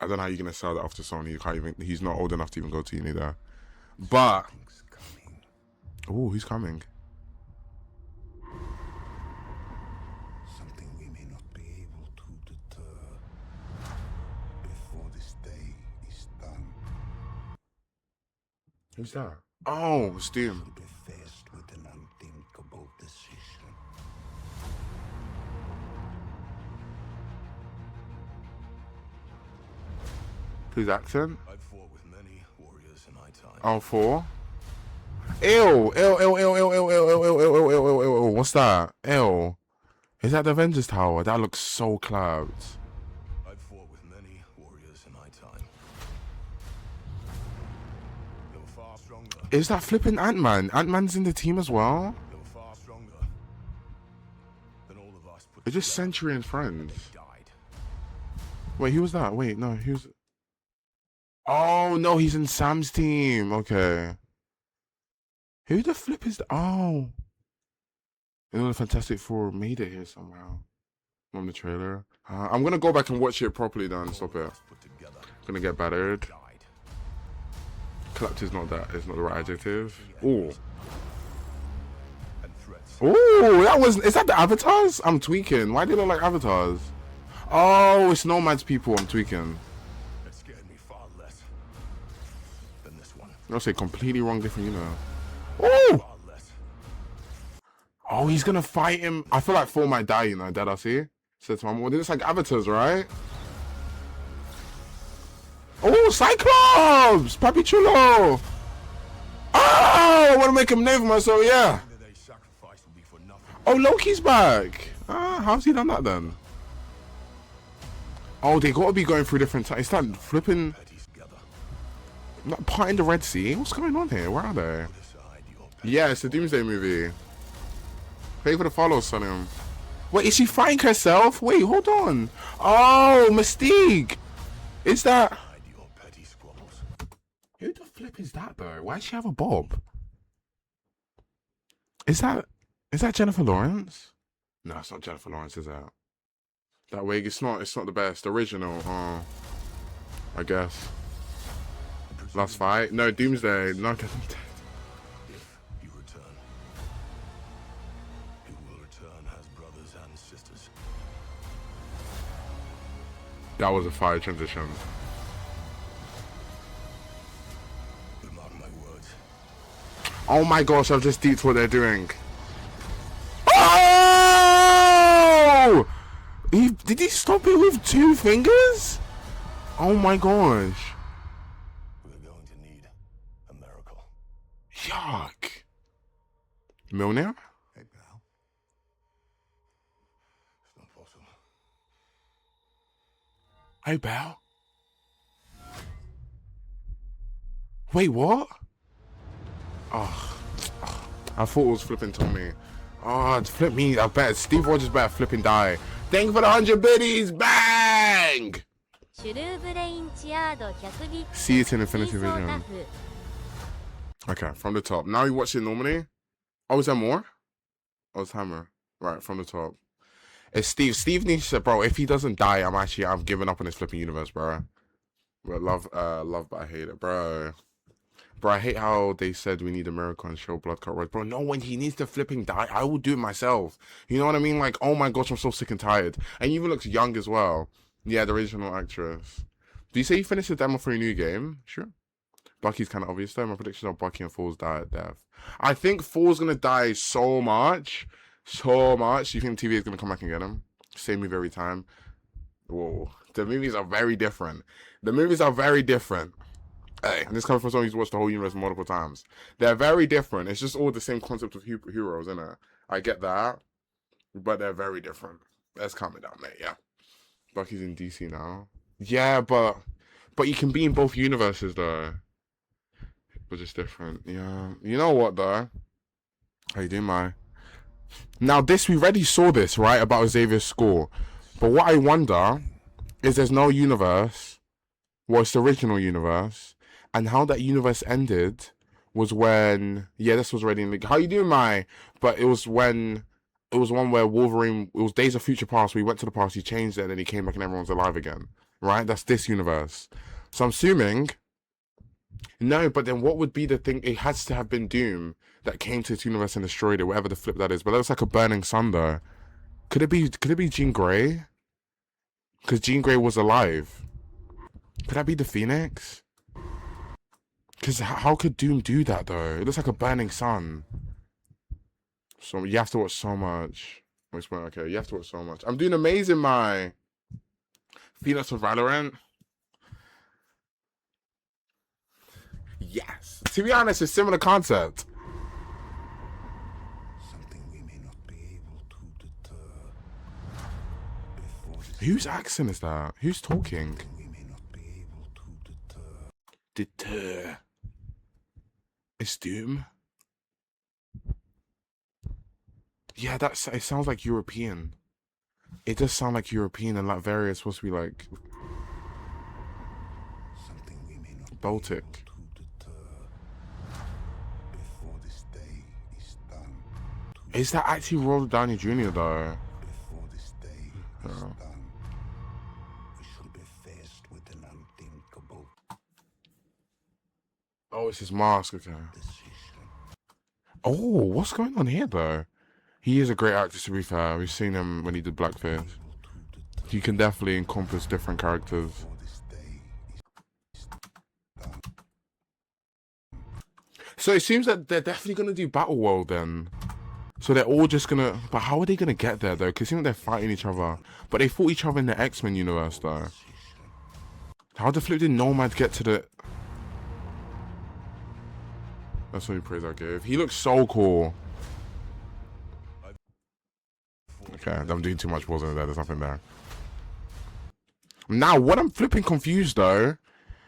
I don't know how you're gonna sell that off to Sony. You can't even. He's not old enough to even go to uni there. But oh, he's coming. Something we may not be able to deter before this day is done. Who's that? Oh, it's Doom. We'll be faced with an unthinkable decision. Who's accent? I've fought with many warriors in my time. Oh, 4. Ew, ew, ew, ew, ew, ew, ew, ew, ew, ew, ew, ew, ew. What's that? Ew. Is that the Avengers Tower? That looks so clapped. I've fought with many warriors in my time. You're far stronger. Is that flipping Ant-Man? Ant-Man's in the team as well? You're far stronger than all of us put It's just together. Century and Friends. They died. Wait, who was that? Wait, no, he was... Oh, no, he's in Sam's team. Okay. Who the flip is that? Oh. You know, the Fantastic Four made it here somehow. From the trailer. I'm going to go back and watch it properly then. Stop it. Put together. Gonna get battered. Died. Clapped is not that. It's not the right adjective. Ooh. And threats. Ooh, that was... Is that the avatars? I'm tweaking. Why do they look like avatars? Oh, it's Nomad's people. I'm tweaking. That scared me far less than this one. I'll say completely wrong, different, you know. Ooh! Far less. Oh, he's gonna fight him. I feel like 4 might die, you know, Dad, I see. Said to my mom, it's like avatars, right? Oh, Cyclops! Papi Chulo! Oh, I wanna make him name for myself, yeah. That they sacrifice will be for nothing. Oh, Loki's back. How's he done that then? Oh, they gotta be going through different times. It's like flipping, Petties together. like parting the Red Sea. What's going on here? Where are they? Decide your path. Yeah, it's the Doomsday movie. Pay for the follows, son. Wait, is she fighting herself? Wait, hold on. Oh, Mystique. Is that... Hide your petty squabbles. Who the flip is that, though? Why does she have a bob? Is that Jennifer Lawrence? No, it's not Jennifer Lawrence, is that? That wig, it's not the best. Original, I guess. Last fight? No, Doomsday. No, If you return, you will return as brothers and sisters. that was a fire transition. But mark my words. Oh my gosh, I've just deeped what they're doing. Oh! Did he stop it with 2 fingers? Oh my gosh. We're going to need a miracle. Yuck. Mjolnir? Hey, pal. It's not possible. Hey, Belle. Wait, what? Oh, I thought it was flipping Tommy. Oh, it's flip me. I bet Steve Rogers better flipping die. Thank you for the 100 biddies. Bang! シュルーブレインチアード100ビット See it in Infinity 水槽タ Vision. フ Okay, from the top. Now you watch it normally. Oh, is there more? Oh, it's Hammer. Right, from the top. It's Steve. Steve needs to, bro, if he doesn't die, I'm giving up on this flipping universe, bro. But love, but I hate it, bro. Bro, I hate how they said we need a miracle and show blood cut red. Bro, no, when he needs to flipping die, I will do it myself. You know what I mean? Like, oh my gosh, I'm so sick and tired. And he even looks young as well. Yeah, the original actress. Do you say you finished the demo for a new game? Sure. Bucky's kind of obvious though. My prediction of Bucky and Fool's die at death. I think Fool's gonna die so much. So much. You think TV is gonna come back and get him? Same movie every time. Whoa. The movies are very different. The movies are very different. Hey, and this comes from someone who's watched the whole universe multiple times. They're very different. It's just all the same concept of heroes, isn't it? I get that. But they're very different. Let's calm it down, mate. Yeah. Bucky's in DC now. Yeah, but you can be in both universes though. But just different. Yeah. You know what though? How you doing, my? Now this, we already saw this, right? About Xavier's school. But what I wonder is there's no universe. Well, it's the original universe. And how that universe ended was when... Yeah, this was already in the... How you doing, my? But it was when... It was one where Wolverine... It was Days of Future Past where he went to the past, he changed it, and then he came back and everyone's alive again. right? That's this universe. So I'm assuming. No, but then what would be the thing? It has to have been Doom that came to this universe and destroyed it, whatever the flip that is. But that looks like a burning sun, though. Could it be? Could it be Jean Grey? Because Jean Grey was alive. Could that be the Phoenix? Because how could Doom do that, though? It looks like a burning sun. So you have to watch so much. Okay, you have to watch so much. I'm doing amazing, my Phoenix for Valorant. Yes. To be honest, it's a similar concept. Something we may not be able to deter. Before this Whose accent is that? Who's talking? we may not be able to deter. Deter. It's Doom. Yeah, it sounds like European. It does sound like European, and Latveria is supposed to be like Something we may not Baltic. be able to deter. Before this day is done. Is that actually Robert Downey Jr. though? Before this day is Oh. done. We shall be faced with an unthinkable Oh, it's his mask. Okay. decision. Oh, what's going on here though? He is a great actor, to be fair. We've seen him when he did Blackface. Able to deter. He can definitely encompass different characters. Before this day is done. So it seems that they're definitely gonna do Battle World then. So they're all just gonna. But how are they gonna get there though? Because it seems like they're fighting each other. But they fought each other in the X-Men universe though. How the flip did Nomad get to the? That's the only praise I give. He looks so cool. Okay, I'm doing too much, wasn't there? There's nothing there. Now, what I'm flipping confused though,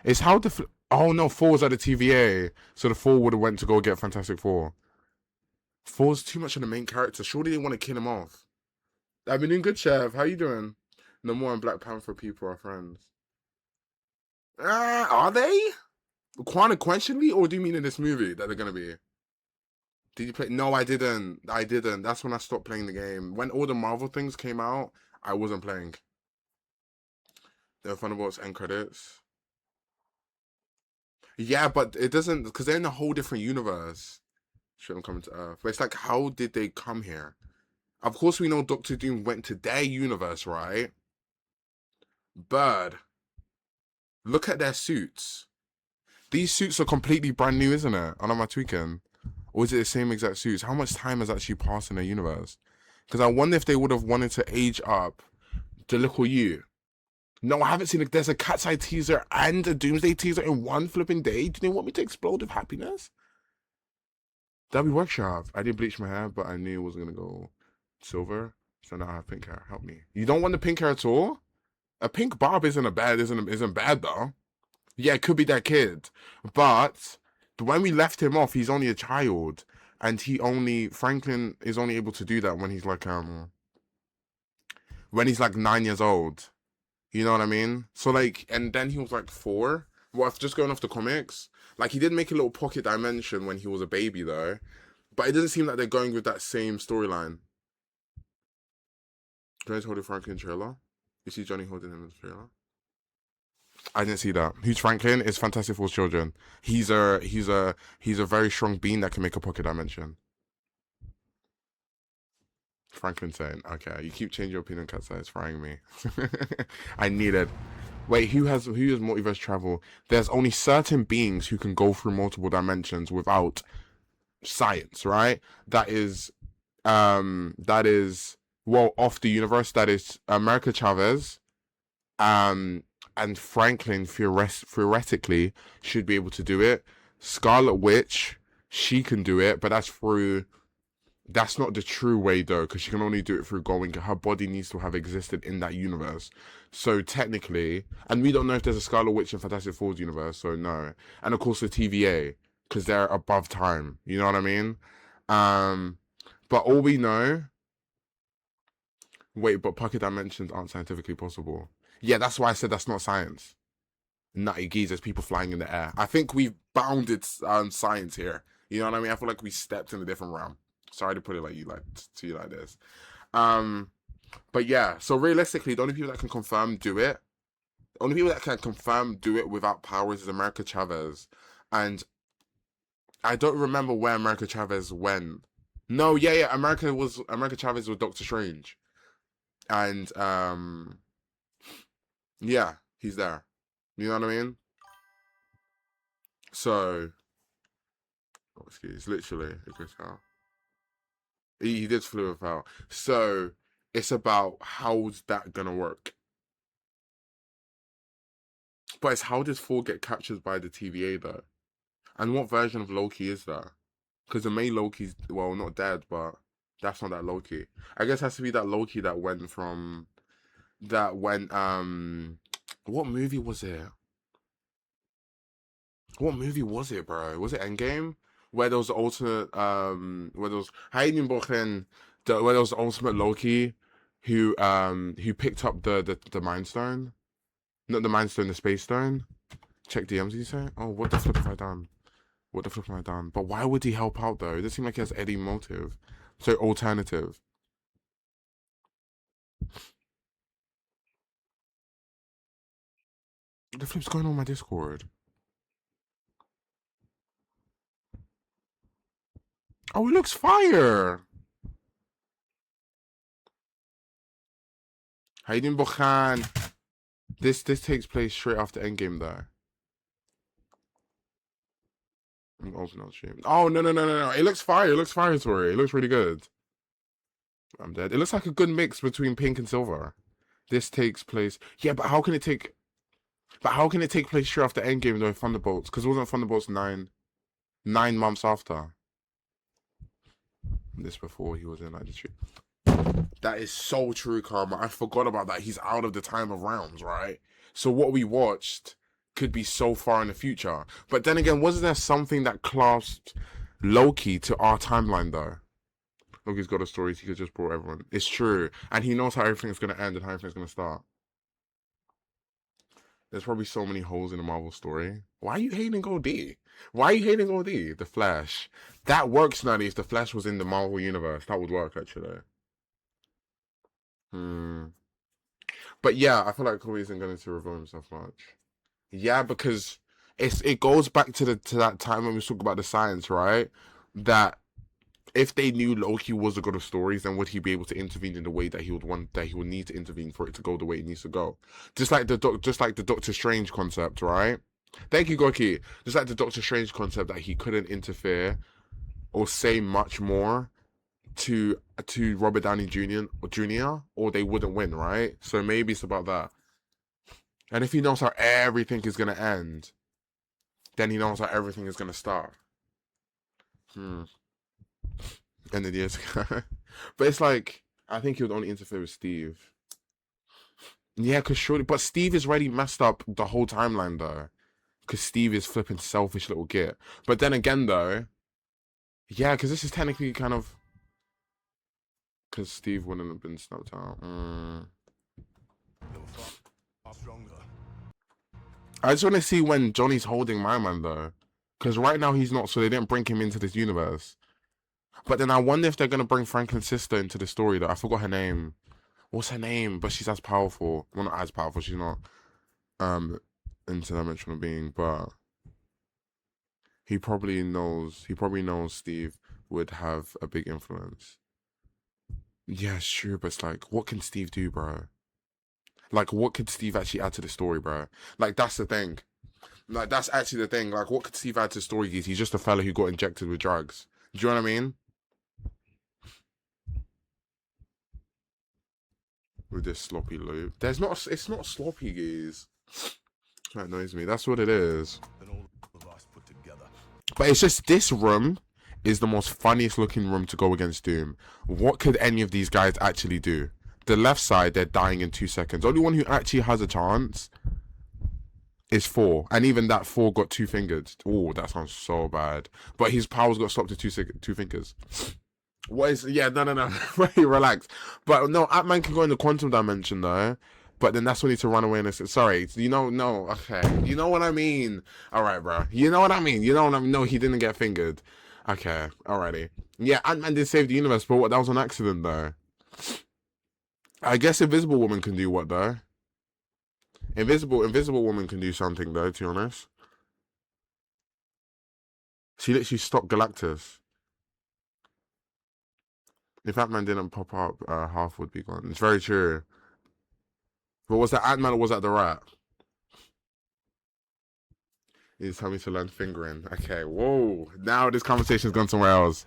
is how the oh no, 4 was at the TVA, so the 4 would have went to go get Fantastic Four. 4's too much of the main character. Surely they want to kill him off. I've been doing good, Chef. How you doing? No more on Black Panther people are friends. Are they? Consequentially, or do you mean in this movie that they're gonna be? Did you play? No, I didn't. I didn't. That's when I stopped playing the game. When all the Marvel things came out, I wasn't playing. The Thunderbolts end credits. Yeah, but it doesn't, because they're in a whole different universe. Shouldn't come to Earth. But it's like, how did they come here? Of course, we know Doctor Doom went to their universe, right? But look at their suits. These suits are completely brand new, isn't it? And am I tweaking? Or is it the same exact suits? How much time has actually passed in their universe? Because I wonder if they would have wanted to age up the little you. No, I haven't seen it. There's a Cat's Eye teaser and a Doomsday teaser in one flipping day. Do they want me to explode with happiness? That'd be workshop. I did bleach my hair, but I knew it was going to go silver. So now I have pink hair. Help me. You don't want the pink hair at all? A pink bob isn't bad though. Yeah, it could be that kid. But when we left him off, he's only a child. And Franklin is only able to do that when he's like 9 years old. You know what I mean? So like, and then he was like 4. Well, if just going off the comics, like he did make a little pocket dimension when he was a baby though. But it doesn't seem like they're going with that same storyline. Johnny's holding Franklin trailer. You see Johnny holding him in the trailer? I didn't see that. Who's Franklin? It's Fantastic Four's children. He's a very strong being that can make a pocket dimension. Franklin saying, okay, you keep changing your opinion, Cat's Eye. It's frying me. I need it. Wait, who has multiverse travel? There's only certain beings who can go through multiple dimensions without science, right? That is off the universe. That is America Chavez, and Franklin theoretically should be able to do it. Scarlet Witch, she can do it, but that's not the true way though, because she can only do it through going. Her body needs to have existed in that universe. So technically, and we don't know if there's a Scarlet Witch in Fantastic Four's universe, so no. And of course the TVA, because they're above time. You know what I mean? But all we know. Wait, but pocket dimensions aren't scientifically possible. Yeah, that's why I said that's not science. Nutty geezers, people flying in the air. I think we've bounded science here. You know what I mean? I feel like we stepped in a different realm. Sorry to put it to you like this. But yeah, so realistically, the only people that can confirm do it The only people that can confirm do it without powers is America Chavez, and I don't remember where America Chavez went. No, yeah, America Chavez with Doctor Strange, and yeah, he's there. You know what I mean? So, oh, excuse, literally, it goes out. He did flew without. So it's about how's that gonna work. But it's how does Thor get captured by the TVA though? And what version of Loki is that? Because the main Loki's, well, not dead, but that's not that Loki. I guess it has to be that Loki that went from what movie was it? What movie was it, bro? Was it Endgame? Where there was the alternate where there was Hayden Bochen, where there was the ultimate Loki who picked up the Mind Stone? Not the Mind Stone, the Space Stone. Check DMs, you say? Oh, what the flip have I done? What the flip have I done? But why would he help out though? It doesn't seem like he has any motive. So alternative. What the flip's going on my Discord? Oh, it looks fire. Hayden Bochan. This takes place straight after Endgame though. I'm opening on stream. Oh no. It looks fire. It looks fire, Tori. It looks really good. I'm dead. It looks like a good mix between pink and silver. This takes place. Yeah, but how can it take place straight after Endgame though? Thunderbolts, because it wasn't Thunderbolts 9 months after. This before he was in like the street. That is so true, Karma. I forgot about that. He's out of the time of realms, right? So what we watched could be so far in the future. But then again, wasn't there something that clasped Loki to our timeline though? Loki's got a story, he could just brought everyone. It's true. And he knows how everything's gonna end and how everything's gonna start. There's probably so many holes in the Marvel story. Why are you hating Goldie? Why are you hating Goldie? The Flash. That works, Nutty. If the Flash was in the Marvel universe, that would work actually. But yeah, I feel like Chloe isn't going to reveal himself much. Yeah, because it goes back to that time when we talked about the science, right? That if they knew Loki was the god of stories, then would he be able to intervene in the way that he would need to intervene for it to go the way it needs to go? Just like the Doctor Strange concept, right? Thank you, Goki. Just like the Doctor Strange concept that he couldn't interfere or say much more to Robert Downey Jr. or they wouldn't win, right? So maybe it's about that. And if he knows how everything is gonna end, then he knows how everything is gonna start. And the years ago. But it's like, I think he would only interfere with Steve. Yeah, because surely, but Steve is already messed up the whole timeline though. Because Steve is flipping selfish little git. But then again though, yeah, because this is technically kind of, because Steve wouldn't have been snapped out. I just want to see when Johnny's holding my man though. Because right now he's not, so they didn't bring him into this universe. But then I wonder if they're going to bring Franklin's sister into the story though. I forgot her name. What's her name? But she's as powerful. Well, not as powerful. She's not interdimensional being, but he probably knows Steve would have a big influence. Yeah, sure, but it's like, what can Steve do, bro? Like, what could Steve actually add to the story, bro? Like, that's the thing. Like, that's actually the thing. Like, what could Steve add to the story? He's just a fella who got injected with drugs. Do you know what I mean? With this sloppy loop. It's not sloppy, guys. That annoys me. That's what it is. But it's just, this room is the most funniest looking room to go against Doom. What could any of these guys actually do? The left side, they're dying in 2 seconds. Only one who actually has a chance is Thor. And even that Thor got 2 fingers. Oh, that sounds so bad. But his powers got stopped to 2 fingers. What is... Yeah, no. Relax. But no, Ant-Man can go in the quantum dimension though. But then that's when he to run away and say, sorry, no, okay. You know what I mean? Alright, bro. You know what I mean? No, he didn't get fingered. Okay, alrighty. Yeah, Ant-Man did save the universe, but what, that was an accident though. I guess Invisible Woman can do what though? Invisible Woman can do something though, to be honest. She literally stopped Galactus. If Ant-Man didn't pop up, half would be gone. It's very true. But was that Ant-Man or was that the rat? You tell me to learn fingering. Okay, whoa. Now this conversation's gone somewhere else.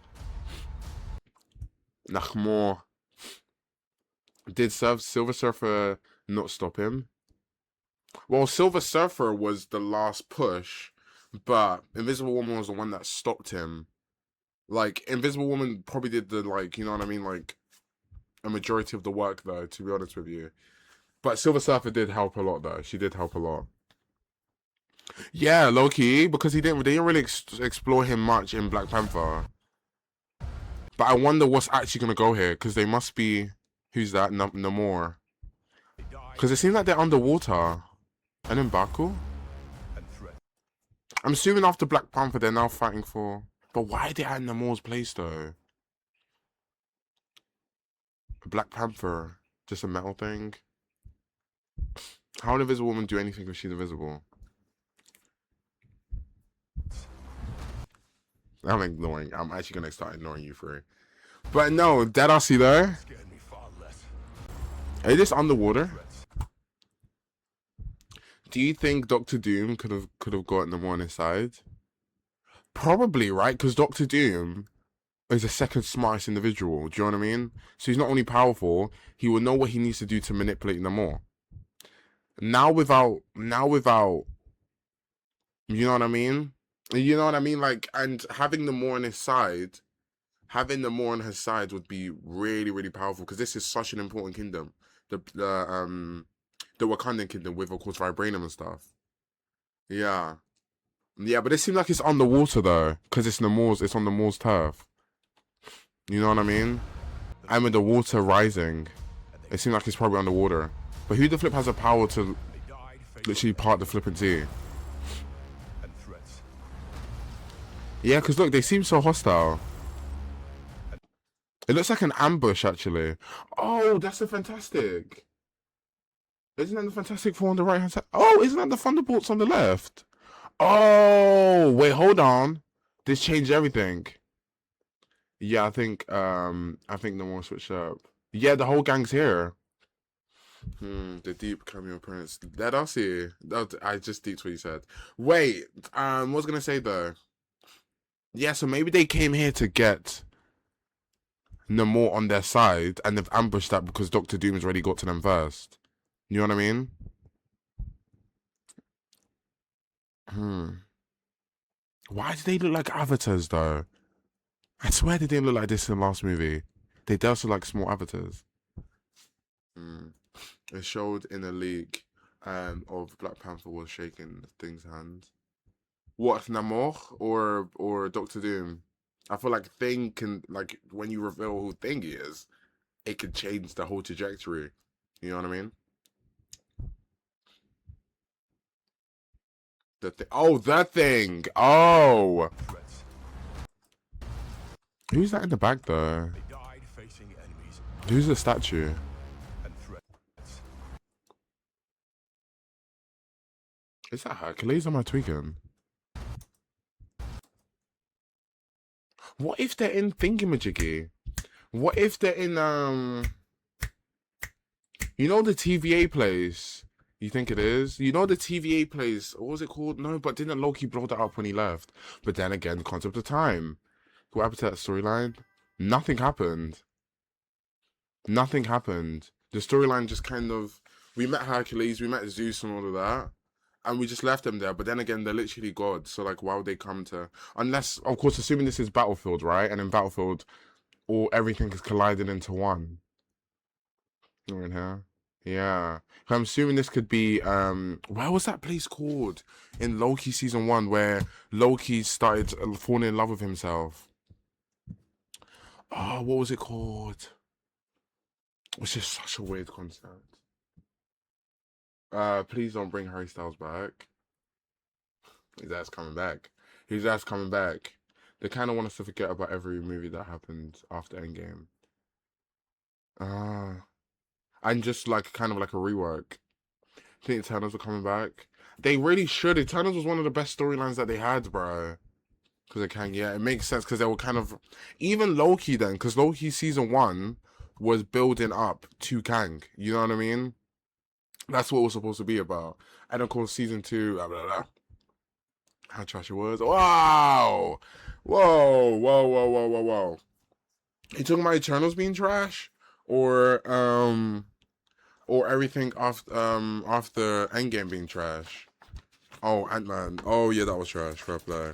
Nachmore. Did Silver Surfer not stop him? Well, Silver Surfer was the last push, but Invisible Woman was the one that stopped him. Like, Invisible Woman probably did the, like, you know what I mean? Like, a majority of the work, though, to be honest with you. But Silver Surfer did help a lot, though. She did help a lot. Yeah, low-key, because they didn't really explore him much in Black Panther. But I wonder what's actually going to go here, because they must be... Who's that? Namor. Because it seems like they're underwater. And then Baku? I'm assuming after Black Panther, they're now fighting for... But why are they at Namor's place, though? Black Panther. Just a metal thing? How would Invisible Woman do anything if she's invisible? I'm ignoring. I'm actually going to start ignoring you for it. But no, Deadassy, though. Are they just underwater? Do you think Doctor Doom could have gotten them on his side? Probably, right? Because Doctor Doom is the second smartest individual. Do you know what I mean? So he's not only powerful, he will know what he needs to do to manipulate them more. Now without, you know what I mean? You know what I mean? Like, and having them more on his side, would be really, really powerful because this is such an important kingdom. The Wakandan kingdom with, of course, vibranium and stuff. Yeah. Yeah, but it seems like it's underwater though, because it's on Namor's turf. You know what I mean? And with the water rising, it seems like it's probably underwater. But who the flip has the power to literally part the flipping sea? Yeah, because look, they seem so hostile. It looks like an ambush, actually. Oh, that's the Fantastic. Isn't that the Fantastic Four on the right hand side? Oh, isn't that the Thunderbolts on the left? Oh, wait, hold on. This changed everything. Yeah, I think no more switched up. Yeah, the whole gang's here. The deep cameo appearance. That I see. I just deeped what you said. Wait, what was I gonna say though? Yeah, so maybe they came here to get Namor on their side, and they've ambushed that because Doctor Doom has already got to them first. You know what I mean? Why do they look like avatars though? I swear they didn't look like this in the last movie. They does look like small avatars. It showed in a leak of Black Panther was shaking Thing's hand. What, Namor or Doctor Doom? I feel like Thing can, like, when you reveal who Thing is, it could change the whole trajectory. You know what I mean? The Thing. Oh. Who's that in the back though? Who's the statue? Is that Hercules or am I tweaking? What if they're in Thingamajiggy? What if they're in you know the TVA place? You think it is? You know the TVA place? What was it called? No, but didn't Loki blow that up when he left? But then again, the concept of time. What happened to that storyline? Nothing happened. Nothing happened. The storyline just kind of... We met Hercules, we met Zeus and all of that. And we just left them there. But then again, they're literally gods. So, like, why would they come to... Unless, of course, assuming this is Battlefield, right? And in Battlefield, everything is collided into one. You're in here. Yeah. I'm assuming this could be... where was that place called? In Loki Season 1, where Loki started falling in love with himself. Oh, what was it called? It's just such a weird concept. Please don't bring Harry Styles back. His ass coming back. His ass coming back. They kind of want us to forget about every movie that happened after Endgame. And just like kind of like a rework. think Eternals are coming back. They really should. Eternals was one of the best storylines that they had, bro. Because it can, yeah, it makes sense because they were kind of even Loki then, because Loki season 1 was building up to Kang. You know what I mean? That's what it was supposed to be about. And of course, season 2, blah, blah, blah. How trash it was. Wow! Whoa, whoa, whoa, whoa, whoa, whoa. You talking about Eternals being trash? Or everything after Endgame being trash? Oh, Ant-Man. Oh yeah, that was trash. Fair play.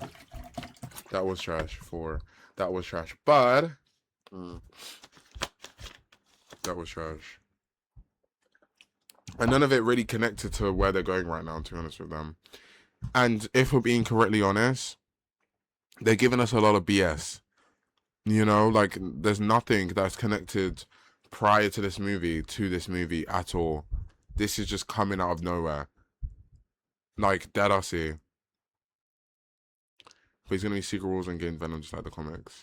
That was trash. That was trash. But that was trash. And none of it really connected to where they're going right now, to be honest with them. And if we're being correctly honest, they're giving us a lot of BS. You know, like there's nothing that's connected prior to this movie at all. This is just coming out of nowhere. Like dead arsey. But he's gonna be Secret Wars and Game Venom just like the comics.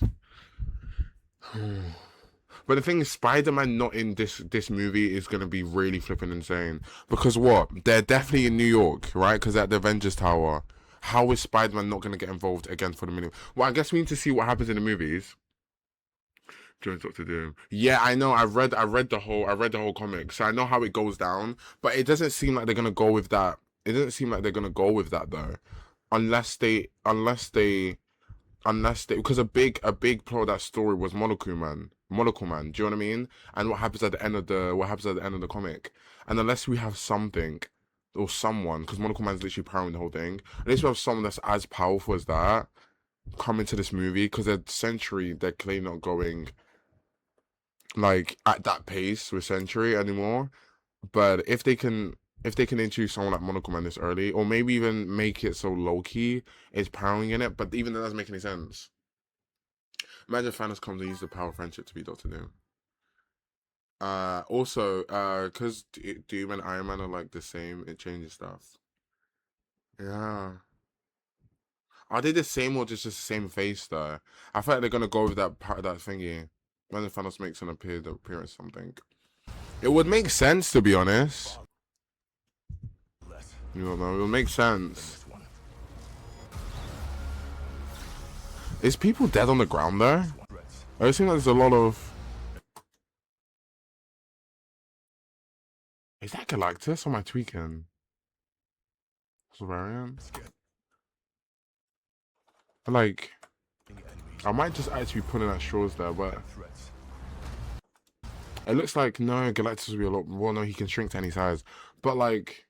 But the thing is, Spider-Man not in this movie is gonna be really flipping insane. Because what? They're definitely in New York, right? Because at the Avengers Tower. How is Spider-Man not gonna get involved again for the minute? Well, I guess we need to see what happens in the movies. Jones Doctor Doom. Yeah, I know. I read the whole comic, so I know how it goes down. But it doesn't seem like they're gonna go with that. It doesn't seem like they're gonna go with that though, unless they, because a big plot of that story was Monocle Man. Do you know what I mean? And what happens at the end of the comic? And unless we have something or someone, because Monocle Man's literally powering the whole thing. Unless we have someone that's as powerful as that come into this movie, because they're clearly not going like at that pace with Century anymore. But if they can introduce someone like Monocle Man this early, or maybe even make it so Loki is powering in it, but even that doesn't make any sense. Imagine Thanos comes and uses the power of friendship to be Doctor Doom. Also, because Doom and Iron Man are like the same, it changes stuff. Yeah. Are they the same or just the same face though? I feel like they're gonna go with that thingy. When Thanos makes an appearance, something. It would make sense, to be honest. You don't know. It would make sense. Is people dead on the ground there? I just think there's a lot of. Is that Galactus or am I tweaking? Solarian? Like, I might just actually be putting at straws there, but it looks like no, Galactus will be a lot. Well, no, he can shrink to any size, but like.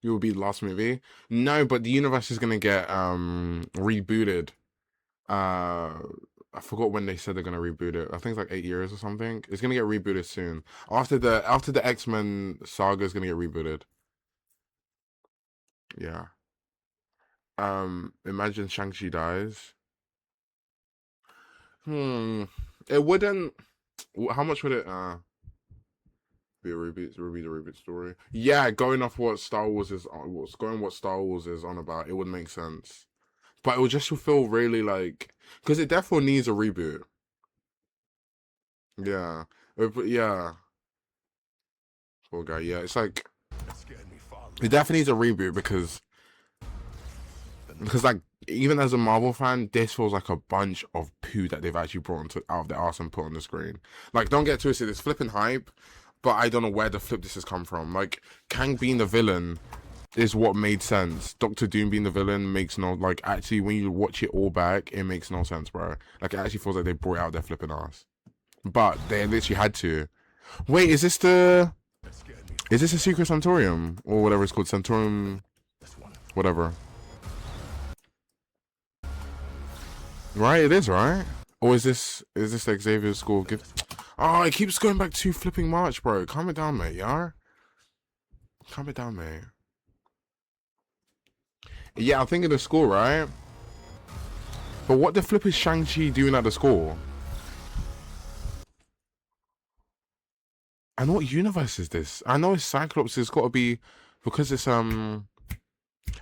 It will be the last movie. No, but the universe is gonna get rebooted. I forgot when they said they're gonna reboot it. I think it's like 8 years or something. It's gonna get rebooted soon. After the X-Men saga is gonna get rebooted. Yeah. Imagine Shang-Chi dies. It wouldn't. How much would it be a reboot story? Yeah, going off what Star Wars is on about, it would make sense. But it would just feel really like, because it definitely needs a reboot. Yeah. Yeah. Poor guy. Yeah, it's like it definitely needs a reboot because like even as a Marvel fan, this feels like a bunch of poo that they've actually brought out of their arse and put on the screen. Like, don't get twisted, it's flipping hype, but I don't know where the flip this has come from. Like, Kang being the villain is what made sense. Doctor Doom being the villain makes no, like, actually when you watch it all back, it makes no sense, bro. Like, it actually feels like they brought out their flipping ass. But they literally had to. Wait, is this a Secret Centaurium? Or whatever it's called, Centaurium, whatever. Right, it is, right? Or is this Xavier's school gift? Oh, it keeps going back to flipping March, bro. Calm it down, mate, yeah? Calm it down, mate. Yeah, I'm thinking the school, right? But what the flip is Shang-Chi doing at the school? And what universe is this? I know it's Cyclops, it's gotta be, because it's my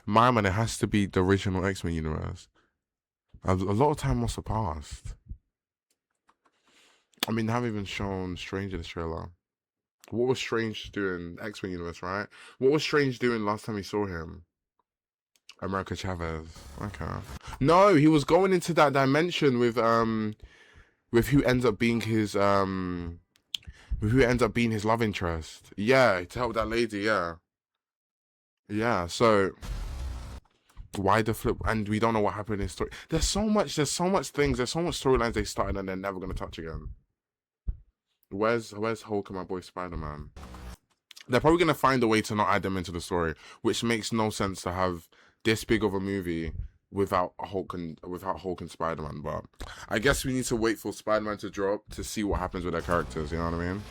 man, it has to be the original X-Men universe. A lot of time must have passed. I mean, they haven't even shown Strange in this trailer. What was Strange doing? X-Men universe, right? What was Strange doing last time we saw him? America Chavez. Okay. No, he was going into that dimension with who ends up being his love interest. Yeah, to help that lady, yeah. Yeah, so why the flip? And we don't know what happened in his story. There's so much things, there's so much storylines they started and they're never gonna touch again. Where's Hulk and my boy Spider-Man? They're probably gonna find a way to not add them into the story, which makes no sense to have this big of a movie without Hulk and Spider-Man. But I guess we need to wait for Spider-Man to drop to see what happens with their characters. You know what I mean?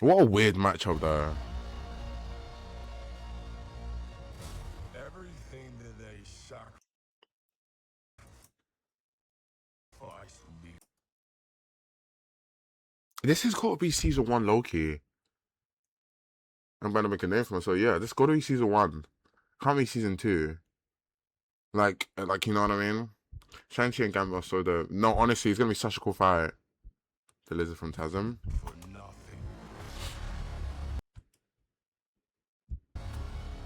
What a weird matchup though. Everything that they sacrificed to be. This has got to be season 1 Loki. I'm going to make a name for myself. Yeah, this got to be season 1. Can't be season 2. Like you know what I mean? Shang-Chi and Gambit are so dope. No, honestly, it's going to be such a cool fight. The Lizard from Tasm. For nothing.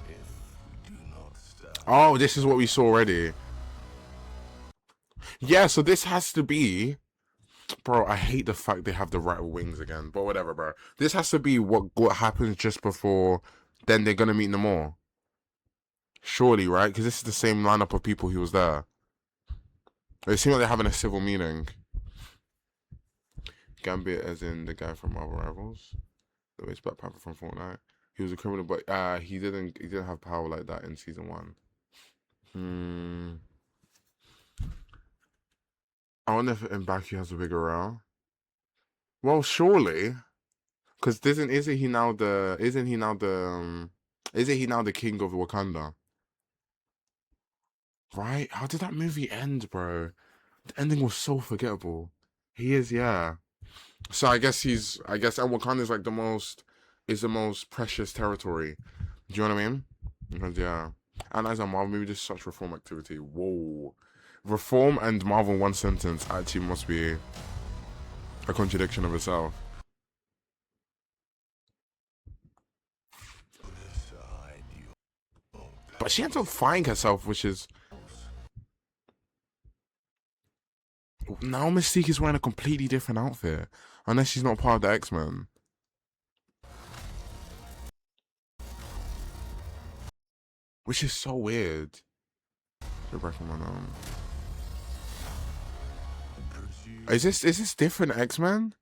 If we do not stop. Oh, this is what we saw already. Yeah, so this has to be... Bro, I hate the fact they have the right wings again. But whatever, bro. This has to be what happens just before... Then they're going to meet Namor. Surely, right? Because this is the same lineup of people who was there. It seems like they're having a civil meeting. Gambit as in the guy from Marvel Rivals. The way Black Panther from Fortnite. He was a criminal, but he didn't have power like that in season 1. I wonder if M'Baku has a bigger role. Well, surely, because isn't he now the king of Wakanda? Right? How did that movie end, bro? The ending was so forgettable. He is, yeah. So I guess and Wakanda is like the most precious territory. Do you know what I mean? Because yeah. And as a Marvel movie, this is such reform activity. Whoa. Reform and Marvel in one sentence actually must be a contradiction of itself. But she ends up finding herself, which is... Now Mystique is wearing a completely different outfit. Unless she's not part of the X-Men. Which is so weird. Is this different X-Men?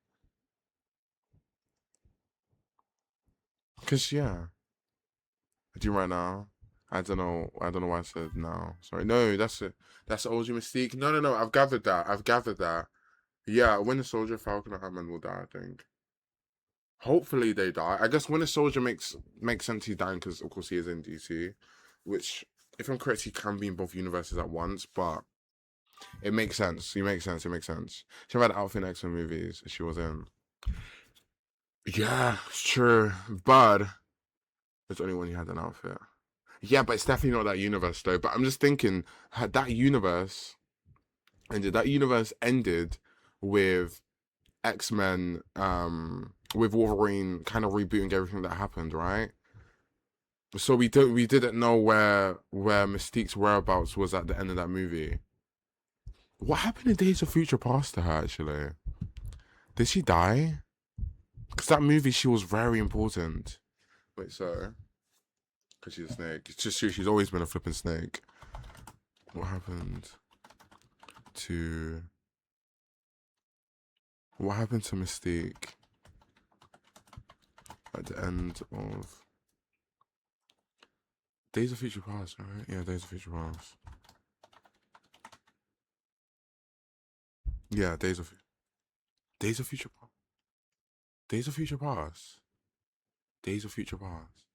Cause yeah. Do you right now? I don't know why I said no. Sorry. No, that's it. That's OG Mystique. No. I've gathered that. Yeah, Winter Soldier, Falcon, and Ant-Man will die, I think. Hopefully they die. I guess Winter Soldier makes sense he's dying because of course he is in DC. Which, if I'm correct, he can be in both universes at once, but it makes sense. It makes sense. She had an outfit in X-Men movies she was in. Yeah, it's true. But it's only when he had an outfit. Yeah, but it's definitely not that universe though. But I'm just thinking, had that universe ended with X-Men, with Wolverine kind of rebooting everything that happened, right? So we didn't know where Mystique's whereabouts was at the end of that movie. What happened in Days of Future Past to her, actually? Did she die? Because that movie, she was very important. Wait, so... Because she's a snake. It's just true, she's always been a flipping snake. What happened to Mystique at the end of... Days of Future Past, right? Yeah, Days of Future Past. Yeah, Days of Future Past. Days of Future Past. Days of Future Past.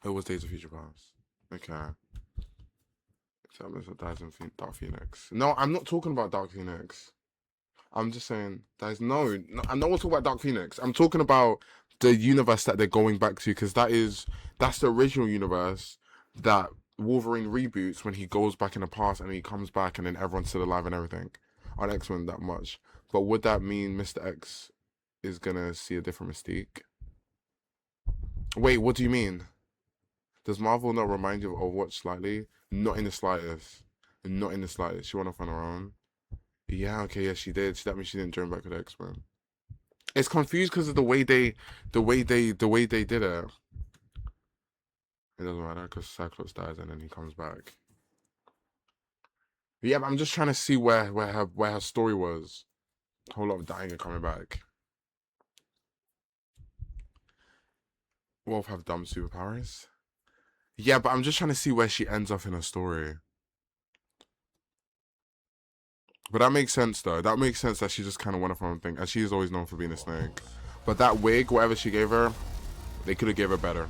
It was Days of Future Past. Okay. Dies in Dark Phoenix. No, I'm not talking about Dark Phoenix. I'm just saying, I'm not talking about Dark Phoenix. I'm talking about the universe that they're going back to, because that's the original universe that Wolverine reboots when he goes back in the past and he comes back and then everyone's still alive and everything. On X-Men that much. But would that mean Mr. X is gonna see a different Mystique? Wait, what do you mean? Does Marvel not remind you of Overwatch slightly? Not in the slightest. Not in the slightest. She went off on her own. Yeah, okay, yeah, she did. That means she didn't join back with X-Men. It's confused because of the way they did it. It doesn't matter because Cyclops dies and then he comes back. Yeah, but I'm just trying to see where her story was. A whole lot of dying and coming back. Wolf have dumb superpowers. Yeah, but I'm just trying to see where she ends up in her story. But that makes sense though. That makes sense that she just kind of went off her own thing, and she's always known for being a snake. But that wig, whatever she gave her, they could have gave her better.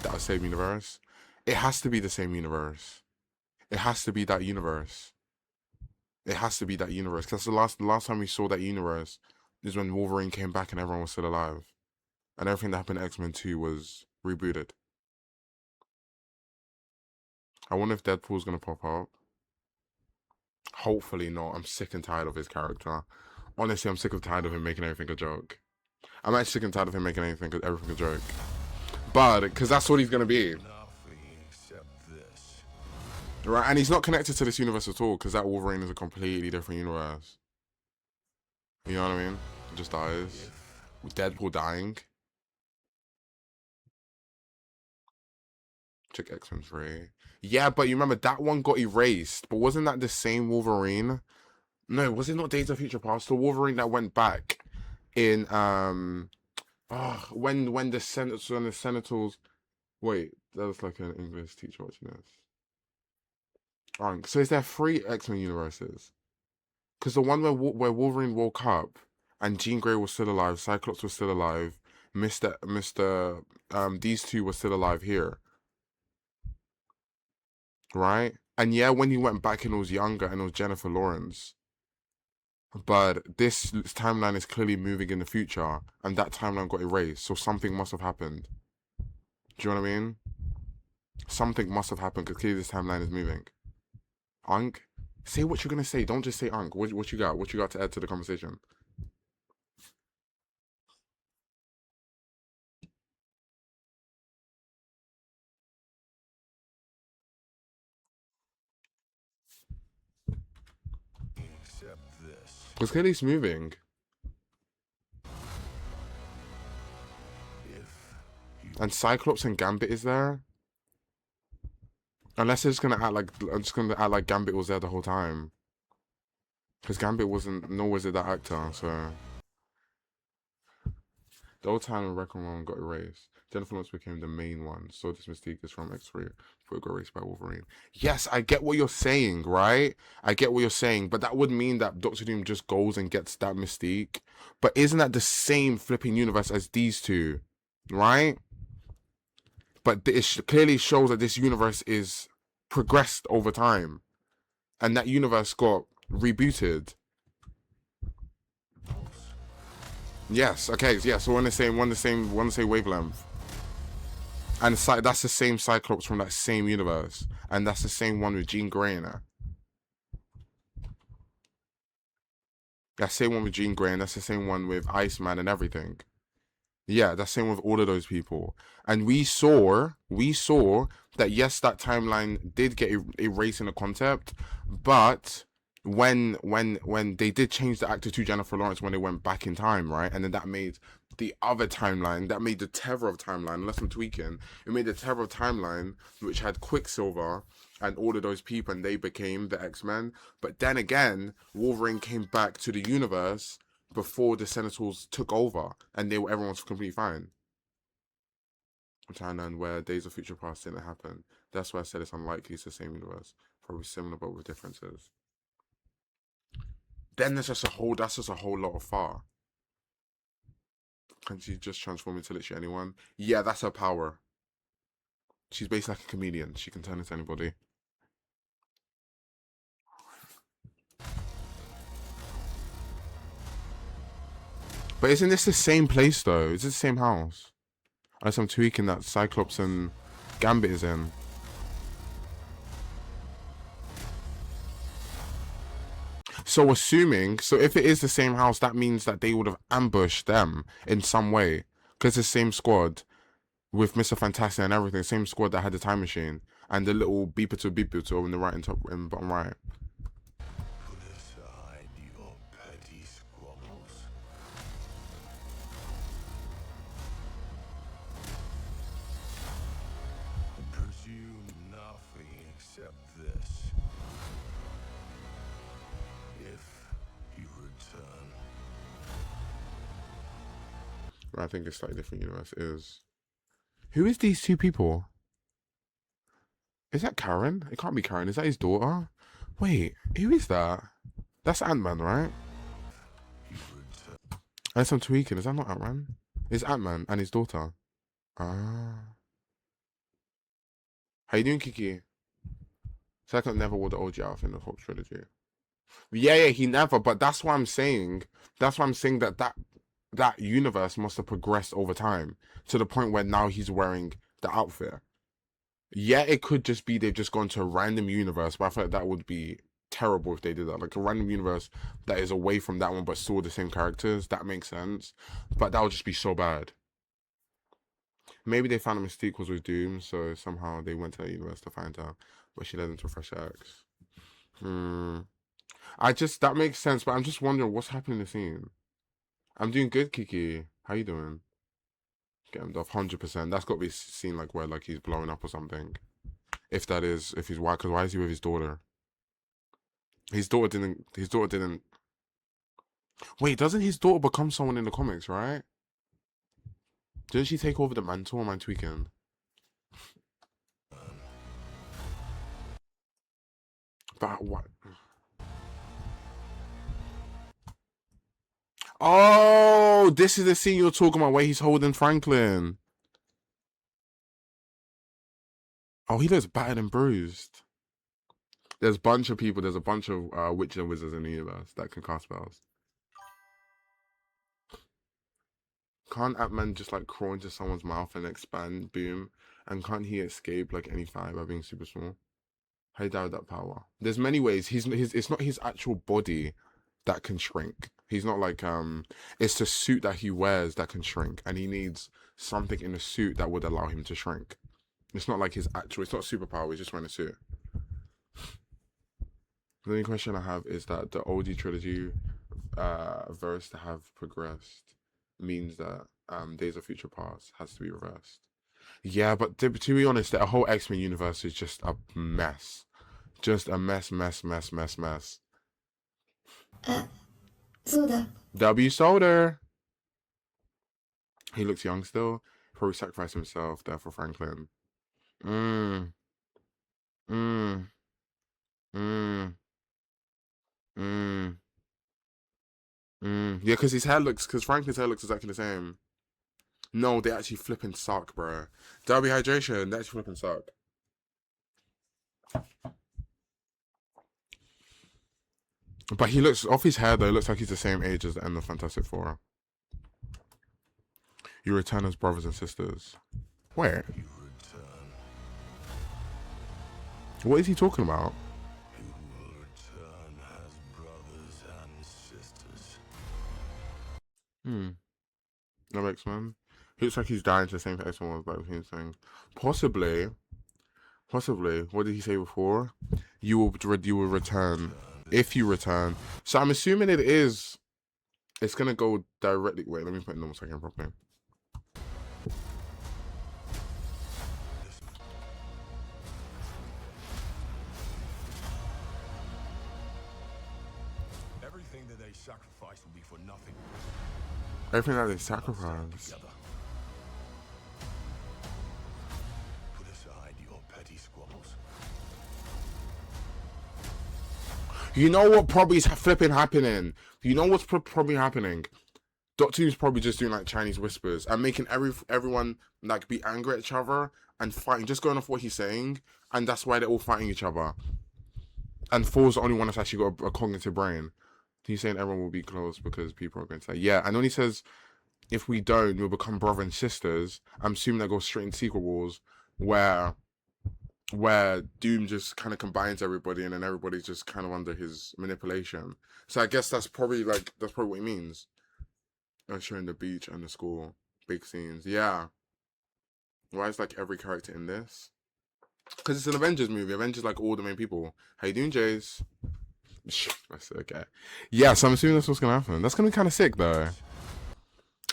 That same universe. It has to be the same universe. It has to be that universe. It has to be that universe. Because the last time we saw that universe is when Wolverine came back and everyone was still alive. And everything that happened in X-Men 2 was rebooted. I wonder if Deadpool's going to pop up. Hopefully not. I'm sick and tired of his character. Honestly, I'm sick and tired of him making everything a joke. I'm actually sick and tired of him making everything a joke. But, because that's what he's going to be. Right, and he's not connected to this universe at all, because that Wolverine is a completely different universe. You know what I mean? He just dies. With Deadpool dying. Check X-Men 3. Yeah, but you remember that one got erased. But wasn't that the same Wolverine? No, was it not Days of Future Past? The Wolverine that went back in when the Senators. Wait, that was like an English teacher watching this. So is there 3 X-Men universes? Because the one where Wolverine woke up and Jean Grey was still alive, Cyclops was still alive, these 2 were still alive here. Right? And yeah, when he went back and it was younger and it was Jennifer Lawrence. But this timeline is clearly moving in the future, and that timeline got erased, so something must have happened. Do you know what I mean? Something must have happened, because clearly this timeline is moving. Unk? Say what you're gonna say, don't just say Unk. What you got? What you got to add to the conversation? Because clearly it's moving. And Cyclops and Gambit is there. Unless they're just gonna act like Gambit was there the whole time. Because Gambit wasn't, nor was it that actor, so. The old time when Reckon One got erased, Jennifer Lawrence became the main one. So this Mystique is from X3 before it got erased by Wolverine. Yes, I get what you're saying, right? I get what you're saying, but that would mean that Doctor Doom just goes and gets that Mystique. But isn't that the same flipping universe as these 2, right? But it clearly shows that this universe is progressed over time, and that universe got rebooted. Yes. Okay. Yeah. So we're on the same wavelength, and that's the same Cyclops from that same universe, and that's the same one with Jean Grey in it. That same one with Jean Grey, and that's the same one with Iceman and everything. Yeah, that's same with all of those people. And we saw that yes, that timeline did get erased in the concept, but when they did change the actor to Jennifer Lawrence when they went back in time, right? And then that made the other timeline, that made the Tether of timeline, unless I'm tweaking, it made the Tether of timeline, which had Quicksilver and all of those people, and they became the X-Men. But then again, Wolverine came back to the universe before the Senators took over, and everyone was completely fine. I'm trying to learn where Days of Future Past didn't happen. That's why I said it's unlikely it's the same universe. Probably similar, but with differences. Then that's just a whole lot of far. Can she just transform into literally anyone? Yeah, that's her power. She's basically like a chameleon. She can turn into anybody. But isn't this the same place though? Is it the same house? Unless I'm tweaking that Cyclops and Gambit is in. So assuming, so if it is the same house, that means that they would have ambushed them in some way. Because the same squad with Mr. Fantastic and everything, same squad that had the time machine and the little beeper to in the right and top and bottom right. Put aside your petty squabbles. Presume nothing except this. If you return, I think it's slightly different universe. Who is these two people? Is that Karen? It can't be Karen. Is that his daughter? Wait, who is that? That's Ant-Man, right? you return. Unless I'm tweaking. Is that not Ant-Man? It's Ant-Man and his daughter. Ah. How you doing, Kiki? Second never wore the OG outfit in the Hulk trilogy. Yeah, he never. But that's what I'm saying. That's why I'm saying that universe must have progressed over time to the point where now he's wearing the outfit. Yeah, it could just be they've just gone to a random universe, but I feel like that would be terrible if they did that. Like a random universe that is away from that one but still the same characters. That makes sense. But that would just be so bad. Maybe they found a Mystique was with Doom, so somehow they went to that universe to find her, but she led them to a fresh X. That makes sense, but I'm just wondering what's happening in the scene. I'm doing good, Kiki. How you doing? Get him off 100%. That's got to be seen like where like he's blowing up or something. If he's white, because why is he with his daughter? His daughter didn't. Wait, doesn't his daughter become someone in the comics, right? Didn't she take over the mantle? Am I tweaking? But what? Oh, this is the scene you're talking about where he's holding Franklin. Oh, he looks battered and bruised. There's a bunch of people. There's a bunch of witches and wizards in the universe that can cast spells. Can't Ant-Man just like crawl into someone's mouth and expand, boom? And can't he escape like any fire by being super small? How do you die with that power? There's many ways. It's not his actual body that can shrink. He's not like it's the suit that he wears that can shrink, and he needs something in the suit that would allow him to shrink. It's not like his actual. It's not superpower. He's just wearing a suit. The only question I have is that the OG trilogy verse to have progressed means that Days of Future Past has to be reversed. Yeah, but to be honest, the whole X-Men universe is just a mess. Just a mess. そうだ。 W Solder. He looks young still. Probably sacrificed himself there for Franklin. Yeah, because Franklin's hair looks exactly the same. No, they actually flipping suck, bro. W hydration, they actually flipping suck. But he looks, off his hair though, it looks like he's the same age as the end of Fantastic Four. You return as brothers and sisters. Where? You return. What is he talking about? You will return as brothers and sisters. No X-Men. He looks like he's dying to the same X-Men was like he was saying. Possibly. What did he say before? You will return. If you return. So I'm assuming it's gonna go directly. Wait, let me put it in normal second properly. Everything that they sacrifice will be for nothing. Everything that they sacrifice. Together. Put aside your petty squabbles. You know what probably is flipping happening? You know what's probably happening? Doctor Who's probably just doing like Chinese whispers and making everyone like be angry at each other and fighting, just going off what he's saying, and that's why they're all fighting each other. And Thor's the only one that's actually got a cognitive brain. He's saying everyone will be close because people are going to say, yeah. And when he says, if we don't, we'll become brother and sisters, I'm assuming that goes straight into Secret Wars, where where Doom just kind of combines everybody, and then everybody's just kind of under his manipulation. So I guess that's probably what he means. Showing the beach and the school, big scenes. Yeah. Why is like every character in this? Because it's an Avengers movie. Avengers like all the main people. How you doing, Jays? That's okay. Yeah, so I'm assuming that's what's gonna happen. That's gonna be kind of sick though.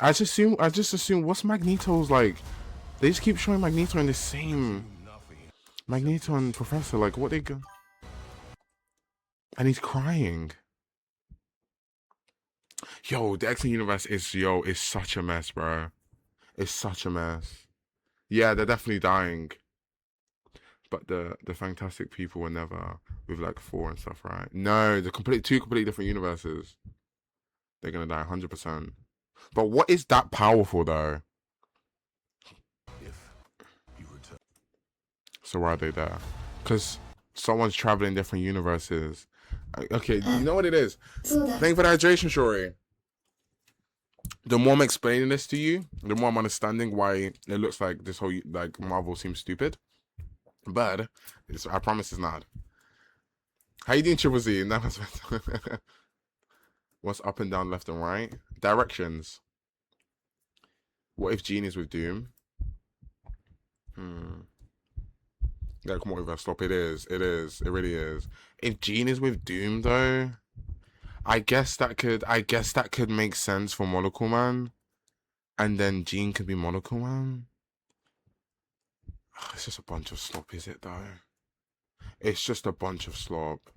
I just assume what's Magneto's like? They just keep showing Magneto in the same Magneto and Professor. Like what they go? And he's crying. Yo, the X-Men universe is such a mess, bro. It's such a mess. Yeah, they're definitely dying. But the fantastic people were never with like Thor and stuff, right? No, the two completely different universes. They're gonna die 100%. But what is that powerful though? So why are they there? Because someone's traveling different universes. Okay, you know what it is? そうだ Thank you for the hydration, Shori. The more I'm explaining this to you, the more I'm understanding why it looks like this whole like Marvel seems stupid. But I promise it's not. How you doing, Triple Z? What's up and down, left and right? Directions. What if Jean is with Doom? Yeah, come on, Eva, stop. It is. It really is. If Jean is with Doom, though, I guess that could make sense for Monocle Man, and then Jean could be Monocle Man. It's just a bunch of slop, is it though? It's just a bunch of slop.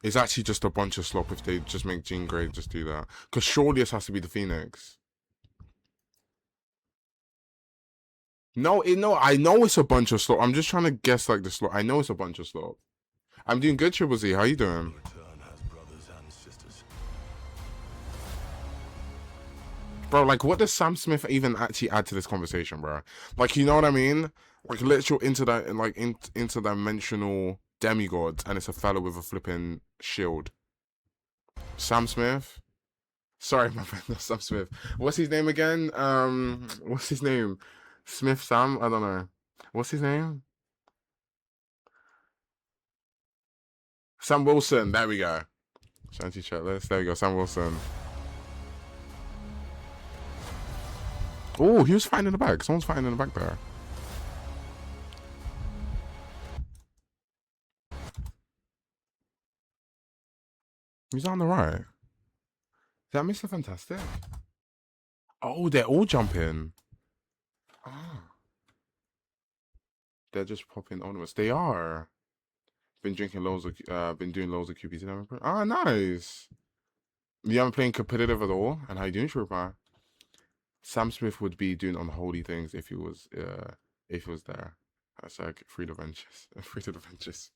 It's actually just a bunch of slop if they just make Jean Grey just do that. Because surely this has to be the Phoenix. No, I know it's a bunch of slop. I'm just trying to guess like the slop. I know it's a bunch of slop. I'm doing good, Triple Z. How you doing? Bro, like, what does Sam Smith even actually add to this conversation, bro? Like, you know what I mean? Like, literal interdimensional demigods, and it's a fellow with a flipping shield. Sam Smith? Sorry, my friend, not Sam Smith. What's his name again? What's his name? Smith Sam? I don't know. What's his name? Sam Wilson. There we go. Shanty Shirtless. There we go. Sam Wilson. Oh, he was fighting in the back. Someone's fighting in the back there. He's on the right. Is that Mr. Fantastic? Oh, they're all jumping. Ah. They're just popping ornaments. They are. Been doing loads of QPs. Ah, nice. You haven't played competitive at all? And how you doing, Shrooper? Sam Smith would be doing unholy things if he was there. That's like Freedom Adventures. Freedom Adventures.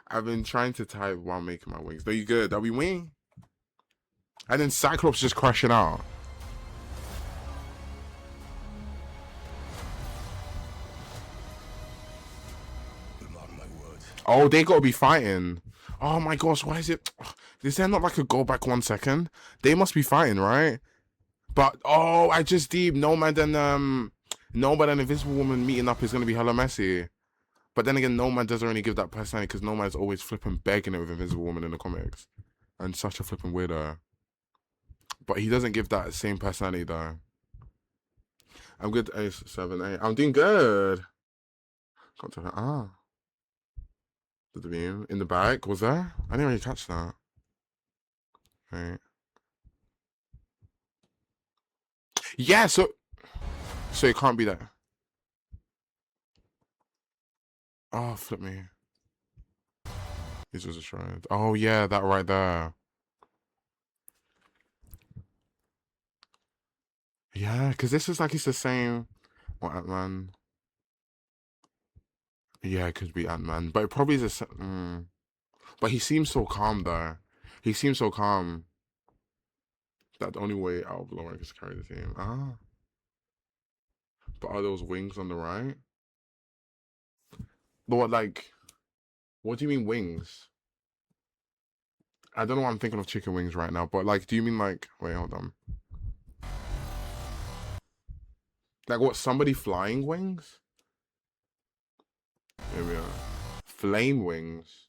I've been trying to type while making my wings. Are you good? Are we winning? And then Cyclops just crashing out. Oh, they gotta be fighting. Oh my gosh, why is it? Is there not like a go back 1 second? They must be fighting, right? But oh, I just deep Nomad and Invisible Woman meeting up is gonna be hella messy. But then again, Nomad doesn't really give that personality because Nomad's always flipping begging it with Invisible Woman in the comics, and such a flipping weirdo. But he doesn't give that same personality though. I'm good. Ace 7 8. I'm doing good. Got to the beam in the back was there? I didn't really catch that. Right. Yeah, so it can't be that. Oh, flip me. He's just a shroud. Oh yeah, that right there. Yeah, because this is like it's the same. What Ant-Man? Yeah, it could be Ant-Man, but it probably is a. But he seems so calm though. He seems so calm. That the only way out of Lauren is to carry the team. Ah. But are those wings on the right? What like? What do you mean wings? I don't know why I'm thinking of chicken wings right now, but like, do you mean like? Wait, hold on. Like what? Somebody flying wings? Flame wings.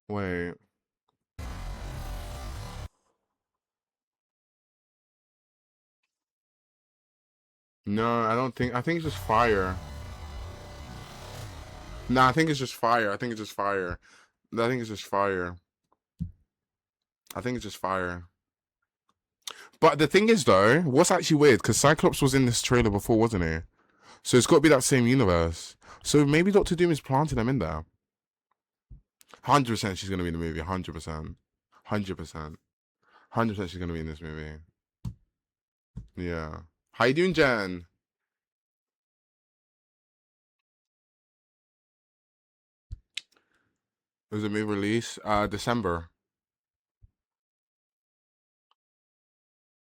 Wait. No, I don't think. I think it's just fire. Nah, I think it's just fire. I think it's just fire. I think it's just fire. I think it's just fire. But the thing is, though, what's actually weird, because Cyclops was in this trailer before, wasn't he? So it's got to be that same universe. So maybe Doctor Doom is planting them in there. 100% she's going to be in the movie. 100%. 100%. 100% she's going to be in this movie. Yeah. How you doing, Jen? It was a movie release? December.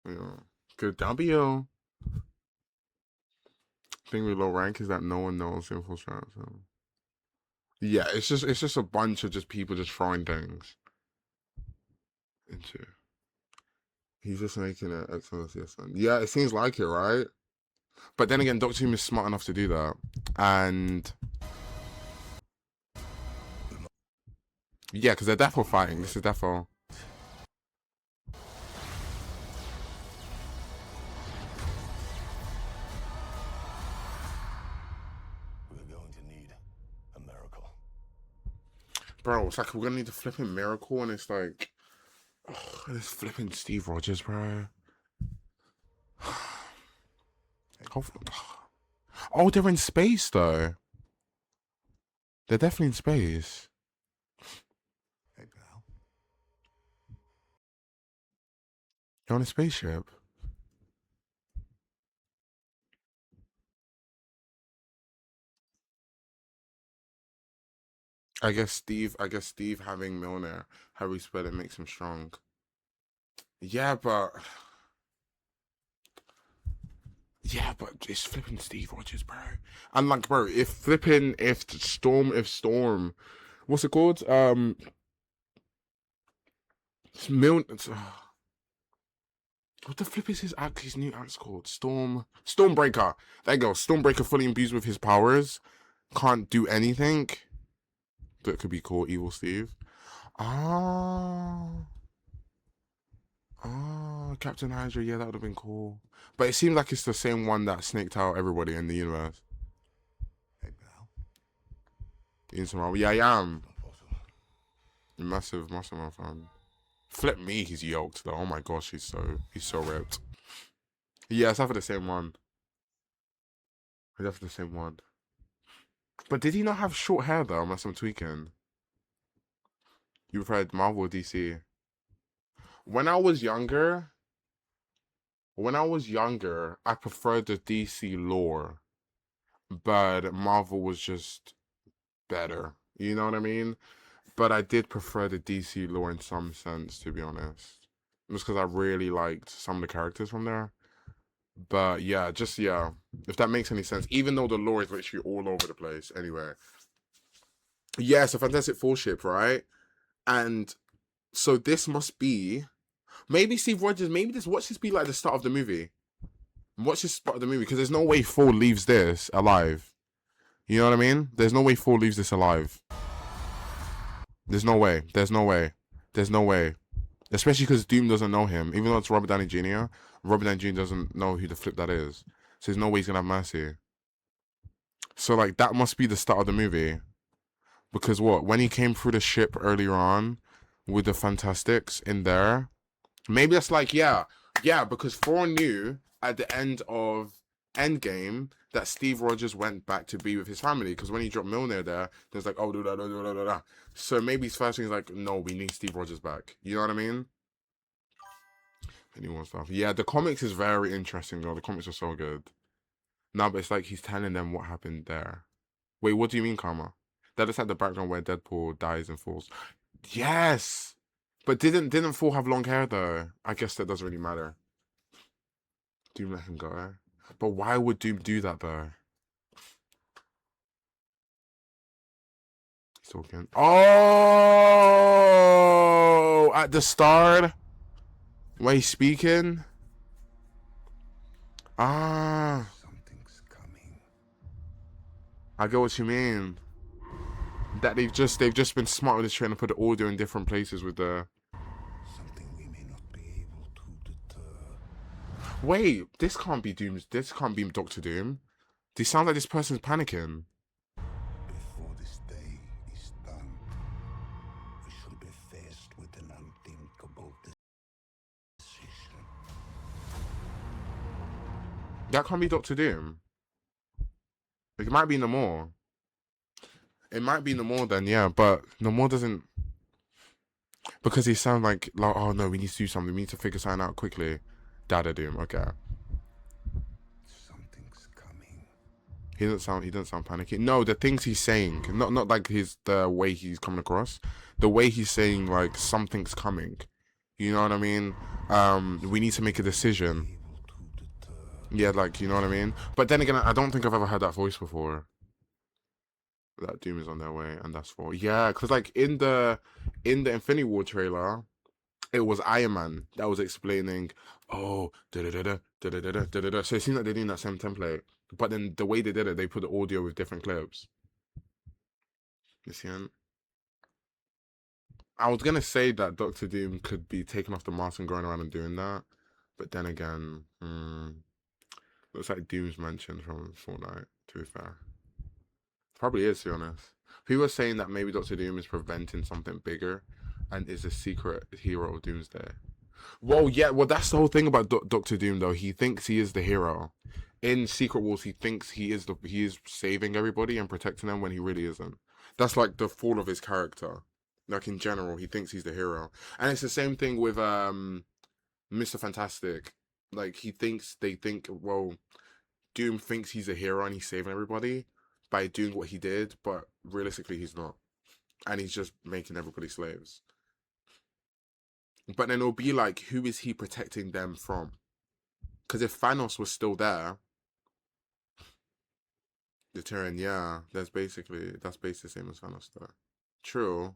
Yeah. Good W. Thing with low rank is that no one knows Sinful Strat. So. Yeah, it's just a bunch of just people just throwing things into. He's just making it excellent. Yeah, it seems like it, right? But then again, Doctor Doom is smart enough to do that, and yeah, because they're defo fighting. This is defo. We're going to need a miracle. Bro, it's like we're gonna need a flipping miracle, and it's like, oh, this flipping Steve Rogers, bro. Oh, they're in space though. They're definitely in space. Hey, pal. They're on a spaceship. I guess Steve having Milner, how we spell it, makes him strong. Yeah, but it's flipping Steve Rogers, bro. And like, bro, if Storm, what's it called? Milner. What the flip is his new act's called? Stormbreaker. There you go. Stormbreaker fully imbued with his powers. Can't do anything. That could be called Evil Steve. Oh. Oh, Captain Hydra, yeah, that would have been cool. But it seems like it's the same one that snaked out everybody in the universe. Hey, pal. Yeah, I am. Impossible. Massive man fan. Flip me, he's yoked though. Oh my gosh, he's so ripped. Yeah, it's after the same one. It's after the same one. But did he not have short hair though, unless I'm tweaking? You preferred Marvel or DC? When I was younger, I preferred the DC lore, but Marvel was just better. You know what I mean? But I did prefer the DC lore in some sense, to be honest. Just because I really liked some of the characters from there. But yeah, if that makes any sense. Even though the lore is literally all over the place. Anyway. Yeah, it's a Fantastic Four ship, right? And so this must be... Maybe Steve Rogers, watch this be like the start of the movie. Watch this part of the movie, because there's no way Thor leaves this alive. You know what I mean? There's no way Thor leaves this alive. There's no way. Especially because Doom doesn't know him. Even though it's Robert Downey Jr., Robert Downey Jr. doesn't know who the flip that is. So there's no way he's gonna have mercy. So like that must be the start of the movie. Because when he came through the ship earlier on with the Fantastics in there, maybe that's like, yeah, because Thor knew at the end of Endgame that Steve Rogers went back to be with his family, because when he dropped Milner there, there's like, oh, da. So maybe his first thing is like, no, we need Steve Rogers back. You know what I mean? Anyone stuff. Yeah, the comics is very interesting though. The comics are so good. No, but it's like he's telling them what happened there. Wait, what do you mean, Karma? That is like the background where Deadpool dies and falls. Yes! But didn't Thor have long hair though? I guess that doesn't really matter. Doom let him go. But why would Doom do that though? He's talking. Oh, at the start, where he's speaking. Ah, Something's coming. I get what you mean. That they've just been smart with this trying to put the audio in different places with the. Something we may not be able to deter. Wait, this can't be Doom. This can't be Doctor Doom. They sound like this person's panicking. Before this day is done, we shall be faced with an unthinkable decision. That can't be Doctor Doom. It might be Namor. It might be Namor then, yeah, but Namor doesn't. Because he sounds like, oh no, we need to do something. We need to figure something out quickly. Dada Doom, okay. Something's coming. He doesn't sound panicky. No, the things he's saying, not like the way he's coming across. The way he's saying like something's coming. You know what I mean? We need to make a decision. Able to deter. Yeah, like, you know what I mean? But then again, I don't think I've ever heard that voice before. That Doom is on their way, and that's for yeah, because like in the Infinity War trailer, it was Iron Man that was explaining, oh, da da da da da da da da da. So it seems like they're doing that same template, but then the way they did it, they put the audio with different clips. You see? I was gonna say that Doctor Doom could be taking off the mask and going around and doing that, but then again, looks like Doom's mentioned from Fortnite. To be fair. Probably is, to be honest. People are saying that maybe Doctor Doom is preventing something bigger and is a secret hero of Doomsday. Well, yeah, well, that's the whole thing about Doctor Doom, though. He thinks he is the hero. In Secret Wars, he thinks he is saving everybody and protecting them when he really isn't. That's like the fall of his character. Like in general, he thinks he's the hero. And it's the same thing with Mr. Fantastic. Like well, Doom thinks he's a hero and he's saving everybody by doing what he did, but realistically he's not. And he's just making everybody slaves. But then it'll be like, who is he protecting them from? Because if Thanos was still there, the Tyrion, yeah, that's basically the same as Thanos though. True.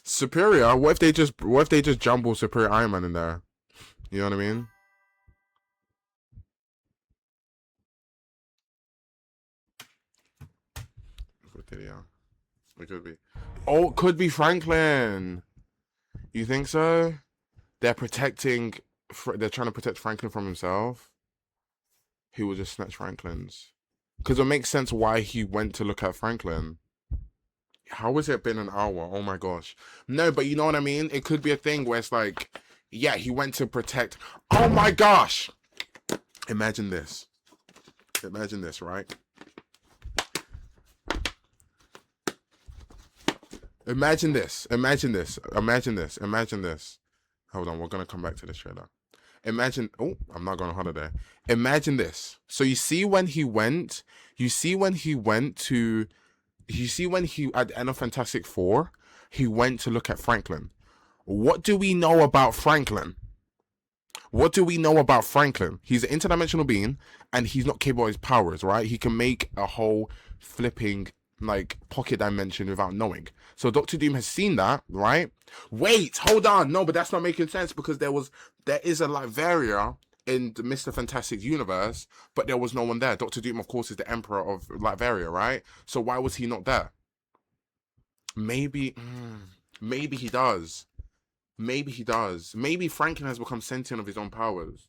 Superior? What if they just jumble Superior Iron Man in there? You know what I mean? Yeah. It could be. Oh, it could be Franklin. You think so? They're protecting. They're trying to protect Franklin from himself. He will just snatch Franklin's. Because it makes sense why he went to look at Franklin. How has it been an hour? Oh my gosh. No, but you know what I mean? It could be a thing where it's like, yeah, he went to protect. Oh my gosh. Imagine this. Imagine this, right? Imagine this. Imagine this. Imagine this. Imagine this. Hold on, we're gonna come back to this trailer. Imagine. Oh, I'm not going on holiday. Imagine this. So you see when he went. You see when he at the end of Fantastic Four, he went to look at Franklin. What do we know about Franklin? What do we know about Franklin? He's an interdimensional being, and he's not capable of his powers, right? He can make a whole flipping like pocket dimension without knowing. So Doctor Doom has seen that, right? Wait, hold on. No, but that's not making sense because there is a Latveria in the Mr. Fantastic universe, but there was no one there. Doctor Doom, of course, is the Emperor of Latveria, right? So why was he not there? Maybe he does. Maybe he does. Maybe Franklin has become sentient of his own powers.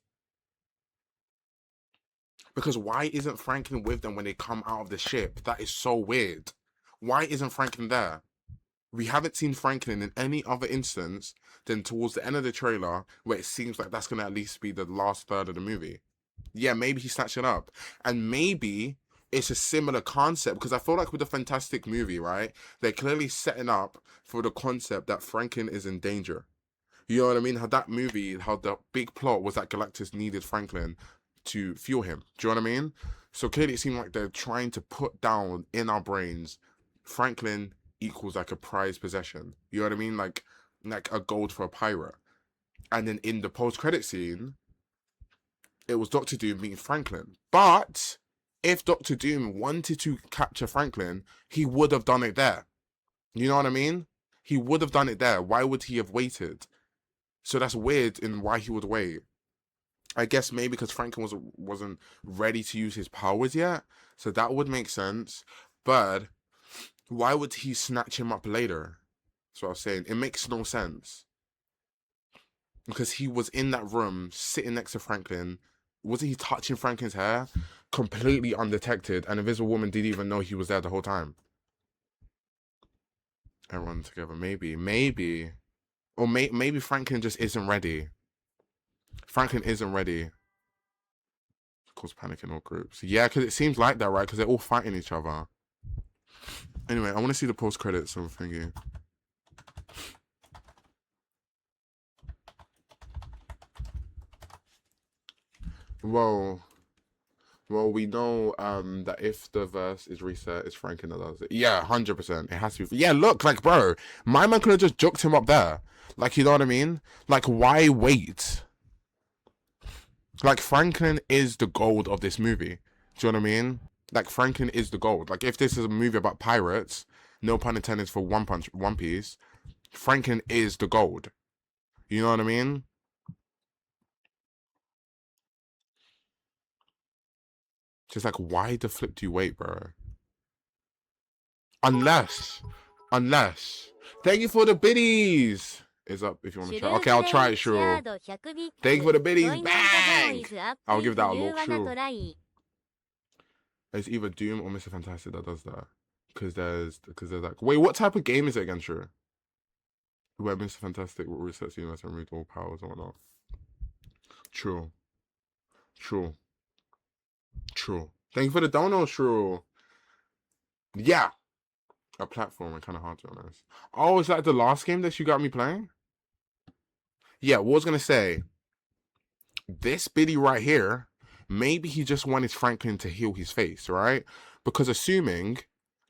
Because why isn't Franklin with them when they come out of the ship? That is so weird. Why isn't Franklin there? We haven't seen Franklin in any other instance than towards the end of the trailer, where it seems like that's going to at least be the last third of the movie. Yeah, maybe he snatched it up. And maybe it's a similar concept, because I feel like with the Fantastic movie, right, they're clearly setting up for the concept that Franklin is in danger. You know what I mean? How that movie, how the big plot was that Galactus needed Franklin to fuel him. Do you know what I mean? So clearly it seemed like they're trying to put down in our brains Franklin equals like a prized possession. You know what I mean? Like a gold for a pirate. And then in the post-credit scene, it was Doctor Doom meeting Franklin. But if Doctor Doom wanted to capture Franklin, he would have done it there. You know what I mean? He would have done it there. Why would he have waited? So that's weird in why he would wait. I guess maybe because Franklin wasn't ready to use his powers yet, so that would make sense. But why would he snatch him up later? That's what I was saying. It makes no sense because he was in that room sitting next to Franklin. Wasn't he touching Franklin's hair completely undetected? And Invisible Woman didn't even know he was there the whole time. Everyone together, maybe, or maybe Franklin just isn't ready. Franklin isn't ready. Cause panic in all groups. Yeah, because it seems like that, right? Because they're all fighting each other. Anyway, I want to see the post credits of thingy. Well, we know that if the verse is reset, it's Franklin that does it. Yeah, 100%. It has to be. Yeah, look, like, bro, my man could have just juked him up there. Like, you know what I mean? Like, why wait? Like, Franklin is the gold of this movie. Do you know what I mean? Like, Franklin is the gold. Like, if this is a movie about pirates, no pun intended for One Piece, Franklin is the gold. You know what I mean? Just like, why the flip do you wait, bro? Unless. Thank you for the biddies. Is up if you want to try. Okay, I'll try it, sure. Thank you for the biddies. Bang! I'll give that a look, sure. It's either Doom or Mr. Fantastic that does that. Because there's like, wait, what type of game is it again, sure? Where Mr. Fantastic will reset the universe and read all powers and whatnot. True. Thank you for the dono, true. Yeah. A platform, kind of hard to be honest. Oh, is that the last game that you got me playing? Yeah, what I was gonna say, this biddy right here, maybe he just wanted Franklin to heal his face, right? Because assuming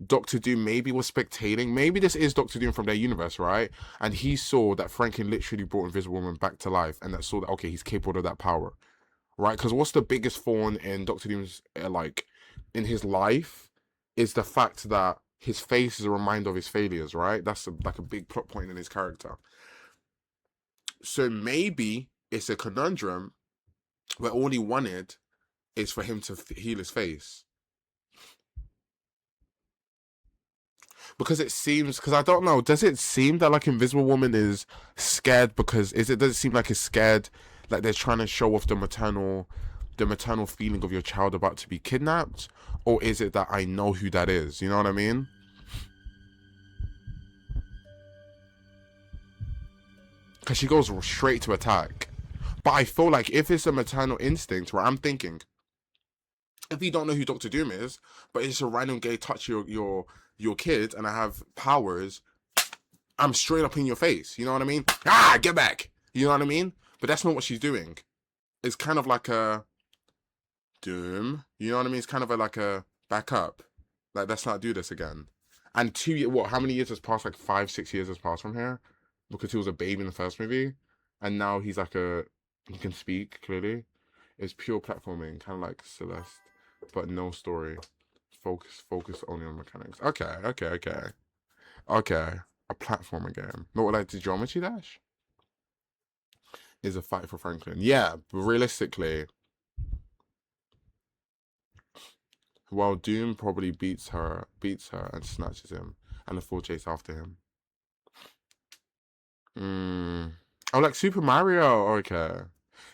Doctor Doom maybe was spectating, maybe this is Doctor Doom from their universe, right? And he saw that Franklin literally brought Invisible Woman back to life, and that saw that, okay, he's capable of that power, right? Because what's the biggest thorn in Doctor Doom's, like, in his life, is the fact that his face is a reminder of his failures, right? That's like a big plot point in his character. So maybe it's a conundrum where all he wanted is for him to heal his face. Because it seems, because I don't know, does it seem that like Invisible Woman is scared because does it seem like it's scared, like they're trying to show off the maternal feeling of your child about to be kidnapped? Or is it that I know who that is? You know what I mean? Because she goes straight to attack. But I feel like if it's a maternal instinct, where I'm thinking, if you don't know who Doctor Doom is, but it's a random gay touch your kid and I have powers, I'm straight up in your face. You know what I mean? Ah, get back. You know what I mean? But that's not what she's doing. It's kind of like a Doom. You know what I mean? It's kind of like a back up. Like, let's not do this again. And how many years has passed? Like 5-6 years has passed from here? Because he was a baby in the first movie. And now he's like he can speak clearly. It's pure platforming, kind of like Celeste, but no story. Focus only on mechanics. Okay. A platformer game. Not like the Geometry Dash? Is a fight for Franklin. Yeah, realistically. Well, Doom probably beats her and snatches him, and the full chase after him. Oh, like Super Mario? Okay.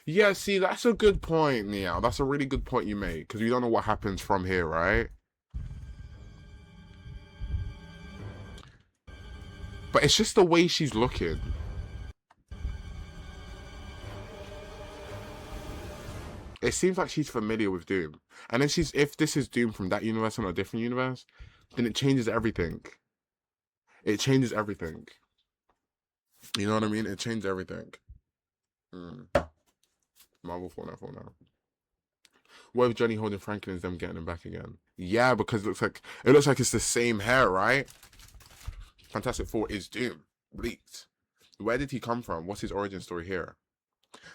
Yeah, see, that's a good point, Nia. That's a really good point you make, because we don't know what happens from here, right? But it's just the way she's looking. It seems like she's familiar with Doom. And if this is Doom from that universe and a different universe, then it changes everything. It changes everything. You know what I mean? It changes everything. Marvel 4 now. What if Johnny holding Franklin is them getting him back again? Yeah, because it looks like it's the same hair, right? Fantastic Four is Doom. Leaked. Where did he come from? What's his origin story here?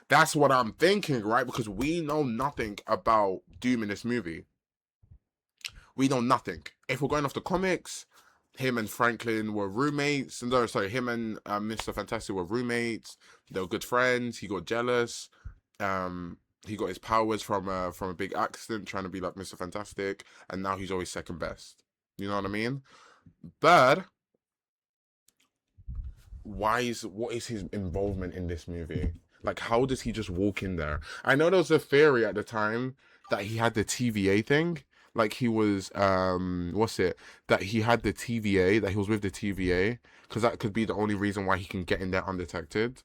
That's what I'm thinking, right? Because we know nothing about Doom in this movie. We know nothing. If we're going off the comics, him and Franklin were roommates. No, sorry, him and Mr. Fantastic were roommates. They were good friends. He got jealous. he got his powers from a big accident, trying to be like Mr. Fantastic, and now he's always second best. You know what I mean? But what is his involvement in this movie? Like, how does he just walk in there? I know there was a theory at the time that he had the TVA thing. Like he was what's it? That he had the TVA, that he was with the TVA, because that could be the only reason why he can get in there undetected.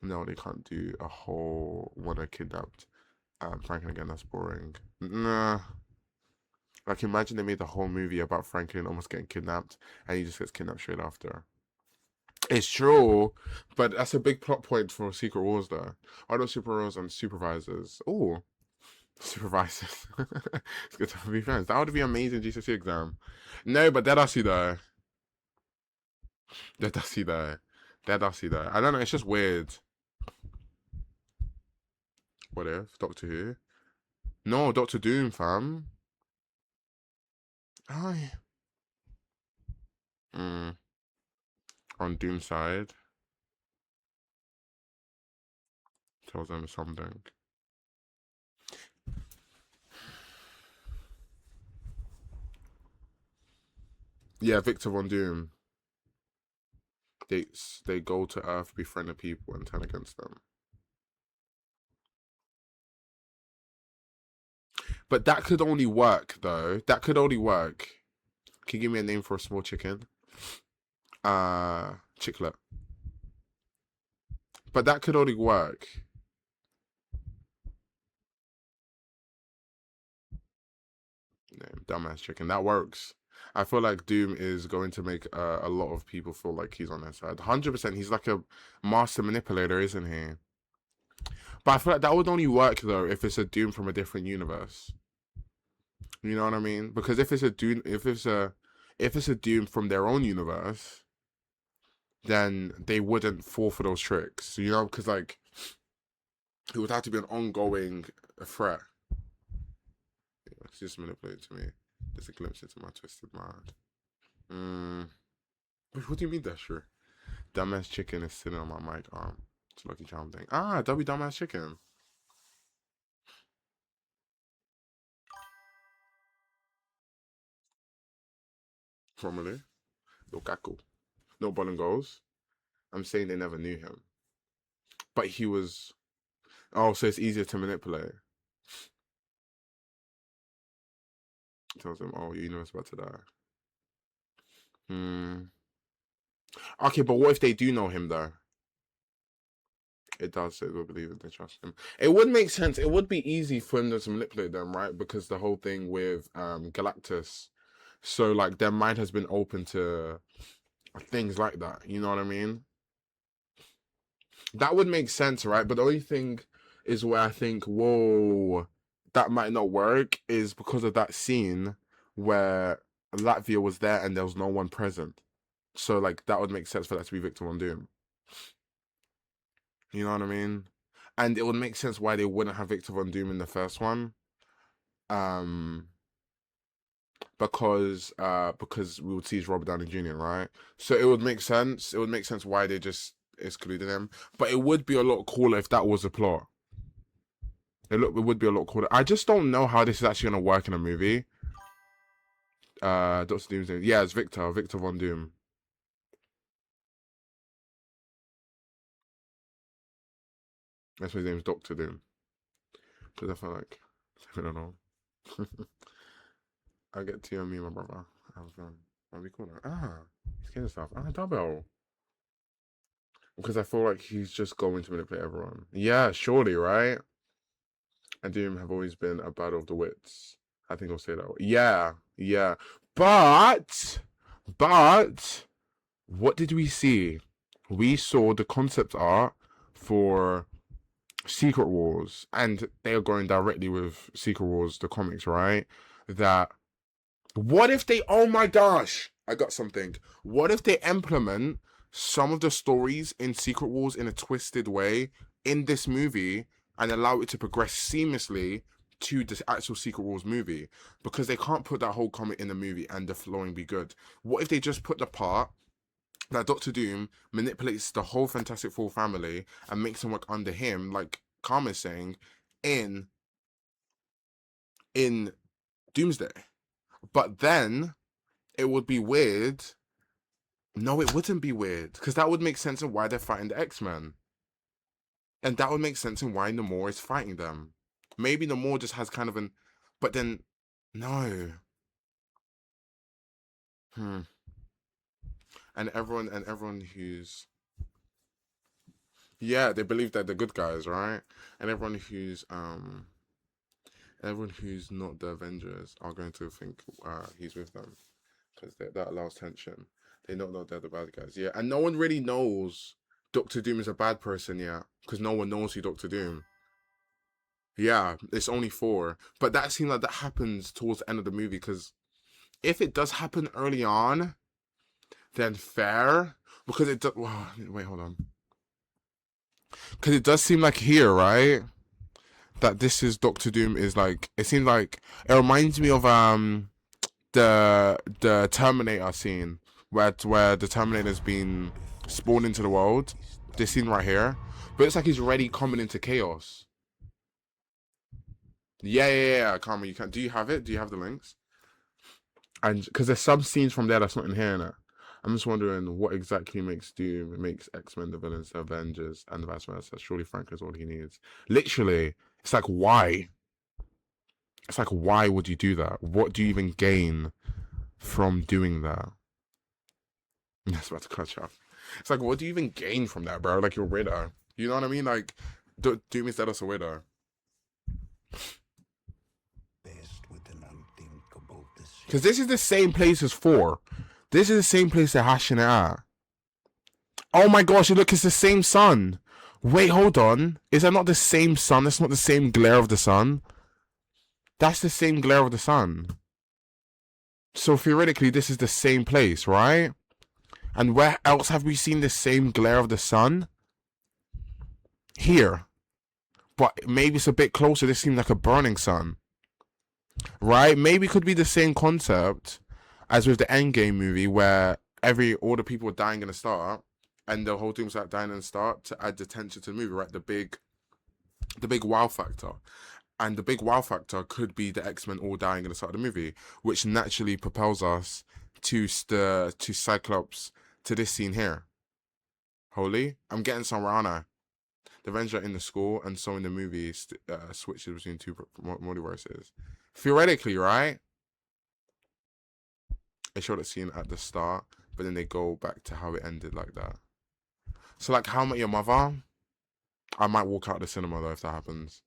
No, they can't do a whole when I kidnapped Franklin again. That's boring. Nah. Like imagine they made the whole movie about Franklin almost getting kidnapped, and he just gets kidnapped straight after. It's true, but that's a big plot point for Secret Wars, though. Are those superheroes and supervisors? Oh, supervisors. It's good to be friends. That would be amazing GCSE exam. No, but they'd ask you though. They'd ask you though. They'd ask you though. I don't know. It's just weird. What if Doctor Who? No, Doctor Doom, fam. Aye. On Doom's side, tells them something. Yeah, Victor Von Doom. They go to Earth, befriend the people, and turn against them. But that could only work, though. That could only work. Can you give me a name for a small chicken? Chicklet. But that could only work. Name, dumbass chicken. That works. I feel like Doom is going to make a lot of people feel like he's on their side. 100%. He's like a master manipulator, isn't he? But I feel like that would only work though if it's a Doom from a different universe. You know what I mean? Because if it's a Doom, if it's a Doom from their own universe, then they wouldn't fall for those tricks. You know, because like it would have to be an ongoing threat. It's just manipulated to me. There's a glimpse into my twisted mind. What do you mean that's true? Dumbass chicken is sitting on my mic arm. It's a Lucky Charm thing. W dumbass chicken. Formerly. Lukaku. No ball and goals. I'm saying they never knew him. But he was... Oh, so it's easier to manipulate. Tells him, oh, you know it's about to die. Okay, but what if they do know him, though? It does say we'll believe that they trust him. It would make sense. It would be easy for him to manipulate them, right? Because the whole thing with Galactus. So, like, their mind has been open to things like that. You know what I mean? That would make sense, right? But the only thing is where I think, whoa, that might not work is because of that scene where Latvia was there and there was no one present. So, like, that would make sense for that to be Victor Von Doom. You know what I mean? And it would make sense why they wouldn't have Victor Von Doom in the first one. Because we would see his Robert Downey Jr., right? So it would make sense. It would make sense why they just excluded him. But it would be a lot cooler if that was the plot. It would be a lot cooler. I just don't know how this is actually gonna work in a movie. Dr. Doom's name. Yeah, it's Victor Von Doom. That's why his name's Dr. Doom. Because I feel like, I don't know. I get to you, me and my brother. What do we call that? He's getting stuff. Double. Because I feel like he's just going to manipulate everyone. Yeah, surely, right? And Doom have always been a battle of the wits. I think I'll say that. Yeah. But, what did we see? We saw the concept art for Secret Wars, and they are going directly with Secret Wars, the comics, right? That what if they, oh my gosh, I got something. What if they implement some of the stories in Secret Wars in a twisted way in this movie and allow it to progress seamlessly to the actual Secret Wars movie? Because they can't put that whole comic in the movie and the flowing be good. What if they just put the part that Doctor Doom manipulates the whole Fantastic Four family and makes them work under him, like Karma is saying, in Doomsday. But then it would be weird. No, it wouldn't be weird, because that would make sense of why they're fighting the X-Men. And that would make sense in why Namor is fighting them. Maybe Namor just has kind of an... But then, no. And everyone who's... Yeah, they believe that they're good guys, right? And everyone who's not the Avengers are going to think he's with them, because that allows tension. They don't know they're the bad guys. Yeah, and no one really knows Doctor Doom is a bad person yet, because no one knows who Doctor Doom. Yeah, it's only 4. But that seems like that happens towards the end of the movie, because if it does happen early on, then fair. Because it does... Wait, hold on. Because it does seem like here, right? That this is Doctor Doom is like... It seems like... It reminds me of the Terminator scene, where the Terminator's been spawned into the world. This scene right here. But it's like he's already coming into chaos. Yeah. Karma, you can. Do you have it? Do you have the links? And because there's some scenes from there that's not in here, innit? I'm just wondering what exactly makes Doom, makes X-Men the villains, the Avengers, and the vice versa. Surely Frank is all he needs. Literally, it's like, why? It's like, why would you do that? What do you even gain from doing that? That's about to cut you off. It's like, what do you even gain from that, bro? Like, you're a widow. You know what I mean? Like, Doom is that us a widow. Because this is the same place as 4. This is the same place they're hashing it at. Oh my gosh, look, it's the same sun. Wait, hold on. Is that not the same sun? That's not the same glare of the sun. That's the same glare of the sun. So theoretically, this is the same place, right? And where else have we seen the same glare of the sun? Here. But maybe it's a bit closer. This seems like a burning sun. Right? Maybe it could be the same concept as with the Endgame movie, where all the people are dying in the start, and the whole thing's like dying in the start to add the tension to the movie, right? The big wow factor. And the big wow factor could be the X-Men all dying in the start of the movie, which naturally propels us to Cyclops, to this scene here. Holy, I'm getting somewhere, aren't I? The Avengers are in the school, and so in the movie switches between 2 multiverses. Theoretically, right? They showed a scene at the start, but then they go back to how it ended like that. So, like, How I Met Your Mother, I might walk out of the cinema, though, if that happens.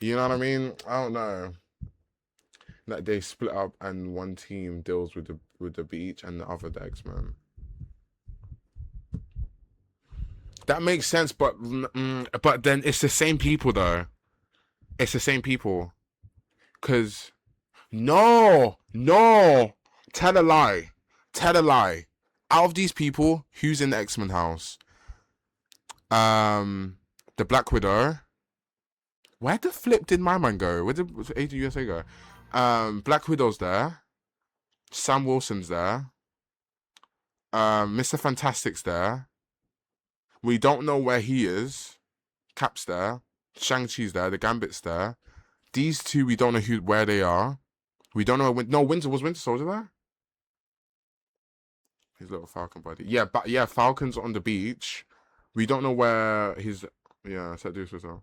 You know what I mean? I don't know. Like, they split up, and one team deals with the beach, and the other the X-Men. That makes sense, but then it's the same people, though. It's the same people. Because... No! Tell a lie. Out of these people, who's in the X-Men house? The Black Widow. Where the flip did my man go? Where did USA go? Black Widow's there. Sam Wilson's there. Mr. Fantastic's there. We don't know where he is. Cap's there. Shang-Chi's there. The Gambit's there. These 2, we don't know where they are. We don't know where... No, Winter Soldier there? His little Falcon buddy. Yeah, but yeah, Falcon's on the beach. We don't know where his... Yeah, Seduce was on.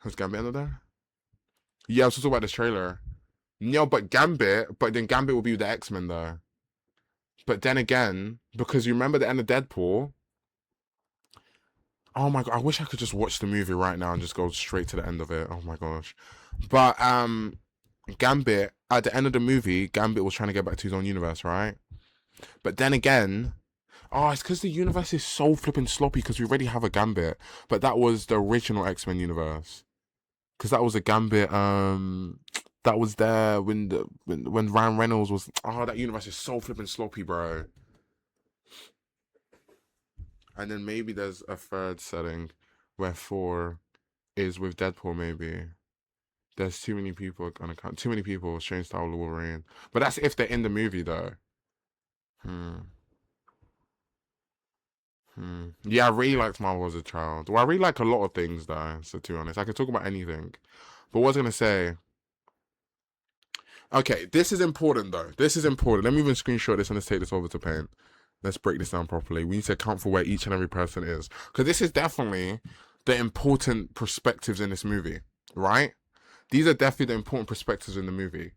Has Gambit under there? Yeah, I was talking about this trailer. No, but then Gambit will be with the X-Men though. But then again, because you remember the end of Deadpool... Oh my god, I wish I could just watch the movie right now and just go straight to the end of it. Oh my gosh. But, Gambit, at the end of the movie, Gambit was trying to get back to his own universe, right? But then again, it's because the universe is so flipping sloppy, because we already have a Gambit. But that was the original X-Men universe. Because that was a Gambit, that was there when Ryan Reynolds was... Oh, that universe is so flipping sloppy, bro. And then maybe there's a third setting where 4 is with Deadpool, maybe. There's too many people on account. Too many people, Strange Style Wolverine. But that's if they're in the movie, though. Yeah, I really liked Marvel as a child. Well, I really like a lot of things though. So to be honest, I could talk about anything. But what I was gonna say. Okay, this is important though. This is important. Let me even screenshot this and let's take this over to Paint. Let's break this down properly. We need to account for where each and every person is. Because this is definitely the important perspectives in this movie, right? These are definitely the important perspectives in the movie.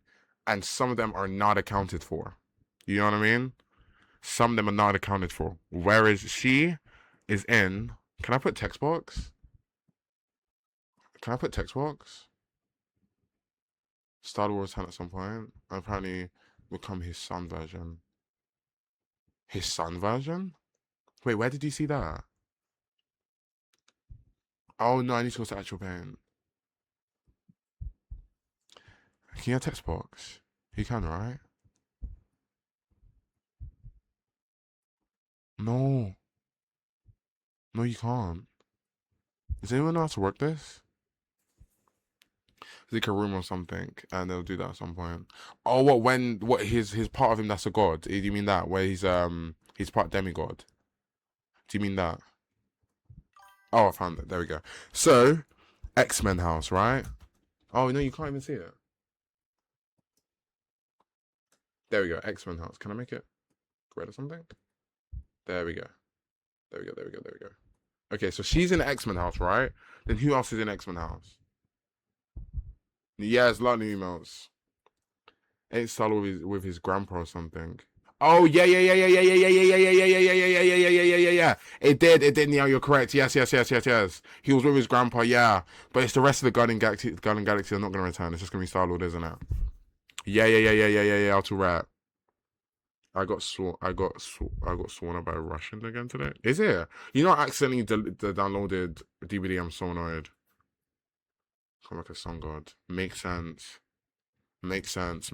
And some of them are not accounted for. You know what I mean? Some of them are not accounted for. Whereas she is in... Can I put text box? Can I put text box? Star Wars return at some point. And apparently become his son version. His son version? Wait, where did you see that? Oh no, I need to go to actual paint. Can you have text box? You can, right? No. No, you can't. Does anyone know how to work this? It's like a room or something, and they'll do that at some point. Oh, what his part of him that's a god? Do you mean that? Where he's part demigod? Do you mean that? Oh, I found it. There we go. So, X-Men house, right? Oh no, you can't even see it. There we go. X-Men house. Can I make it red or something? There we go. There we go. There we go. There we go. Okay, so she's in the X-Men house, right? Then who else is in X-Men house? Yeah, it's a lot of emails. Ain't Solo with his grandpa or something. Oh yeah. It did. Yeah, you're correct. Yes. He was with his grandpa. Yeah, but it's the rest of the Guardian Galaxy. Guardian Galaxy are not gonna return. It's just gonna be Star Lord, isn't it? Yeah. I'll rap. I got sworn by a Russian again today. Is it? You know, I accidentally downloaded DVD. I'm so annoyed. Come like a sun god. Makes sense. Makes sense.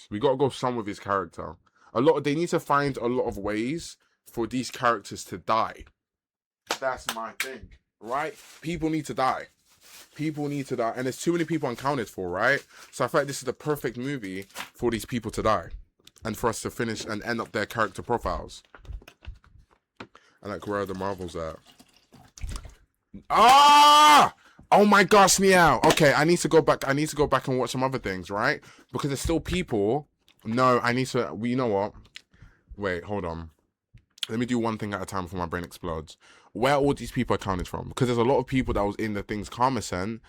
We gotta go some with his character. They need to find a lot of ways for these characters to die. That's my thing, right? People need to die. And there's too many people uncounted for, right? So I feel like this is the perfect movie for these people to die, and for us to finish and end up their character profiles. And like, where are the Marvels at? Ah! Oh my gosh, Meow. Okay, I need to go back and watch some other things, right? Because there's still people. No, I need to. You know what? Wait, hold on. Let me do one thing at a time before my brain explodes. Where are all these people accounted from? Because there's a lot of people that was in the things Karma sent.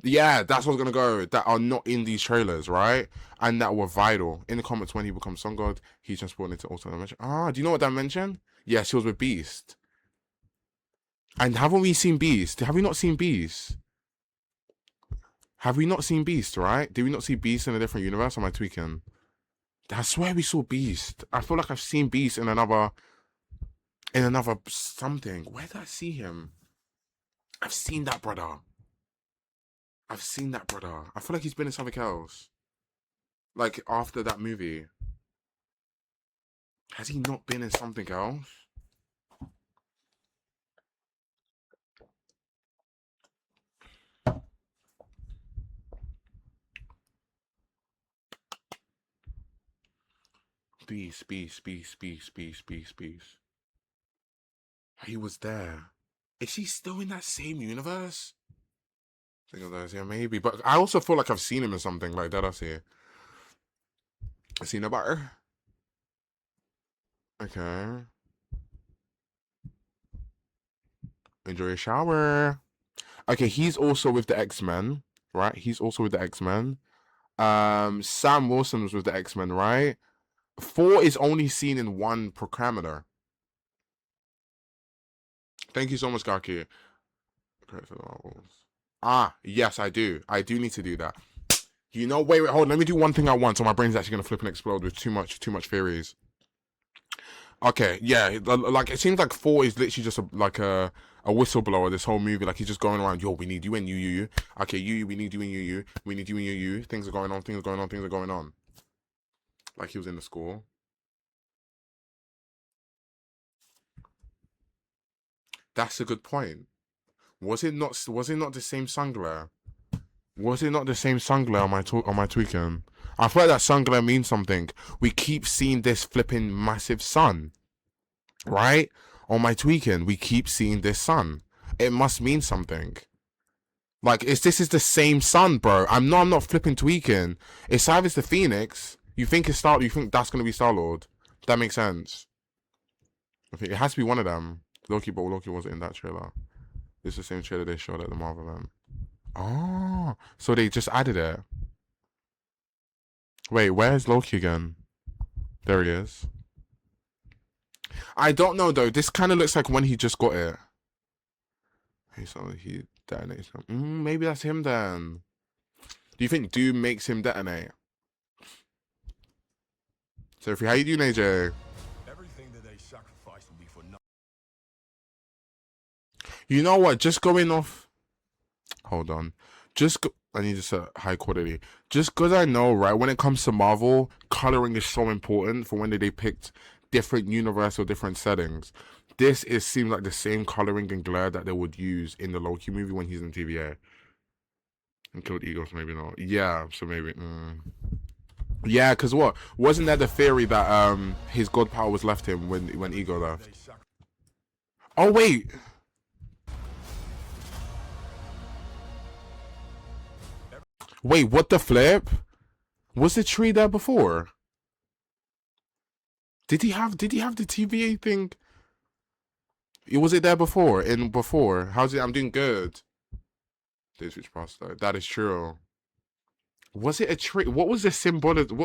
Yeah, that's what's gonna go. That are not in these trailers, right? And that were vital. In the comments when he becomes Sun God, he's transported into alternate dimension. Ah, do you know what dimension? Yeah, she was with Beast. And haven't we seen Beast? Have we not seen Beast? Have we not seen Beast, right? Did we not see Beast in a different universe? Or am I tweaking? I swear we saw Beast. I feel like I've seen Beast in another something. Where did I see him? I've seen that brother. I feel like he's been in something else. Like after that movie. Has he not been in something else? Beast. He was there. Is he still in that same universe? I think of those, yeah, maybe. But I also feel like I've seen him in something like that. I've seen a bar. Okay. Enjoy your shower. Okay, he's also with the X-Men, right? Sam Wilson was with the X-Men, right? 4 is only seen in one parameter. Thank you so much, Gaki. Ah, yes, I do. I do need to do that. You know, wait, hold on. Let me do one thing at once, or my brain's actually gonna flip and explode with too much theories. Okay, yeah, like it seems like 4 is literally just a whistleblower. This whole movie, like he's just going around. Yo, we need you and you. Okay, you, we need you and you. We need you and you. Things are going on. Like he was in the school. That's a good point. Was it not the same Sungler? Was it not the same sun glare on my tweaking? I feel like that sun glare means something. We keep seeing this flipping massive sun, right? On my tweaking, we keep seeing this sun. It must mean something. Like, this is the same sun, bro. I'm not flipping tweaking. It's either the Phoenix. You think that's gonna be Star-Lord. That makes sense. I think it has to be one of them. Loki, but Loki wasn't in that trailer. It's the same trailer they showed at the Marvel event. Oh, so they just added it. Wait, where's Loki again? There he is. I don't know though. This kind of looks like when he just got it. He detonates him. Maybe that's him then. Do you think Doom makes him detonate? Sophie, how you doing, AJ? Everything that they sacrifice will be for nothing. You know what? Just going off. Hold on. I need this high quality. Just because I know, right? When it comes to Marvel, coloring is so important for when they picked different universe or different settings. This seems like the same coloring and glare that they would use in the Loki movie when he's in TVA. And killed Eagles, maybe not. Yeah, so maybe. Yeah, because what? Wasn't that the theory that his god power was left him when Ego left? Oh wait. Wait, what the flip? Was the tree there before? Did he have the TVA thing? Was it there before? How's it? I'm doing good. Days which passed though. That is true. Was it a tree? What was the symbolism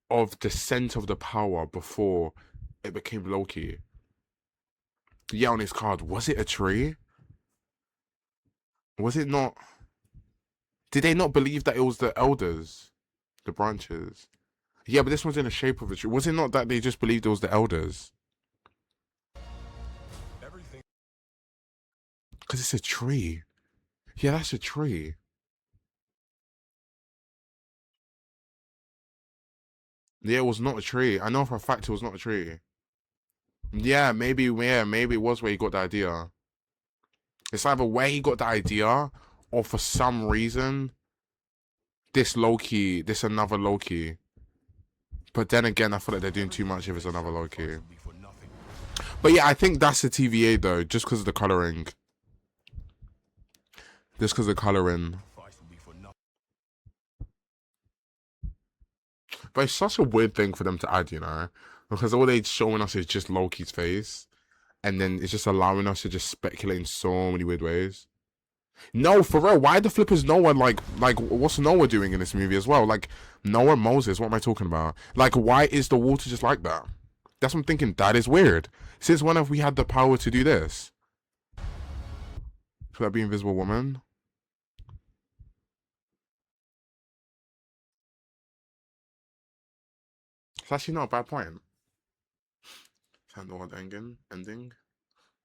of the scent of the power before it became Loki? Yeah, on his card. Was it a tree? Was it not? Did they not believe that it was the elders? The branches? Yeah, but this one's in the shape of a tree. Was it not that they just believed it was the elders? Because it's a tree. Yeah, that's a tree. Yeah, it was not a tree. I know for a fact it was not a tree. Yeah, maybe it was where he got the idea. It's either where he got the idea, or for some reason, this another Loki. But then again, I feel like they're doing too much if it's another Loki. But yeah, I think that's the TVA though, just because of the coloring. Just because of the coloring. But it's such a weird thing for them to add, you know? Because all they're showing us is just Loki's face. And then it's just allowing us to just speculate in so many weird ways. No, for real, why the flip is Noah like what's Noah doing in this movie as well? Like Noah Moses, what am I talking about? Like why is the water just like that? That's what I'm thinking. That is weird. Since when have we had the power to do this? Could that be Invisible Woman? It's actually not a bad point. Noah ending.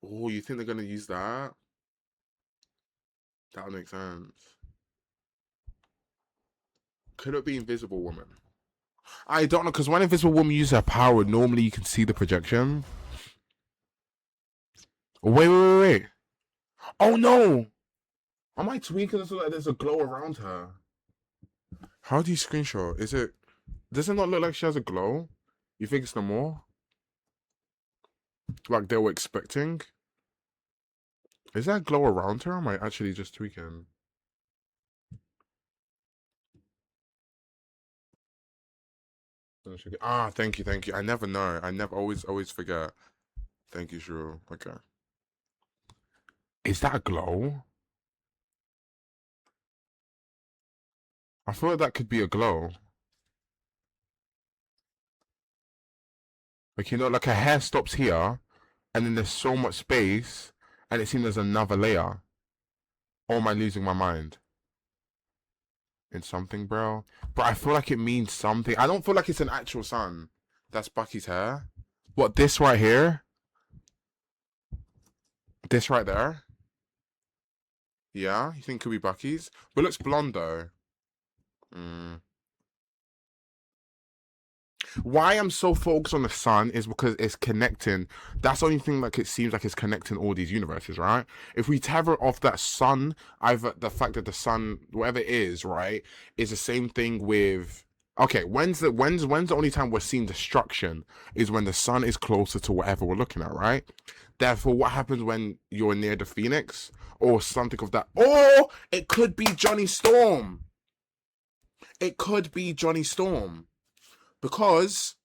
Oh, you think they're gonna use that? That would make sense. Could it be Invisible Woman? I don't know, because when Invisible Woman uses her power, normally you can see the projection. Wait. Oh no! Am I tweaking this so that there's a glow around her? How do you screenshot? Does it not look like she has a glow? You think it's no more? Like they were expecting? Is that glow around her? Or am I actually just tweaking? Ah, thank you. I never know. I never always forget. Thank you, Shrew. Okay. Is that a glow? I feel like that could be a glow. Like, you know, like her hair stops here, and then there's so much space, and it seems there's another layer. Or am I losing my mind? In something, bro? But I feel like it means something. I don't feel like it's an actual sun. That's Bucky's hair. What, this right here? This right there? Yeah, you think it could be Bucky's? But it looks blonde though. Why I'm so focused on the sun is because it's connecting. That's the only thing like it seems like it's connecting all these universes, right? If we tether off that sun, either the fact that the sun, whatever it is, right, is the same thing with. Okay, when's the only time we're seeing destruction is when the sun is closer to whatever we're looking at, right? Therefore, what happens when you're near the Phoenix or something of that? Or it could be Johnny Storm. It could be Johnny Storm. Because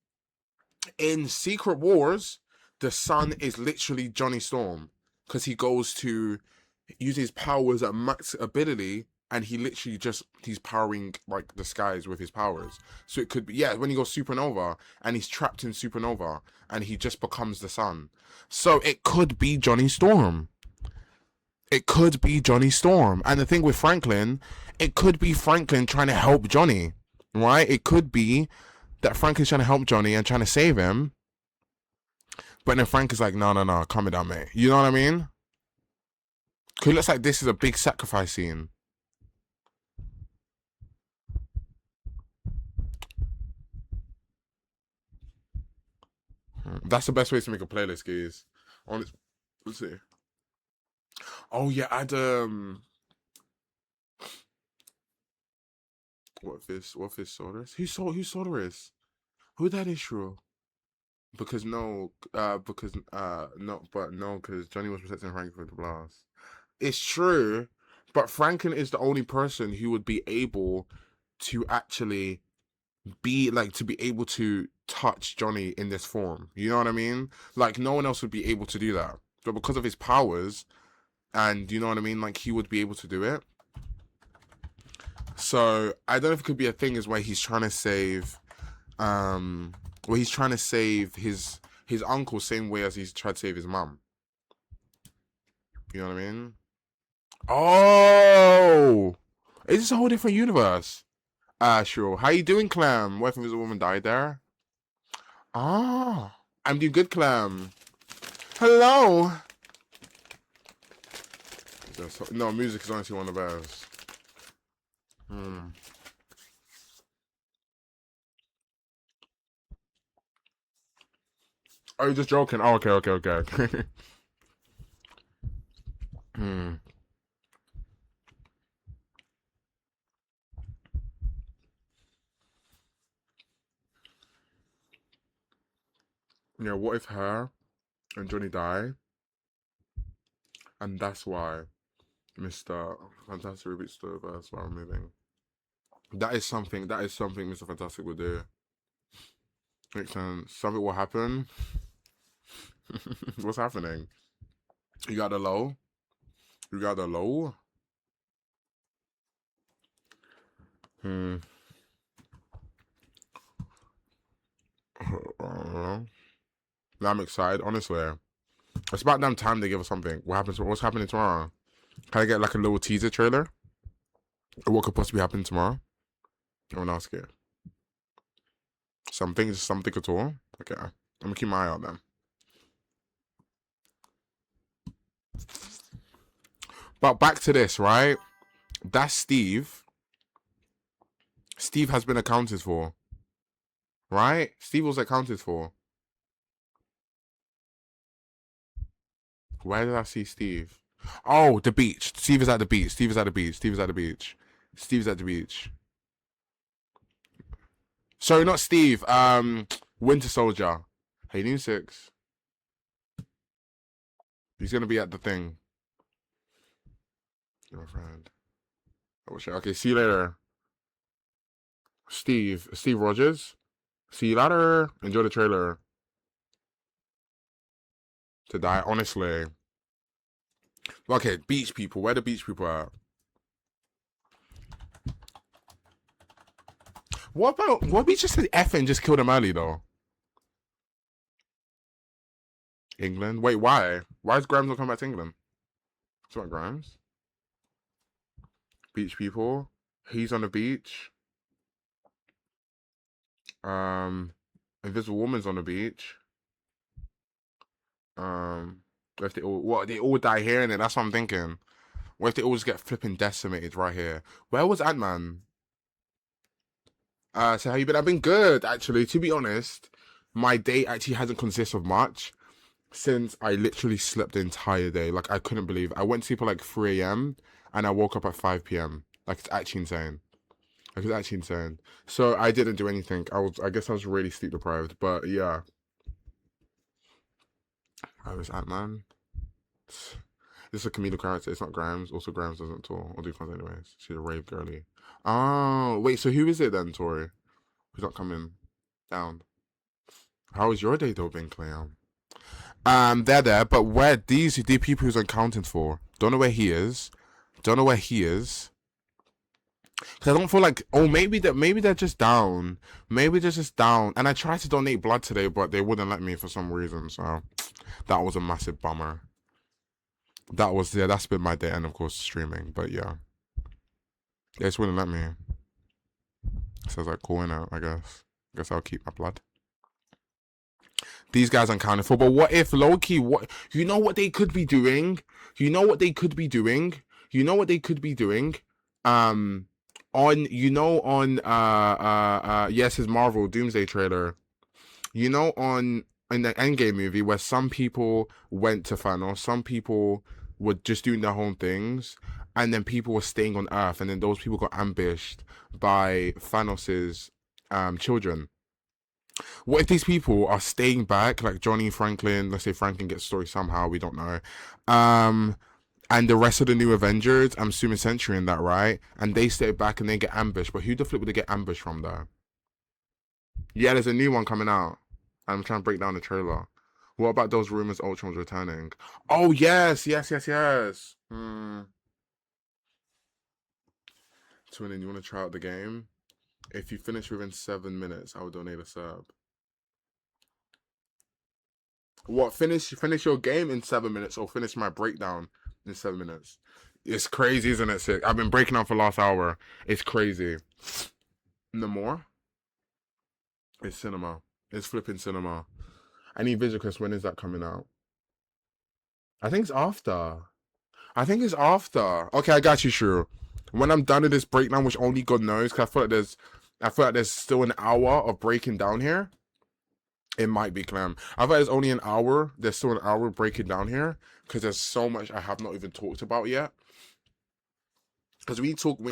in Secret Wars, the sun is literally Johnny Storm. Because he goes to use his powers at max ability, and he literally he's powering like the skies with his powers. So it could be, yeah, when he goes supernova and he's trapped in supernova and he just becomes the sun. So it could be Johnny Storm. It could be Johnny Storm. And the thing with Franklin, it could be Franklin trying to help Johnny, right? It could be that Franklin's trying to help Johnny and trying to save him. But then Frank is like, no, calm it down, mate. You know what I mean? Because it looks like this is a big sacrifice scene. That's the best way to make a playlist, guys. Let's see. Oh yeah, I'd what if this Solaris? Who's Solaris? Who that is, Shrew? Because no, because Johnny was protecting Franklin with the blast. It's true, but Franklin is the only person who would be able to actually be able to touch Johnny in this form. You know what I mean? Like no one else would be able to do that. But because of his powers, and you know what I mean, like he would be able to do it. So I don't know if it could be a thing is where he's trying to save his uncle same way as he's tried to save his mum. You know what I mean? Oh, is this a whole different universe? Sure. How you doing, Clem? What if a woman died there? Ah, I'm doing good, Clem. Hello. No, music is honestly one of the best. Oh, you're just joking. Oh, okay. Yeah, what if her and Johnny die? And that's why Mr. Fantastic repeats the verse while moving. That is something Mr. Fantastic would do. Makes sense. Something will happen. What's happening? You got the low? You got the low? Now I'm excited, honestly. It's about damn time they give us something. What's happening tomorrow? Can I get like a little teaser trailer? Or what could possibly happen tomorrow? I want to ask you. Something at all? Okay. I'm gonna keep my eye out then. But back to this, right? That's Steve. Steve has been accounted for. Right? Steve was accounted for. Where did I see Steve? Oh, the beach. Steve is at the beach. Sorry, not Steve. Winter Soldier. Hey, New 6. He's gonna be at the thing. You're my friend. Oh shit. Okay, see you later. Steve Rogers. See you later. Enjoy the trailer. To die, honestly. Okay, beach people. Where the beach people at? What if we just said F and just killed him early though? England? Wait, why? Why is Grimes not coming back to England? It's not Grimes. Beach people. He's on the beach. Invisible Woman's on the beach. If they all die here and then that's what I'm thinking. What if they all just get flipping decimated right here? Where was Ant-Man? So how you been? I've been good, actually. To be honest, my day actually hasn't consisted of much since I literally slept the entire day. Like, I couldn't believe it. I went to sleep at like 3 a.m. and I woke up at 5 p.m. Like, it's actually insane. Like, it's actually insane. So I didn't do anything. I guess I was really sleep deprived. But yeah, I was Ant-Man. This is a comedic character. It's not Grimes. Also, Grimes doesn't tour or do content anyways. She's a rave girly. Oh, wait. So who is it then, Tori? Who's not coming down? How was your day though, been, Cleon? They're there, but where the people who's accounting for? Don't know where he is. Don't know where he is. Cause I don't feel like, oh, maybe they're just down. Maybe they're just down. And I tried to donate blood today, but they wouldn't let me for some reason. So that was a massive bummer. That was, yeah, that's been my day, and of course streaming. But yeah, they just wouldn't let me. So I was like, cool, innit, I guess. Guess I'll keep my blood. These guys uncounted for. But what if low-key, what, you know what they could be doing? You know what they could be doing? You know what they could be doing? On, you know, on yes, his Marvel Doomsday trailer. You know, on in the Endgame movie where some people went to Thanos, some people were just doing their own things, and then people were staying on Earth, and then those people got ambushed by Thanos's children. What if these people are staying back, like Johnny Franklin? Let's say Franklin gets story somehow, we don't know. And the rest of the new Avengers, I'm assuming Sentry in that, right? And they stay back and they get ambushed. But who the flip would they get ambushed from, though? Yeah, there's a new one coming out. I'm trying to break down the trailer. What about those rumors Ultron's returning? Oh, yes. Twinin, you want to try out the game? If you finish within 7 minutes, I will donate a sub. What, finish your game in 7 minutes or finish my breakdown in 7 minutes? It's crazy, isn't it, Sick? I've been breaking down for the last hour. It's crazy. No more? It's cinema. It's flipping cinema. I need Visual Quest. When is that coming out? I think it's after. Okay, I got you, Shrew. When I'm done with this breakdown, which only God knows, because I feel like there's still an hour of breaking down here. It might be Clam. I thought it's only an hour. There's still an hour breaking down here because there's so much I have not even talked about yet. Because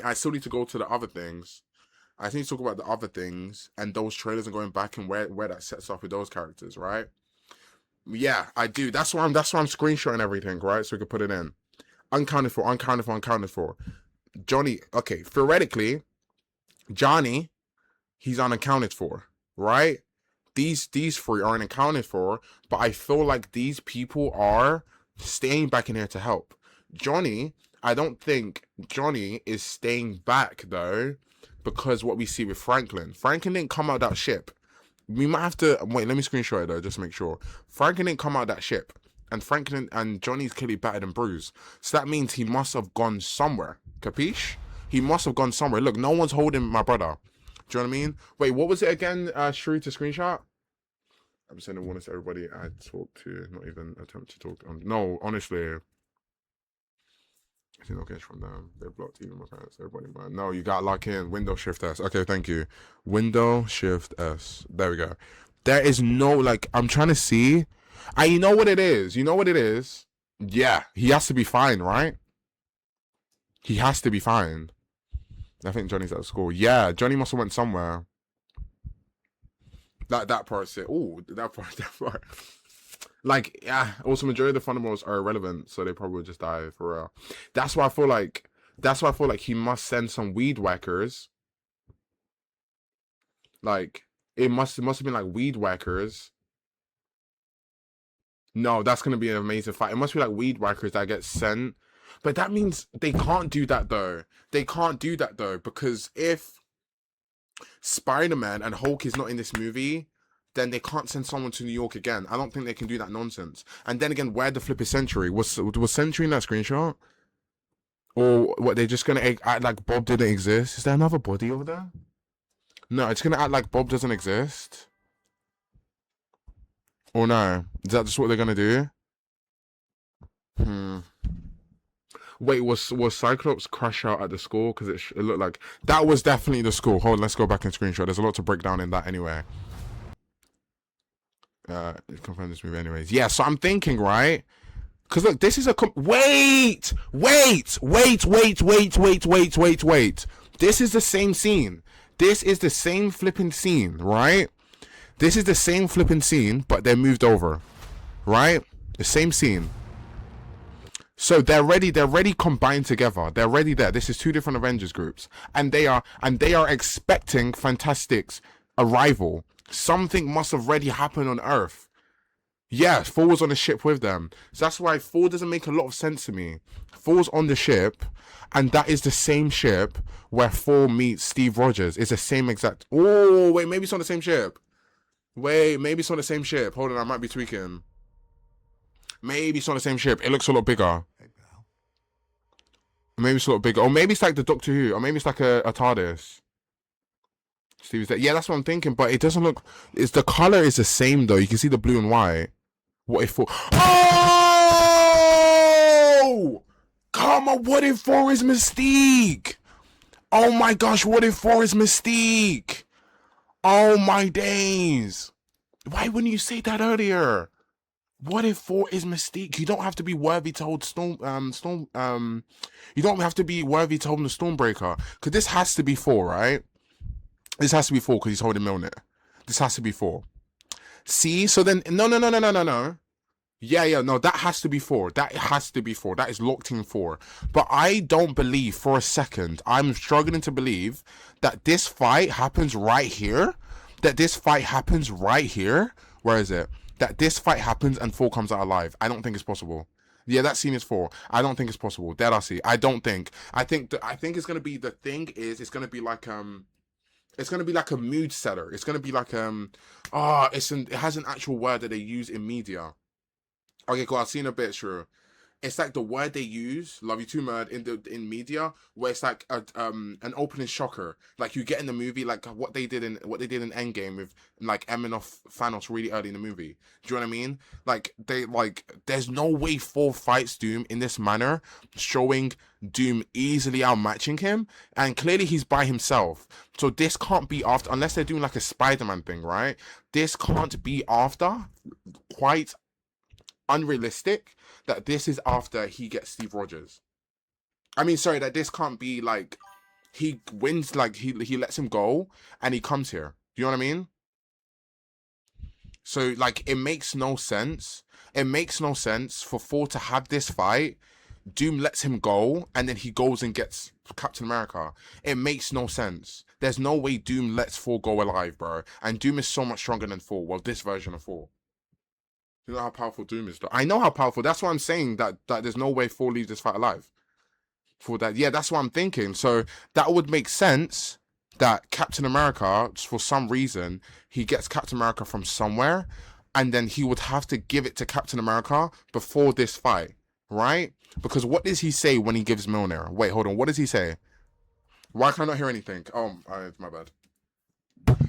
I still need to go to the other things. I need to talk about the other things and those trailers and going back and where that sets off with those characters, right? Yeah, I do. That's why I'm screenshotting everything, right? So we can put it in. Uncounted for. Johnny, okay, theoretically, Johnny, he's unaccounted for, right? These three aren't accounted for, but I feel like these people are staying back in here to help. Johnny, I don't think Johnny is staying back though, because what we see with Franklin didn't come out that ship. We might have to wait. Let me screenshot it though, just to make sure. Franklin didn't come out that ship, and Franklin and Johnny's clearly battered and bruised. So that means he must have gone somewhere. Capiche? He must have gone somewhere. Look, no one's holding my brother. Do you know what I mean? Wait, what was it again, Shrew, to screenshot? I'm sending warnings to everybody I talk to, not even attempt to talk. No, honestly. I see no cash from them. They blocked even my parents. Everybody, man. No, you got lock in. Window Shift S. Okay, thank you. Window Shift S. There we go. There is no, like, I'm trying to see. You know what it is? Yeah, he has to be fine, right? He has to be fine. I think Johnny's at school. Yeah, Johnny must have went somewhere. That part said, oh, that part. Like, yeah, also majority of the fundamentals are irrelevant, so they probably just die for real. That's why I feel like he must send some weed whackers. Like, it must have been like weed whackers. No, that's gonna be an amazing fight. It must be like weed whackers that get sent. But that means they can't do that though. Because if Spider-Man and Hulk is not in this movie, then they can't send someone to New York again. I don't think they can do that nonsense. And then again, where the flip is Sentry? Was Sentry in that screenshot? Or what, they're just gonna act like Bob didn't exist? Is there another body over there? No, it's gonna act like Bob doesn't exist. Or no? Is that just what they're gonna do? Wait, was Cyclops crash out at the school? Because it looked like that was definitely the school. Hold on, let's go back and screenshot. There's a lot to break down in that anyway. Confirm this movie anyways. Yeah, so I'm thinking, right? Because look, this is a wait. This is the same scene. This is the same flipping scene, right? This is the same flipping scene, but they're moved over, right? The same scene. So they're ready combined together. They're ready there. This is two different Avengers groups, and they are expecting Fantastic's arrival. Something must have already happened on Earth. Yeah, Thor was on the ship with them. So that's why Thor doesn't make a lot of sense to me. Thor's on the ship, and that is the same ship where Thor meets Steve Rogers. It's the same exact. Oh, wait, maybe it's on the same ship. Wait, maybe it's on the same ship. Hold on, I might be tweaking. Maybe it's on the same ship. It looks a lot bigger. Hey, pal. Maybe it's a lot bigger. Or maybe it's like the Doctor Who. Or maybe it's like a TARDIS. Steve's there. Yeah, that's what I'm thinking. But it doesn't look... the color is the same, though. You can see the blue and white. What if... Oh! Come on, what if 4 is Mystique? Oh my gosh, what if 4 is Mystique? Oh my days. Why wouldn't you say that earlier? What if 4 is Mystique? You don't have to be worthy to hold you don't have to be worthy to hold the Stormbreaker. Because this has to be 4, right? This has to be 4 because he's holding Mjolnir. This has to be 4. See? So then, no. Yeah, no, that has to be 4. That has to be 4. That is locked in 4. But I don't believe for a second, I'm struggling to believe that this fight happens right here. Where is it? That this fight happens and 4 comes out alive. I don't think it's possible. Yeah, that scene is 4. I don't think it's possible. Dead I see. I don't think. I think it's gonna be the thing is it's gonna be like it's gonna be like a mood setter. It's gonna be like it has an actual word that they use in media. Okay, cool. I've seen a bit, sure. It's like the word they use, love you too, Murd, in media, where it's like an opening shocker. Like you get in the movie, like what they did in Endgame with like emming off Thanos really early in the movie. Do you know what I mean? Like there's no way 4 fights Doom in this manner, showing Doom easily outmatching him, and clearly he's by himself. So this can't be after, unless they're doing like a Spider-Man thing, right? This can't be after. Quite unrealistic that this is after he gets Steve Rogers. I mean, sorry, that this can't be like he wins, like he lets him go and he comes here. Do you know what I mean? So like it makes no sense. It makes no sense for 4 to have this fight. Doom lets him go and then he goes and gets Captain America. It makes no sense. There's no way Doom lets 4 go alive, bro. And Doom is so much stronger than 4. Well, this version of 4. You know how powerful Doom is, though. I know how powerful. That's why I'm saying that there's no way 4 leaves this fight alive. For that, yeah, that's what I'm thinking. So that would make sense that Captain America, for some reason, he gets Captain America from somewhere, and then he would have to give it to Captain America before this fight, right? Because what does he say when he gives Mjolnir? Wait, hold on. What does he say? Why can I not hear anything? Oh, my bad.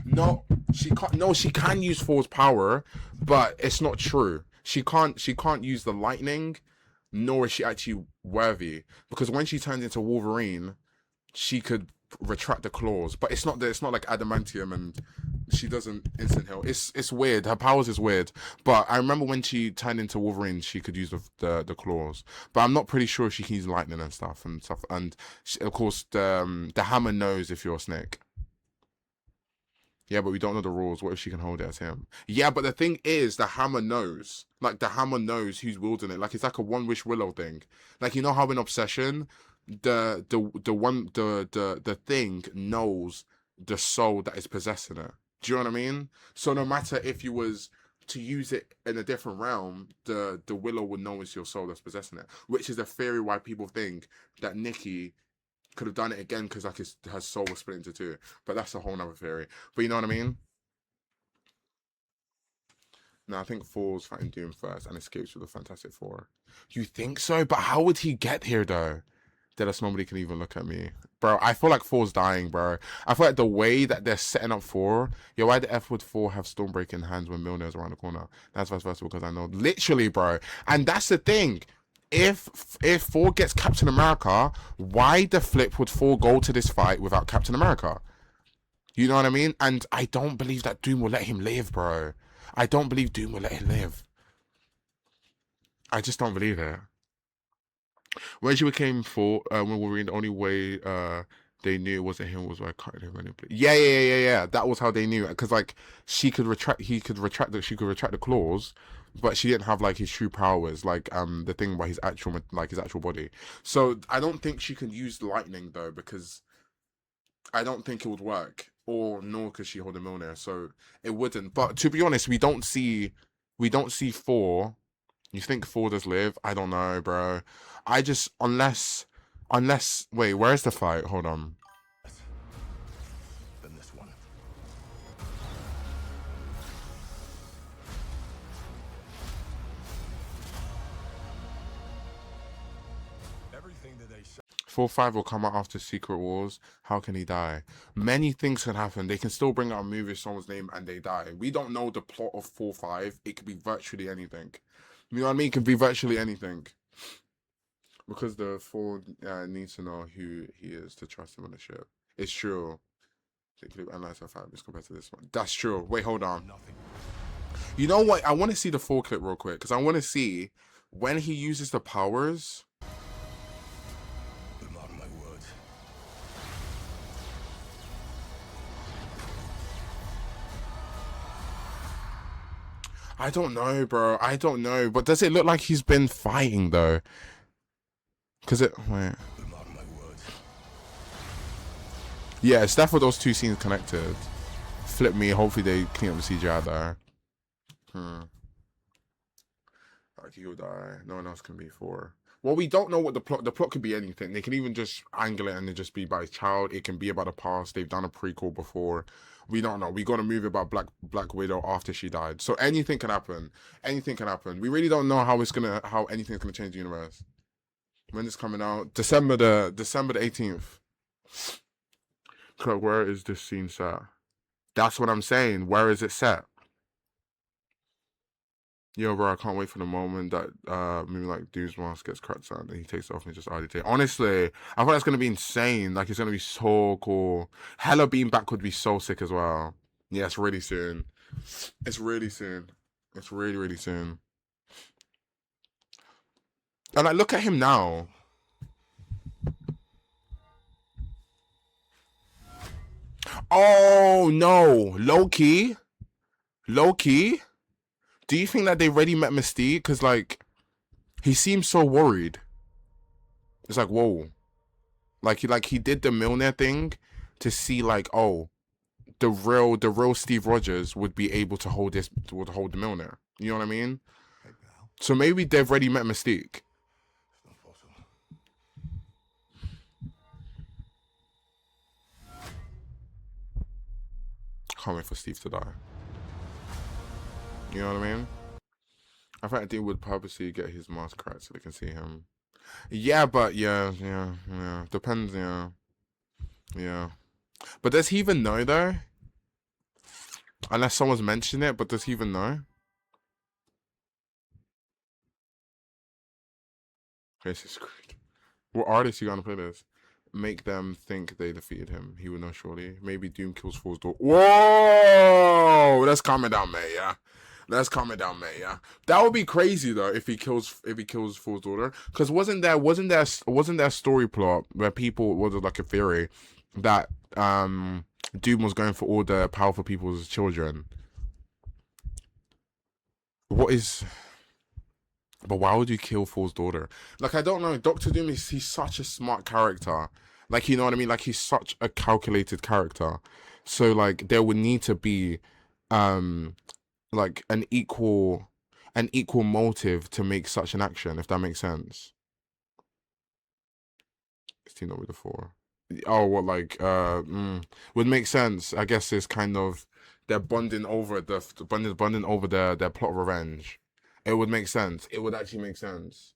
No, she can't. No, she can use Thor's power, but it's not true. She can't use the lightning, nor is she actually worthy. Because when she turns into Wolverine, she could retract the claws. But it's not like adamantium, and she doesn't instant heal. It's weird. Her powers is weird. But I remember when she turned into Wolverine, she could use the claws. But I'm not pretty sure she can use lightning and stuff. And of course, the hammer knows if you're a snake. Yeah, but we don't know the rules. What if she can hold it as him? Yeah, but the thing is, the hammer knows. Like, the hammer knows who's wielding it. Like, it's like a one-wish willow thing. Like, you know how in Obsession, the thing knows the soul that is possessing it. Do you know what I mean? So no matter if you was to use it in a different realm, the willow would know it's your soul that's possessing it. Which is the theory why people think that Nikki could have done it again because like her soul was split into 2, but that's a whole nother theory. But you know what I mean? No, I think Thor's fighting Doom first and escapes with the Fantastic Four. You think so? But how would he get here though? That nobody can even look at me, bro. I feel like Thor's dying, bro. I feel like the way that they're setting up Thor. Yo, why the F would Thor have Stormbreaker in hands when Mjolnir's around the corner? That's vice versa because I know literally, bro. And that's the thing. if Thor gets Captain America, why the flip would Thor go to this fight without Captain America? You know what I mean? And I don't believe that Doom will let him live, bro. I don't believe Doom will let him live. I just don't believe it. When she became Thor, when Wolverine, the only way they knew it wasn't him was by cutting him and yeah. That was how they knew it, because like she could retract the claws, but she didn't have like his true powers, like the thing about his actual body. So I don't think she can use lightning though, because I don't think it would work, or nor could she hold a Mjolnir, so it wouldn't. But to be honest, we don't see Thor. You think Thor does live? I don't know, bro. I just unless wait, where's the fight? Hold on. Than this one. Everything that they say. 4-5 will come out after Secret Wars. How can he die? Many things can happen. They can still bring out a movie with someone's name and they die. We don't know the plot of 4-5. It could be virtually anything. You know what I mean? It could be virtually anything. Because the Ford needs to know who he is to trust him on the ship. It's true. They could analyze how 5 is compared to this one. That's true. Wait, hold on. Nothing. You know what? I want to see the full clip real quick, because I want to see when he uses the powers. Mark my words. I don't know, bro. I don't know. But does it look like he's been fighting though? Because it. Wait. Mark my words. Yeah, it's definitely those two scenes connected. Flip me. Hopefully they clean up the CGI there. Like he'll die. No one else can be for. Well, we don't know what the plot. The plot could be anything. They can even just angle it and it just be about his child. It can be about the past. They've done a prequel before. We don't know. We got a movie about Black Widow after she died. So anything can happen. Anything can happen. We really don't know how anything's gonna change the universe. When it's coming out? December the 18th. Where is this scene set? That's what I'm saying. Where is it set? Yo, bro, I can't wait for the moment that maybe like Doom's mask gets cracked out and he takes it off and just RDT. Honestly, I thought that's gonna be insane. Like it's gonna be so cool. Hella being back would be so sick as well. Yeah, it's really soon. It's really soon. It's really, really soon. And like, look at him now. Oh no, low key. Do you think that they already met Mystique? Because like, he seems so worried. It's like, whoa, like he did the Milner thing to see like, oh, the real Steve Rogers would be able to hold the Milner. You know what I mean? Hey, pal. So maybe they've already met Mystique. It's not possible. Can't wait for Steve to die. You know what I mean? I think they would purposely get his mask cracked so they can see him. Yeah, but yeah. Depends, yeah. But does he even know though? Unless someone's mentioned it, but does he even know? This is great. What artist you gonna play this? Make them think they defeated him. He would know surely. Maybe Doom kills Thor's daughter. Whoa! Let's calm it down, mate. Yeah. Let's calm it down, mate. Yeah. That would be crazy though if he kills Thor's daughter. Because wasn't there a story plot where people was like a theory that Doom was going for all the powerful people's children? What is? But why would you kill Thor's daughter? Like, I don't know. Doctor Doom he's such a smart character. Like, you know what I mean? Like, he's such a calculated character. So, like, there would need to be, like, an equal motive to make such an action, if that makes sense. Is teamed up with the 4? Oh, what, like, would make sense. I guess it's kind of, they're bonding over their plot of revenge. It would make sense. It would actually make sense.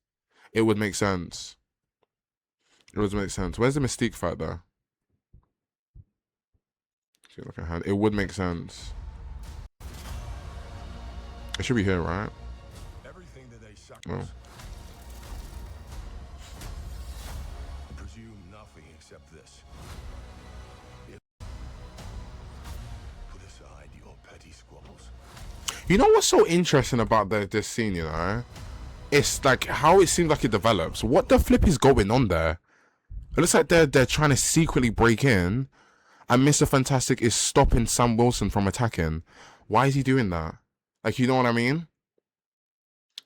It would make sense. Where's the Mystique fight though? It would make sense. It should be here, right? Everything that they Oh. You know what's so interesting about this scene, you know? It's like how it seems like it develops. What the flip is going on there? It looks like they're trying to secretly break in, and Mr. Fantastic is stopping Sam Wilson from attacking. Why is he doing that? Like, you know what I mean?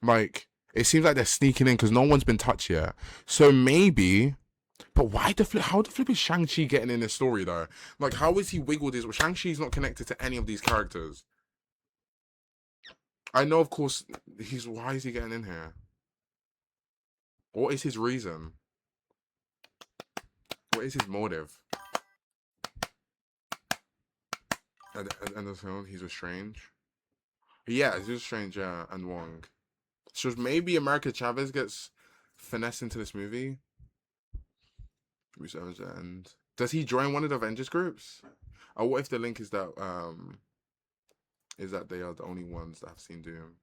Like, it seems like they're sneaking in because no one's been touched yet. So maybe, but why the flip? How the flip is Shang-Chi getting in this story though? Like, how is he wiggled his? Shang-Chi's not connected to any of these characters. I know, of course, why is he getting in here? What is his reason? What is his motive? And the film, he's strange. Yeah, he's strange, yeah, and Wong. So maybe America Chavez gets finessed into this movie. And does he join one of the Avengers groups? Or what if the link is that they are the only ones that have seen Doom?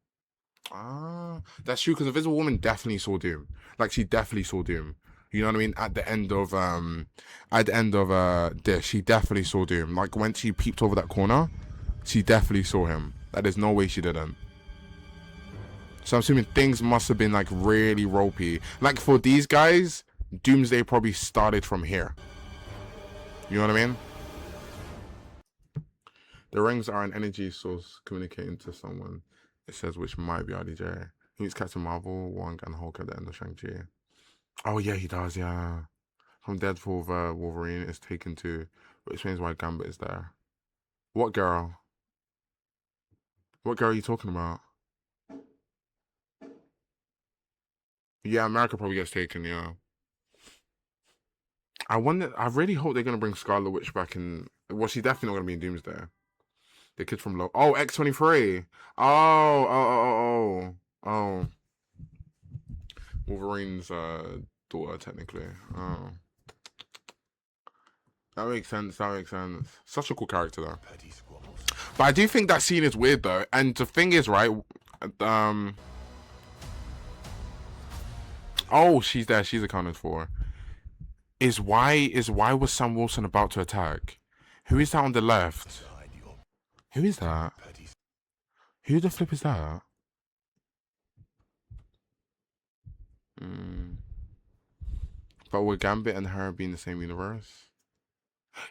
Ah, that's true, because Invisible Woman definitely saw Doom. Like, she definitely saw Doom. You know what I mean? At the end of this, she definitely saw Doom. Like, when she peeped over that corner, she definitely saw him. Like, there's no way she didn't. So I'm assuming things must have been like really ropey. Like, for these guys, Doomsday probably started from here. You know what I mean? The rings are an energy source communicating to someone. It says, which might be RDJ. He meets Captain Marvel, Wong, and Hulk at the end of Shang-Chi. Oh yeah, he does, yeah. From Deadpool, Wolverine is taken to, which explains why Gambit is there. What girl? What girl are you talking about? Yeah, America probably gets taken, yeah. I really hope they're going to bring Scarlet Witch back in. Well, she's definitely not going to be in Doomsday. The kid from Oh, X-23. Oh. Wolverine's daughter, technically. Oh. That makes sense. Such a cool character, though. But I do think that scene is weird, though. And the thing is, right? Oh, she's there. She's accounted for. Why was Sam Wilson about to attack? Who is that on the left? Who is that? Who the flip is that? But would Gambit and her be in the same universe?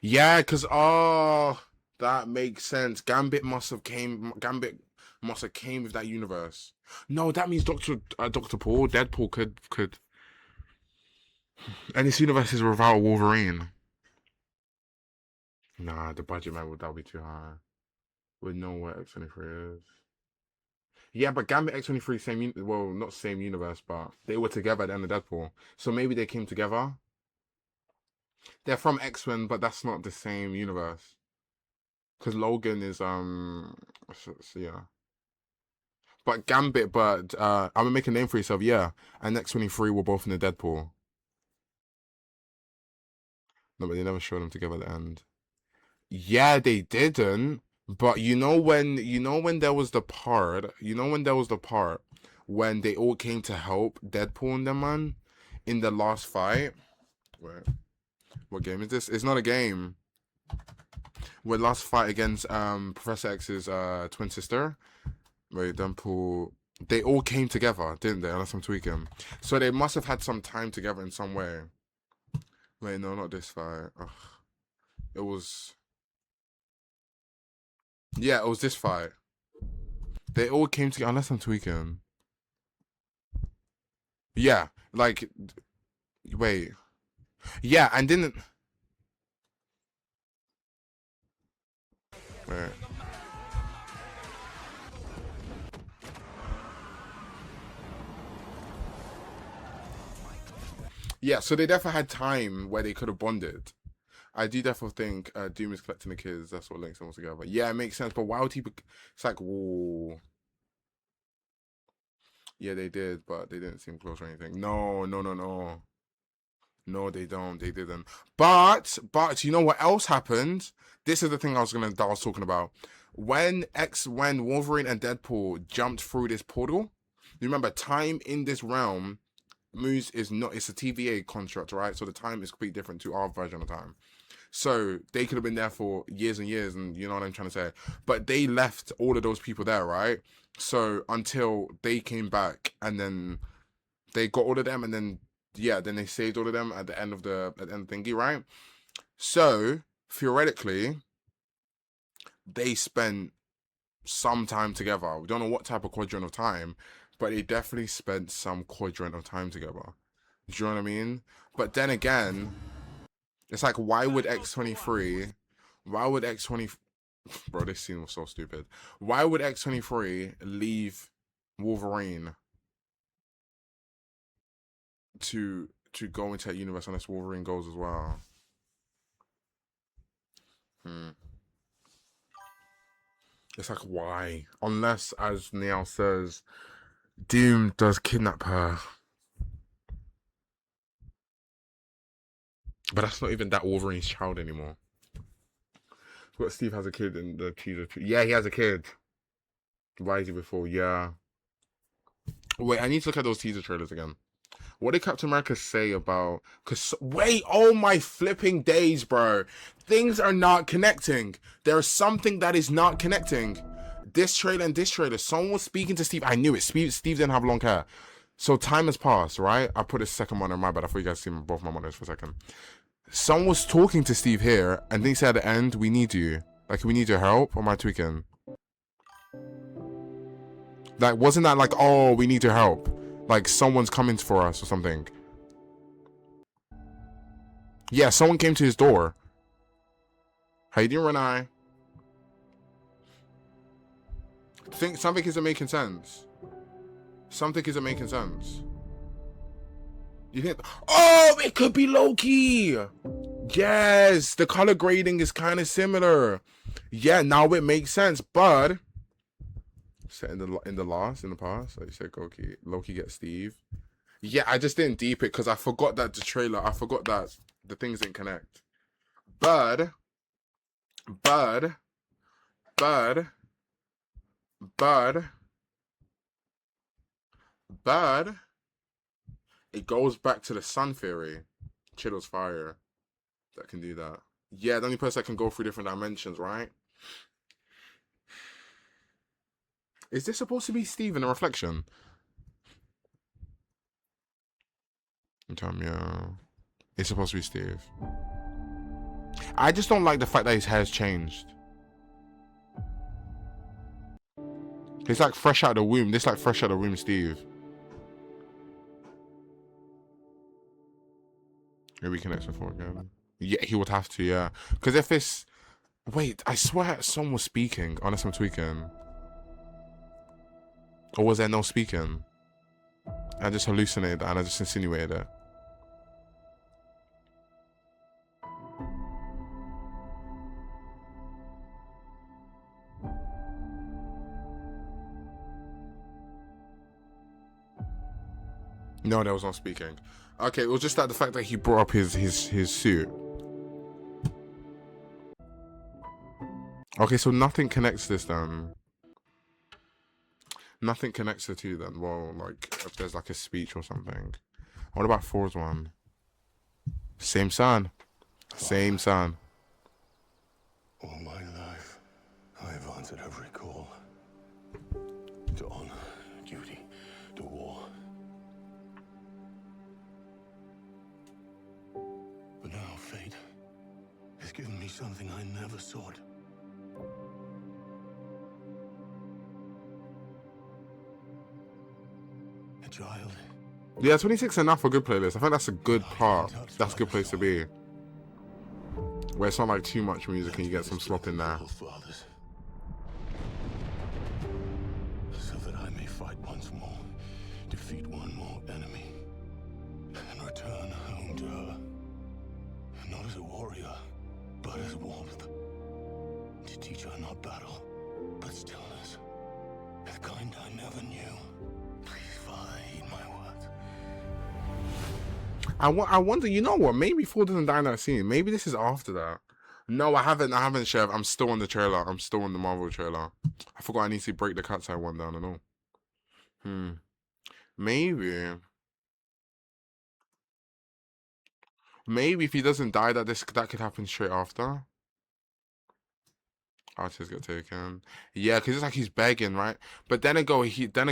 Yeah, because that makes sense. Gambit must have came with that universe. No, that means Dr. Paul, Deadpool could. And this universe is without Wolverine. Nah, the budget, man, that would be too high. Would know what X-23 is. Yeah, but Gambit X-23 not same universe, but they were together at the end of Deadpool. So maybe they came together. They're from X-Men, but that's not the same universe. Because Logan is yeah. But Gambit, I'm gonna make a name for yourself, yeah. And X-23 were both in the Deadpool. No, but they never showed them together at the end. Yeah, they didn't. But you know when there was the part, when they all came to help Deadpool and them, man, in the last fight. Wait, what game is this? It's not a game. With last fight against Professor X's twin sister. Wait, Deadpool. They all came together, didn't they? Unless I'm tweaking. So they must have had some time together in some way. Wait, no, not this fight. Ugh. It was. Yeah, it was this fight. They all came together, unless I'm tweaking. Yeah, like, wait. Yeah, and didn't. Wait. Yeah, so they definitely had time where they could have bonded. I do definitely think Doom is collecting the kids. That's what links them all together. Yeah, it makes sense. But why would he? It's like, whoa. Yeah, they did, but they didn't seem close or anything. No. No, they don't. They didn't. But you know what else happened? This is the thing I was talking about. When Wolverine and Deadpool jumped through this portal, you remember time in this realm moves it's a TVA construct, right? So the time is completely different to our version of time. So they could have been there for years and years, and you know what I'm trying to say. But they left all of those people there, right? So until they came back, and then they got all of them, and then yeah, then they saved all of them at the end of the thingy, right? So theoretically, they spent some time together. We don't know what type of quadrant of time, but they definitely spent some quadrant of time together. Do you know what I mean? But then again, it's like, why would X-23, why would X-20, bro, this scene was so stupid. Why would X-23 leave Wolverine to go into that universe unless Wolverine goes as well? It's like, why? Unless, as Neil says, Doom does kidnap her. But that's not even that Wolverine's child anymore. But Steve has a kid in the teaser. Yeah, he has a kid. Why is he before? Yeah. Wait, I need to look at those teaser trailers again. What did Captain America say about... Wait, oh my flipping days, bro. Things are not connecting. There's something that is not connecting. This trailer and this trailer. Someone was speaking to Steve. I knew it. Steve didn't have long hair. So time has passed, right? I put a second monitor. My bad. I thought you guys see both my monitors for a second. Someone was talking to Steve here, and they said at the end, we need you. Like, we need your help, or am I tweaking? Like, wasn't that like, oh, we need your help? Like, someone's coming for us or something. Yeah, someone came to his door. How you doing, Renai? Think something isn't making sense. Something isn't making sense. You think, oh, it could be Loki. Yes, the color grading is kind of similar. Yeah, now it makes sense. But in the past, like you said, Loki gets Steve. Yeah, I just didn't deep it because I forgot that the trailer. I forgot that the things didn't connect. But it goes back to the sun theory. Chill's fire that can do that. Yeah, the only person that can go through different dimensions, right? Is this supposed to be Steve in a reflection? Yeah. It's supposed to be Steve. I just don't like the fact that his hair's changed. He's like fresh out of the womb. This like fresh out of the womb, Steve. Maybe connects before again. Yeah, he would have to, yeah. Because if it's... Wait, I swear someone was speaking, unless I'm tweaking. Or was there no speaking? I just hallucinated that and I just insinuated it. No, there was no speaking. Okay, it was just that the fact that he brought up his suit. Okay, so nothing connects this then. Nothing connects the two then. Well, like, if there's like a speech or something. What about Thor's one? Same son. Same son. All my life, I have answered every call. To honor, duty, to war. But now fate has given me something I never sought. A child. Yeah, 26 enough for a good playlist. I think that's a good part. That's a good place to be. Where it's not like too much music and you get some slop in there. Fathers, so that I may fight once more, defeat one more enemy, and return home to her. Not as a warrior, but as warmth. To teach her not battle, but stillness. The kind I never knew. Please, Father, heed my words. I wonder, you know what? Maybe Thor doesn't die in that scene. Maybe this is after that. No, I haven't, Chef. I'm still on the trailer. I'm still on the Marvel trailer. I forgot I need to break the cat's eye one down and all. Maybe. Maybe if he doesn't die, that could happen straight after. Artist got taken. Yeah, because it's like he's begging, right? But then again. Return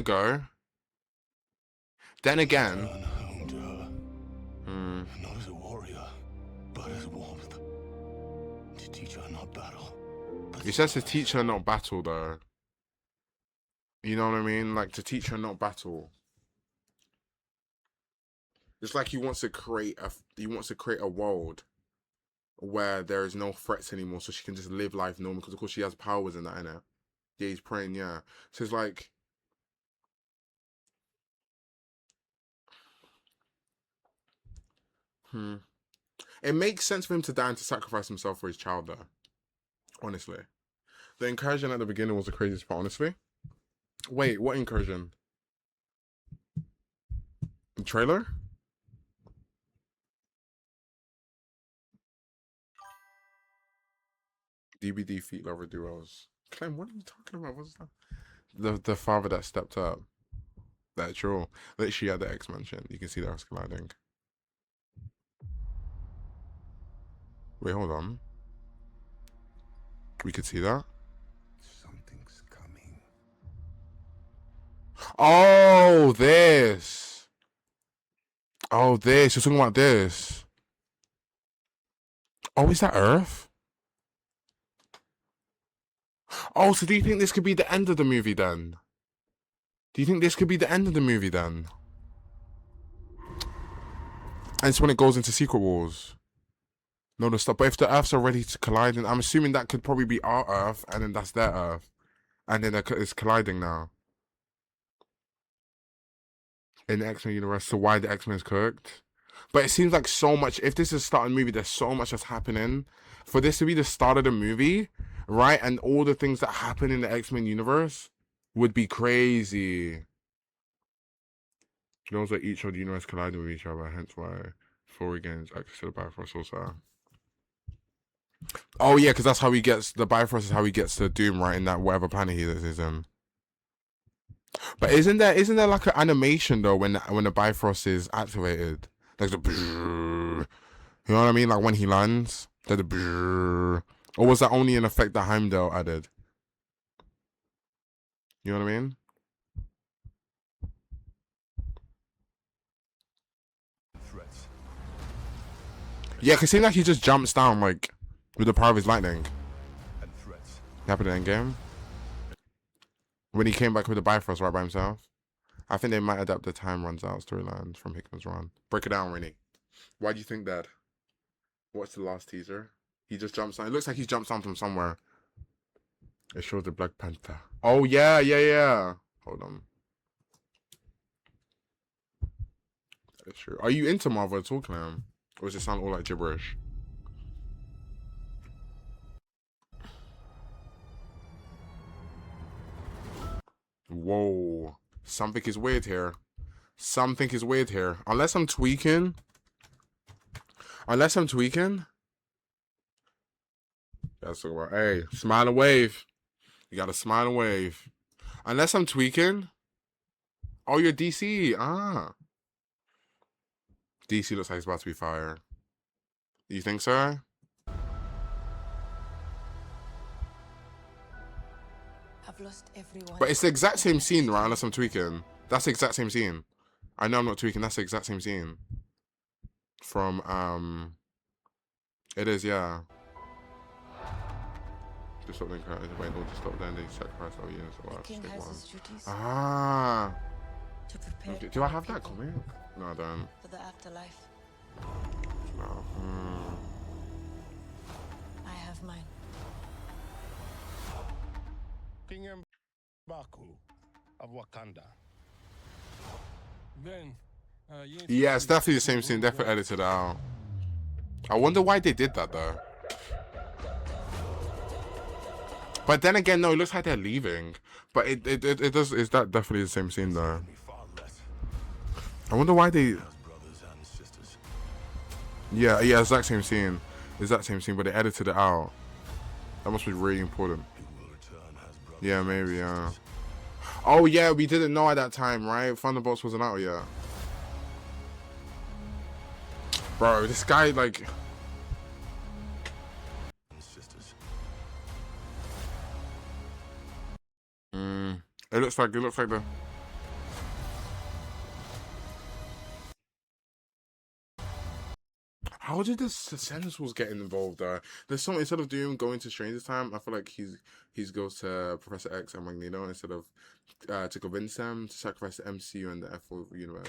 home to her. Hmm. Not as a warrior, but as warmth. To teach her not battle. But He says to service. teach her not battle, though. You know what I mean? Like to teach her not battle. It's like he wants to create a world where there is no threats anymore, so she can just live life normal. Because of course she has powers in that, innit? Yeah, he's praying. Yeah, so it's like, it makes sense for him to die and to sacrifice himself for his child, though. Honestly, the incursion at the beginning was the craziest part. Honestly, wait, what incursion? The trailer? DBD feet lover duos. Clem, what are you talking about? What's that? The father that stepped up. That's true. Literally at the X Mansion. You can see the Earth's colliding. Wait, hold on. We could see that. Something's coming. Oh, this. Oh, this. You're talking about this. Oh, is that Earth? Oh, so do you think this could be the end of the movie then? Do you think this could be the end of the movie then? And it's when it goes into Secret Wars. No, the stuff. But if the Earths are ready to collide, then I'm assuming that could probably be our Earth, and then that's their Earth, and then it's colliding now in the X-Men universe. So why the X-Men's cooked? But it seems like so much. If this is starting movie, there's so much that's happening. For this to be the start of the movie, right, and all the things that happen in the X-Men universe would be crazy. Those are each of the universe colliding with each other, hence why Fury gains access to the Bifrost also. Oh yeah, because that's how he gets the Bifrost is how he gets to Doom, right? In that whatever planet he is in. But isn't there like an animation though when the Bifrost is activated? Like the you know what I mean? Like when he lands, the or was that only an effect that Heimdall added? You know what I mean? Threats. Yeah, cause it seems like he just jumps down like with the power of his lightning. And threats. It happened in Endgame. When he came back with the Bifrost right by himself. I think they might adapt the Time Runs Out storyline from Hickman's run. Break it down, Rennie. Why do you think that? What's the last teaser? He just jumps down. It looks like he jumps down from somewhere. It shows the Black Panther. Oh, yeah. Hold on. That's true. Are you into Marvel at all, Clam? Or does it sound all like gibberish? Whoa. Something is weird here. Unless I'm tweaking. That's what about. Hey, smile and wave. You gotta smile and wave. Unless I'm tweaking. Oh, you're DC. Ah. DC looks like it's about to be fire. You think so? I've lost everyone. But it's the exact same scene, right? Unless I'm tweaking. That's the exact same scene. I know I'm not tweaking. That's the exact same scene. From, it is, yeah. Just stop then, wait, or just stop then, they sacrifice our units. The king has his duties Ah. to prepare. Okay. Do I have that comic? No, I don't. For the afterlife. No. I have mine. King M'Baku of Wakanda. Then, Yeah, it's definitely the same scene. Definitely edited out. I wonder why they did that though. But then again, no, it looks like they're leaving. But it does. Is that definitely the same scene though? Far less I wonder why they. as brothers and sisters. Yeah, exact same scene. Exact same scene, but they edited it out. That must be really important. He will return as brothers. Yeah, maybe. Yeah. Oh yeah, we didn't know at that time, right? Thunderbolts wasn't out yet. Bro, this guy, like... Sisters. It looks like the... How did the Sentinels get involved there? There's some, instead of doing going to Stranger's Time, I feel like he's goes to Professor X and Magneto instead of to convince them to sacrifice the MCU and the F4 universe.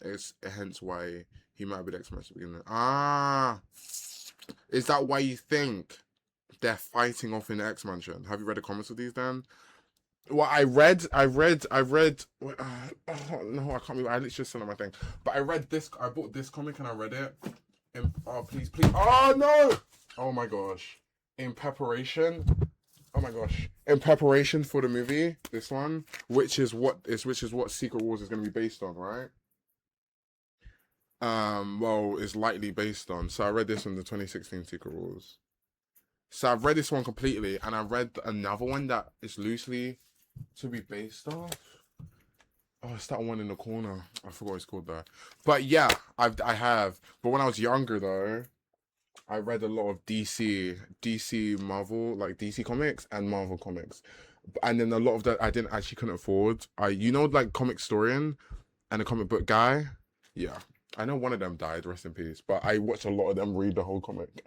It's hence why he might be the X-Men at the beginning. Ah, is that why you think they're fighting off in the X-Mansion? Have you read the comments of these then? Well, I read. Oh no, I can't remember. I literally just said on my thing, but I read this. I bought this comic and I read it. Oh please. Oh no! Oh my gosh! In preparation. Oh my gosh! In preparation for the movie, this one, which is what Secret Wars is going to be based on, right? Well, it's lightly based on. So I read this in the 2016 Secret Wars. So I've read this one completely, and I read another one that is loosely to be based off. Oh, it's that one in the corner. I forgot what it's called though. But yeah, I have. But when I was younger though, I read a lot of DC Marvel, like DC comics and Marvel comics. And then a lot of that I couldn't afford. Like Comic Historian and a comic book guy. Yeah. I know one of them died, rest in peace. But I watched a lot of them read the whole comic.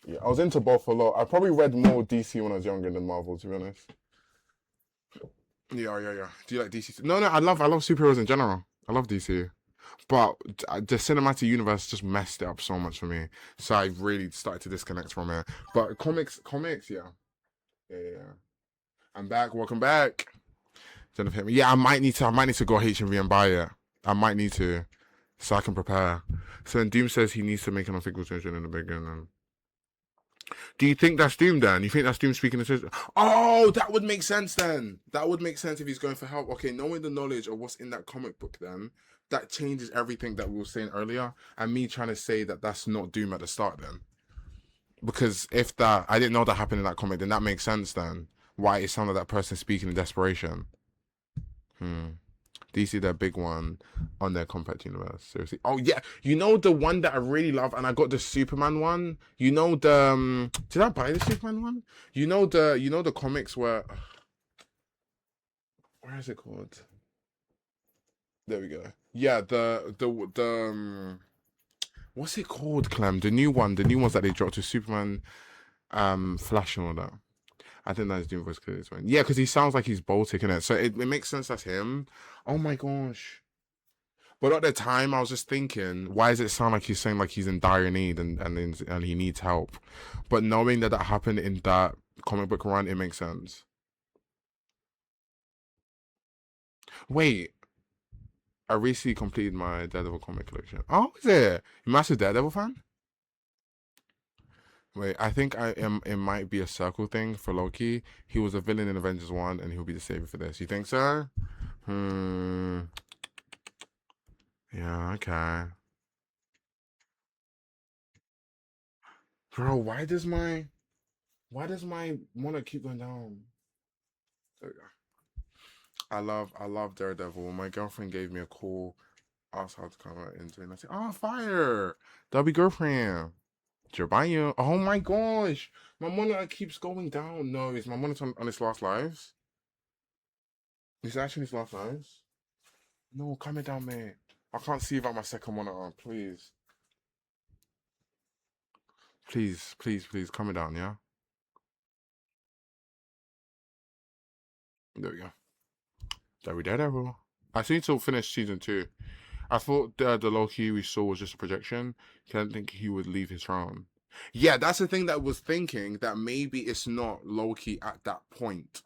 Yeah, I was into both a lot. I probably read more DC when I was younger than Marvel, to be honest. Yeah. Do you like DC? No, I love superheroes in general. I love DC. But the cinematic universe just messed it up so much for me. So I really started to disconnect from it. But comics, yeah. Yeah. I'm back. Welcome back. Jennifer, yeah, I might need to go HMV and buy it. I might need to, so I can prepare. So then Doom says he needs to make an unthinkable decision in the beginning. Do you think that's Doom then? You think that's Doom speaking to... Oh, that would make sense then. That would make sense if he's going for help. Okay, knowing the knowledge of what's in that comic book then, that changes everything that we were saying earlier. And me trying to say that that's not Doom at the start then. Because if that... I didn't know that happened in that comic, then that makes sense then. Why it sounded like that person speaking in desperation. DC, their big one on their compact universe. Seriously. Oh yeah, you know the one that I really love, and I got the Superman one. You know the did I buy the Superman one? You know the comics where is it called? There we go. Yeah, the what's it called, Clem? The new ones that they dropped to Superman, Flash and all that. I think that's Doom voice clearly. Yeah, because he sounds like he's Baltic in it. So it makes sense that's him. Oh my gosh. But at the time, I was just thinking, why does it sound like he's saying like he's in dire need and he needs help? But knowing that happened in that comic book run, it makes sense. Wait. I recently completed my Daredevil comic collection. Oh, is it? You massive Daredevil fan? Wait, I think it might be a circle thing for Loki. He was a villain in Avengers 1 and he'll be the savior for this. You think so? Yeah, okay. Bro, why does my monitor keep going down? There we go. I love Daredevil. My girlfriend gave me a call, asked how to come out into it, and I said, oh, fire! That'll be girlfriend. Jeremiah. Oh my gosh. My monitor keeps going down. No, is my monitor on its last lives? Is it actually its last lives? No, calm it down, mate. I can't see without my second monitor. Please. Please, calm it down, yeah? There we go. Daredevil. I need to finish season 2. I thought the Loki we saw was just a projection. I didn't think he would leave his throne. Yeah, that's the thing that I was thinking, that maybe it's not Loki at that point,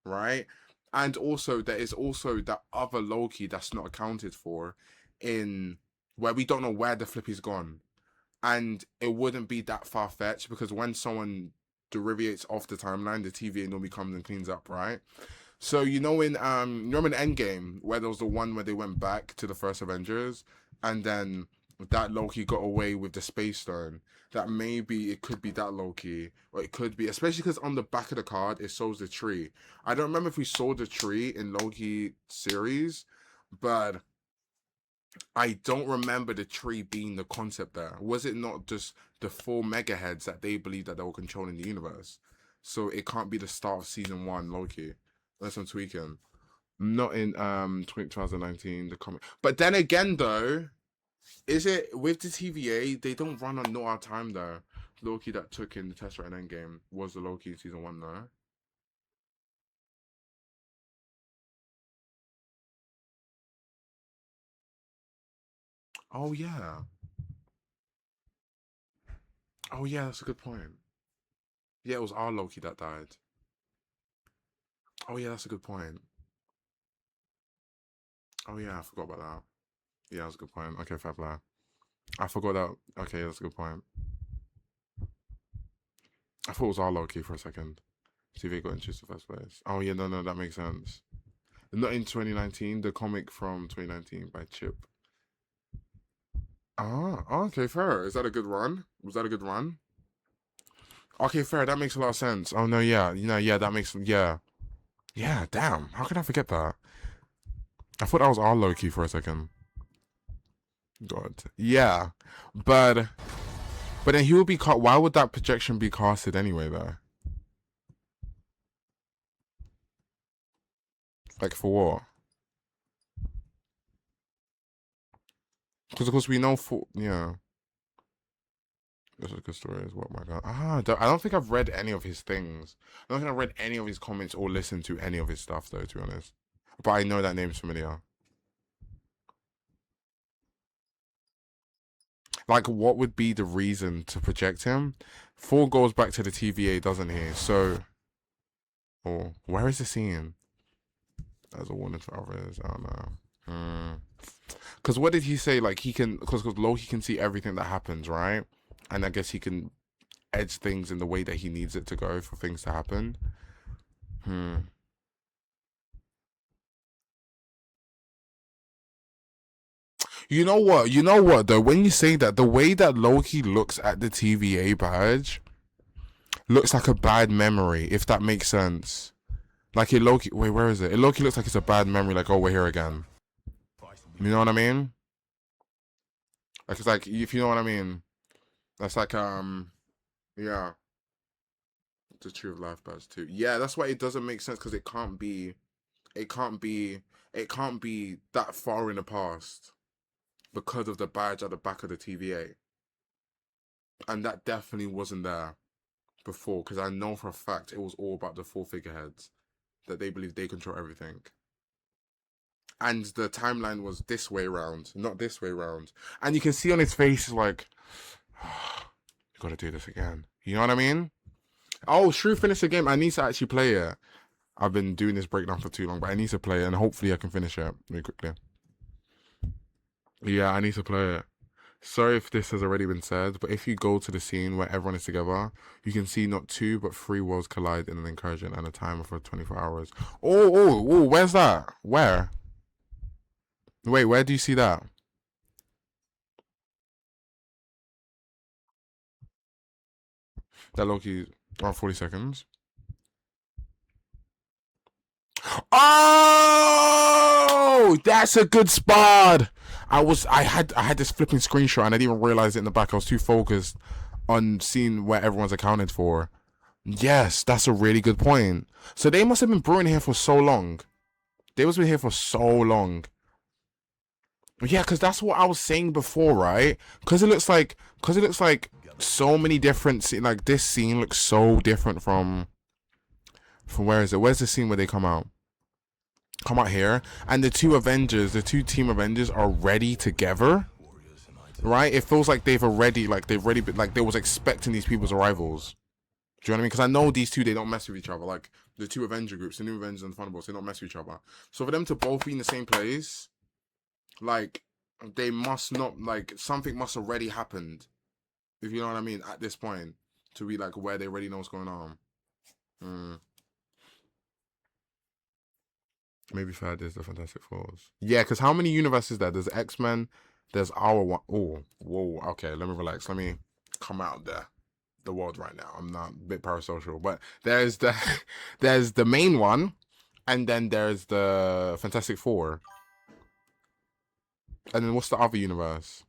right? And also, there is also that other Loki that's not accounted for in where we don't know where the flip is gone. And it wouldn't be that far-fetched because when someone derivates off the timeline, the TVA normally comes and cleans up, right? So you know in remember in Endgame where there was the one where they went back to the first Avengers and then that Loki got away with the Space Stone. That maybe it could be that Loki, or it could be, especially because on the back of the card it shows the tree. I don't remember if we saw the tree in Loki series, but I don't remember the tree being the concept there. Was it not just the 4 megaheads that they believed that they were controlling the universe? So it can't be the start of season 1, Loki. Unless I'm tweaking. Not in 2019, the comic. But then again, though, is it with the TVA? They don't run on no our time though. Loki that took in the Tesseract and Endgame was the Loki in season 1 though. Oh yeah. Oh yeah, that's a good point. Yeah, it was our Loki that died. Oh yeah, that's a good point. Oh yeah, I forgot about that. Yeah, that's a good point. Okay, fair play. I forgot that. Okay, that's a good point. I thought it was our Loki for a second. See if they got introduced in the first place. Oh yeah, no, that makes sense. Not in 2019, the comic from 2019 by Chip. Ah, okay, fair. Is that a good run? Was that a good run? Okay, fair. That makes a lot of sense. Oh no, yeah, yeah, that makes yeah, yeah. Damn, how could I forget that? I thought that was our Loki for a second. God, yeah, but then he would be cast. Why would that projection be casted anyway, though? Like for what? Because of course we know for yeah. This is a good story as well. My God, I don't think I've read any of his things. I don't think I've read any of his comments or listened to any of his stuff though, to be honest. But I know that name's familiar. Like, what would be the reason to project him? 4 goes back to the TVA, doesn't he? So, oh, where is the scene? As a warning for others, I don't know. Because what did he say? Like, he can, because Loki can see everything that happens, right? And I guess he can edge things in the way that he needs it to go for things to happen. You know what? You know what, though? When you say that, the way that Loki looks at the TVA badge looks like a bad memory, if that makes sense. Like, it Loki... Wait, where is it? It Loki looks like it's a bad memory, like, oh, we're here again. You know what I mean? Like, it's like, if you know what I mean. That's like, yeah. The Tree of Life badge, too. Yeah, that's why it doesn't make sense, because it can't be that far in the past because of the badge at the back of the TVA. And that definitely wasn't there before, because I know for a fact it was all about the 4 figureheads, that they believe they control everything. And the timeline was this way around, not this way around. And you can see on his face, like, oh, you gotta do this again. You know what I mean? Oh, Shrew finished the game. I need to actually play it. I've been doing this breakdown for too long, but I need to play it, and hopefully I can finish it really quickly. Yeah, I need to play it. Sorry if this has already been said, but if you go to the scene where everyone is together, you can see not 2 but 3 worlds collide in an incursion and a timer for 24 hours. Oh, where's that? Where? Wait, where do you see that? That Loki around 40 seconds. Oh, that's a good spot. I had this flipping screenshot and I didn't even realize it in the back. I was too focused on seeing where everyone's accounted for. Yes, that's a really good point. So they must have been brewing here for so long. They must have been here for so long. Yeah, because that's what I was saying before, right? Because it looks like so many different like this scene looks so different from where is it? Where's the scene where they come out? Come out here, and the 2 Avengers, the 2 Team Avengers are ready together, right? It feels like they've already been, like they was expecting these people's arrivals. Do you know what I mean? Because I know these 2, they don't mess with each other. Like the 2 Avenger groups, the New Avengers and the Thunderbolts, they don't mess with each other. So for them to both be in the same place, like they must not, like something must already happened, if you know what I mean, at this point, to be like where they already know what's going on. Maybe third is the Fantastic Fours. Yeah, because how many universes is there? There's X-Men, there's our one. Oh, whoa, okay, let me relax. Let me come out of the world right now. I'm not a bit parasocial, but there's the main one, and then there's the Fantastic Four. And then what's the other universe?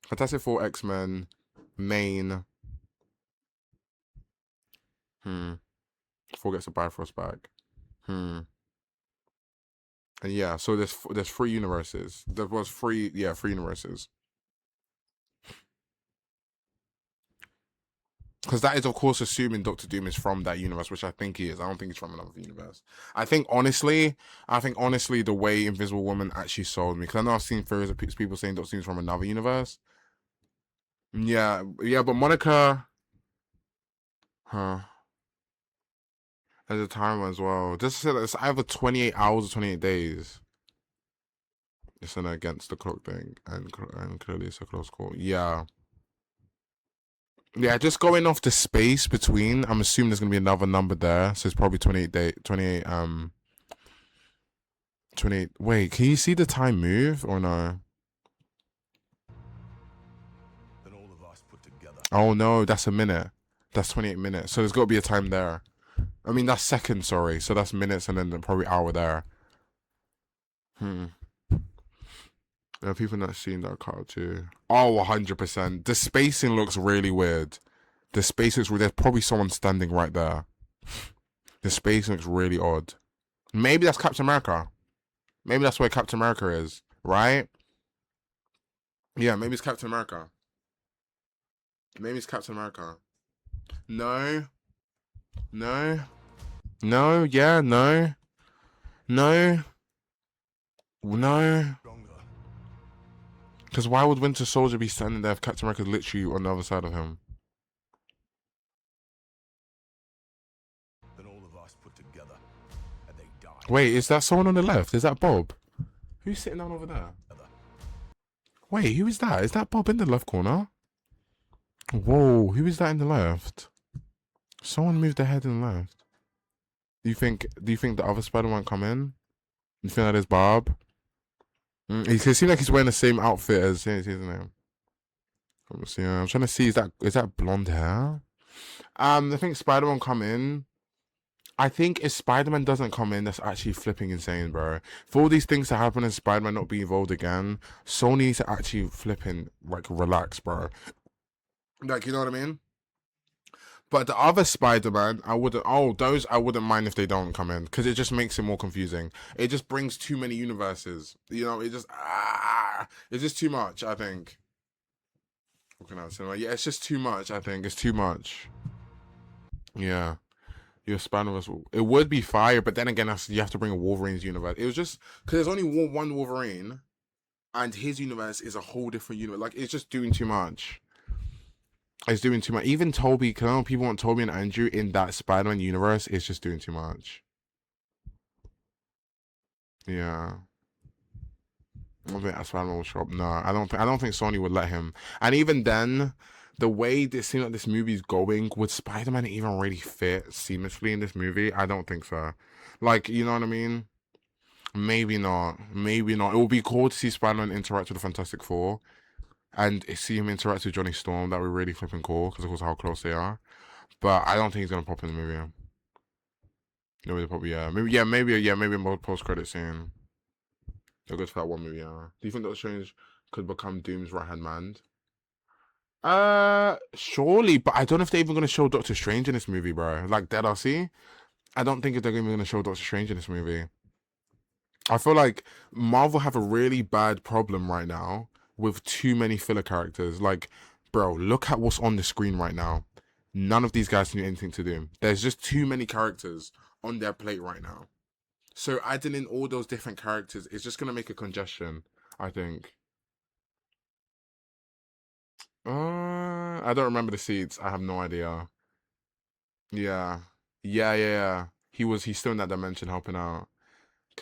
Fantastic Four, X-Men, main. Four gets the Bifrost back. And yeah, so there's 3 universes. There was 3 universes. Because that is, of course, assuming Doctor Doom is from that universe, which I think he is. I don't think he's from another universe. I think honestly, the way Invisible Woman actually sold me, because I know I've seen theories of people saying Doctor Doom's from another universe. Yeah, but Monica, huh? There's a timer as well. Just said it's either 28 hours or 28 days. It's an against the clock thing, and clearly it's a close call. Yeah. Yeah, just going off the space between, I'm assuming there's gonna be another number there, so it's probably 28. Wait, can you see the time move or no? Then all of us put together. Oh no, that's a minute. That's 28 minutes. So there's got to be a time there. I mean, that's seconds, sorry. So that's minutes and then probably hour there. There are people not seeing that card too. Oh, 100%. The spacing looks really weird. The space looks, there's probably someone standing right there. The space looks really odd. Maybe that's Captain America. Maybe that's where Captain America is, right? Yeah, maybe it's Captain America. Maybe it's Captain America. No. Yeah, no. Because why would Winter Soldier be standing there if Captain America's literally on the other side of him? Then all of us put together, and they die. Wait, is that someone on the left? Is that Bob? Who's sitting down over there? Wait, who is that? Is that Bob in the left corner? Whoa, who is that in the left? Someone moved their head in the left. Do you think the other Spider-Man come in? You think that is Bob? He seems like he's wearing the same outfit as his name. I'm trying to see, is that blonde hair? I think Spider-Man come in. I think if Spider-Man doesn't come in, that's actually flipping insane, bro. For all these things to happen and Spider-Man not be involved again, Sony needs to actually flipping, like, relax, bro. Like, you know what I mean? But the other Spider-Man, I wouldn't mind if they don't come in, because it just makes it more confusing. It just brings too many universes. You know, it's just too much, I think. Yeah, it's just too much, I think. It's too much. Yeah. Your Spider-Verse, it would be fire, but then again, you have to bring a Wolverine's universe. It was just, because there's only one Wolverine, and his universe is a whole different universe. Like, it's just doing too much. It's doing too much. Even Toby, because I know people want Toby and Andrew in that Spider-Man universe. It's just doing too much. Yeah. I don't think Spider-Man will show up. No, I don't think Sony would let him. And even then, the way this seems like this movie's going, would Spider-Man even really fit seamlessly in this movie? I don't think so. Like, you know what I mean? Maybe not. It would be cool to see Spider-Man interact with the Fantastic Four. And see him interact with Johnny Storm. That would be really flipping cool, because of course how close they are. But I don't think he's gonna pop in the movie. Maybe a more post-credit scene. They'll go to that one movie. Yeah. Do you think Doctor Strange could become Doom's right-hand man? Surely, but I don't know if they're even gonna show Doctor Strange in this movie, bro. Like Dead RC, I don't think they're even gonna show Doctor Strange in this movie. I feel like Marvel have a really bad problem right now with too many filler characters. Like, bro, look at what's on the screen right now. None of these guys can do anything to do. There's just too many characters on their plate right now. So adding in all those different characters is just gonna make a congestion, I think. I don't remember the seats. I have no idea. Yeah. He's still in that dimension helping out.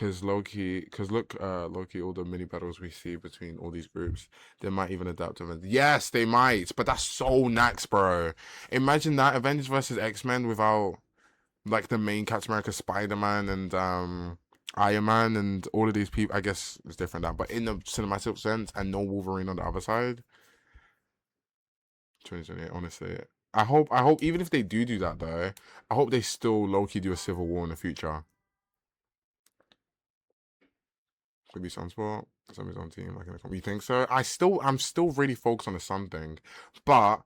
Loki, all the mini battles we see between all these groups, they might even adapt to events. Yes, they might, but that's so next, bro. Imagine that Avengers versus X-Men without, like, the main Captain America, Spider-Man, and Iron Man, and all of these people. I guess it's different now, but in the cinematic sense, and no Wolverine on the other side. 2028, honestly. I hope, even if they do that, though, I hope they still low-key do a Civil War in the future. Could be Sunspot. Somebody's on team. Like in the comment. You think so? I'm still really focused on the Sun thing, but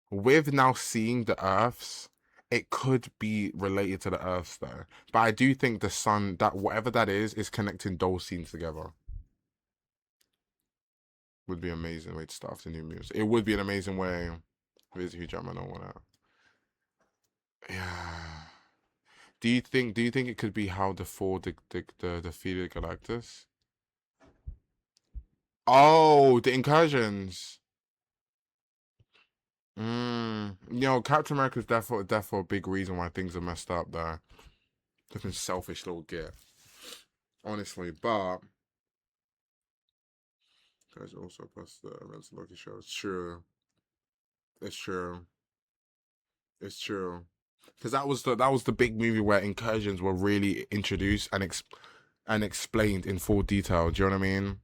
with now seeing the Earths, it could be related to the Earths though. But I do think the Sun, that whatever that is connecting those scenes together. Would be an amazing way to start off the new moves. It would be an amazing way. There's a huge amount I don't want to. Yeah. Do you think it could be how the four defeated Galactus? Oh, the incursions. You know, Captain America's therefore a big reason why things are messed up there. Looking selfish little git. Honestly, but guys also plus the events of Loki show. It's true. It's true. It's true. Because that was the big movie where incursions were really introduced and explained in full detail. Do you know what I mean?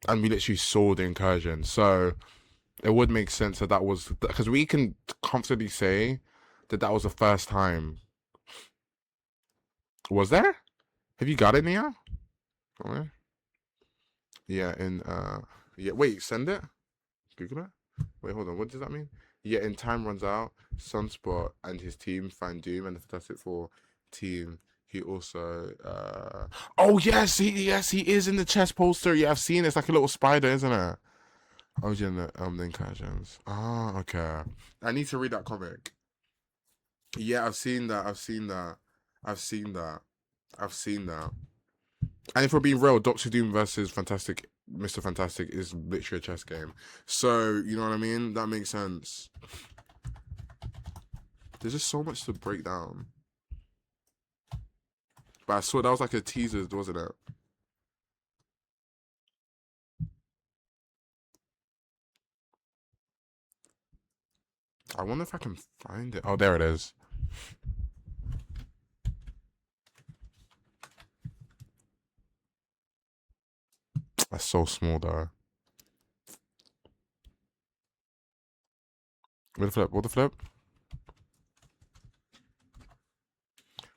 And we literally saw the incursion, so it would make sense that was because we can comfortably say that was the first time. Was there? Have you got it, Nia? Oh, yeah, yeah. Wait, send it. Google it. Wait, hold on. What does that mean? Yeah, in time runs out. Sunspot and his team find Doom and the Fantastic Four team. He also oh yes, he is in the chest poster. Yeah, I've seen it. It's like a little spider, isn't it? Oh, yeah, the incursions. Ah, okay. I need to read that comic. Yeah, I've seen that. And if we're being real, Doctor Doom versus Mr. Fantastic is literally a chess game. So, you know what I mean? That makes sense. There's just so much to break down. But I saw that was like a teaser, wasn't it? I wonder if I can find it. Oh, there it is. That's so small, though. What the flip? What the flip?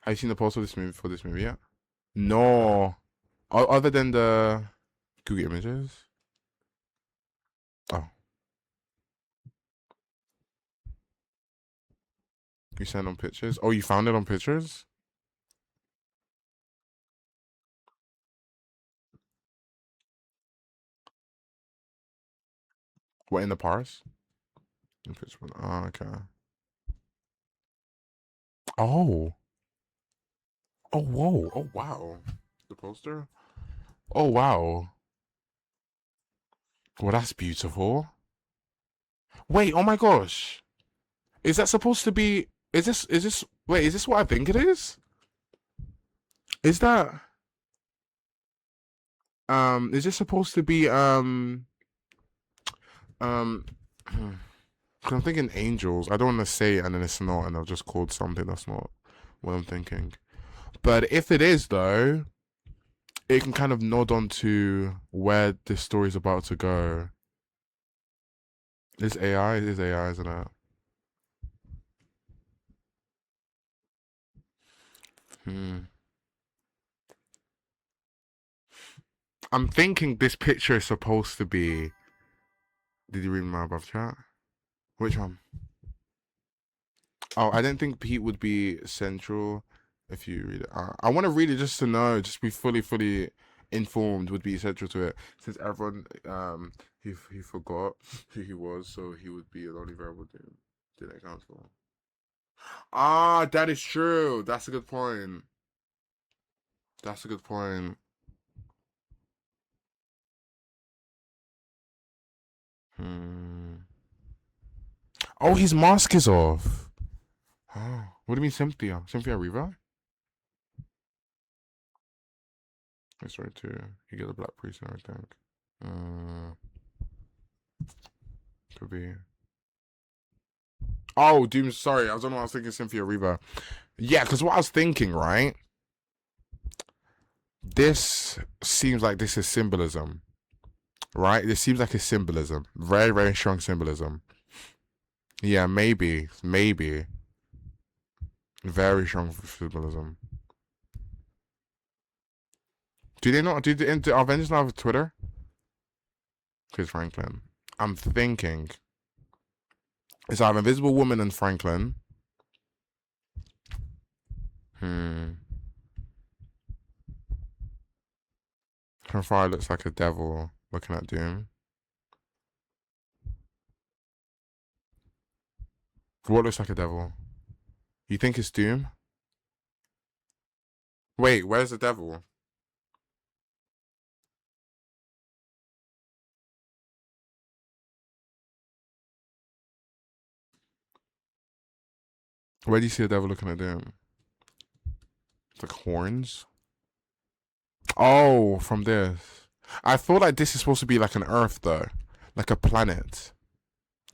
Have you seen the poster for this movie yet? No. Other than the Google Images? Oh. You sent on pictures? Oh, you found it on pictures? What, in the parse? In picture one. Oh, okay. Oh. Oh, whoa. Oh, wow. The poster? Oh, wow. Well, that's beautiful. Wait, oh my gosh. Is that supposed to be... Is this... Wait, is this what I think it is? Is that... Is this supposed to be, Cause I'm thinking angels. I don't want to say it and then it's not, and I've just called something that's not what I'm thinking. But if it is, though, it can kind of nod on to where this story's about to go. It's AI. It is AI, isn't it? I'm thinking this picture is supposed to be... Did you read my above chat? Which one? Oh, I didn't think Pete would be central if you read it. I want to read it just to know, just be fully informed would be central to it. Since everyone, he forgot who he was, so he would be the only variable didn't account for. Ah, that is true. That's a good point. That's a good point. Oh, his mask is off. Oh, what do you mean, Cynthia? Cynthia Riva? That's right too. You get the Black Priest and everything. Could be. Oh, Doom. Sorry, I don't know. I was thinking Cynthia Riva. Yeah, because what I was thinking, right? This seems like this is symbolism, right? This seems like a symbolism. Very strong symbolism. Yeah, maybe. Very strong symbolism. Do they not? Do Avengers not have Twitter? Chris Franklin. I'm thinking it's either Invisible Woman and Franklin. Her fire looks like a devil looking at Doom. What looks like a devil? You think it's Doom? Wait, where's the devil? Where do you see the devil looking at Doom? It's like horns. Oh, from this. I feel like this is supposed to be like an Earth though, like a planet.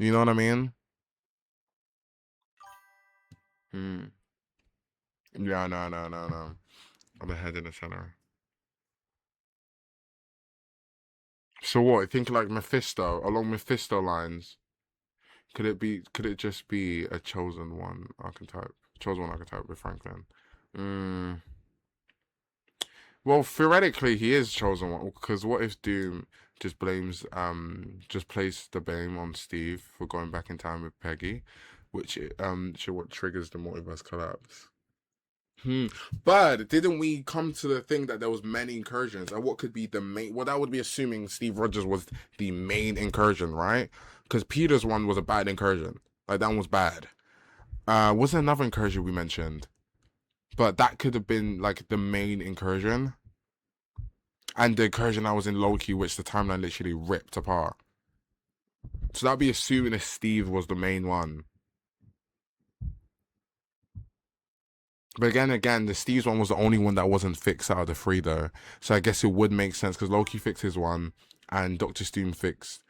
You know what I mean? Yeah, no. I'm the head in the center. So what? I think like Mephisto, along Mephisto lines. Could it just be a chosen one archetype? Chosen one archetype with Franklin. Well, theoretically, he is chosen one because what if Doom just just places the blame on Steve for going back in time with Peggy, which what triggers the multiverse collapse. But didn't we come to the thing that there was many incursions, and what could be the main? Well, that would be assuming Steve Rogers was the main incursion, right? Because Peter's one was a bad incursion, like that one was bad. Was there another incursion we mentioned? But that could have been like the main incursion. And the incursion that was in Loki, which the timeline literally ripped apart. So that'd be assuming if Steve was the main one. But again, the Steve's one was the only one that wasn't fixed out of the three though. So I guess it would make sense because Loki fixed his one and Dr. Doom fixed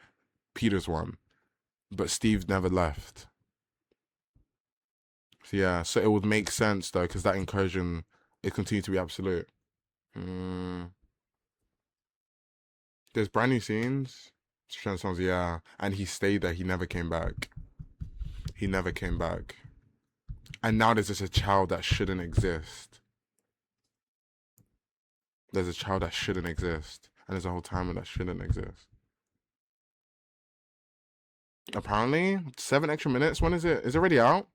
Peter's one. But Steve never left. So yeah, so it would make sense though, because that incursion, it continued to be absolute. There's brand new scenes. Songs, yeah. And he stayed there. He never came back. He never came back. And now there's just a child that shouldn't exist. There's a child that shouldn't exist. And there's a whole timeline that shouldn't exist. Apparently, 7 extra minutes. When is it? Is it already out?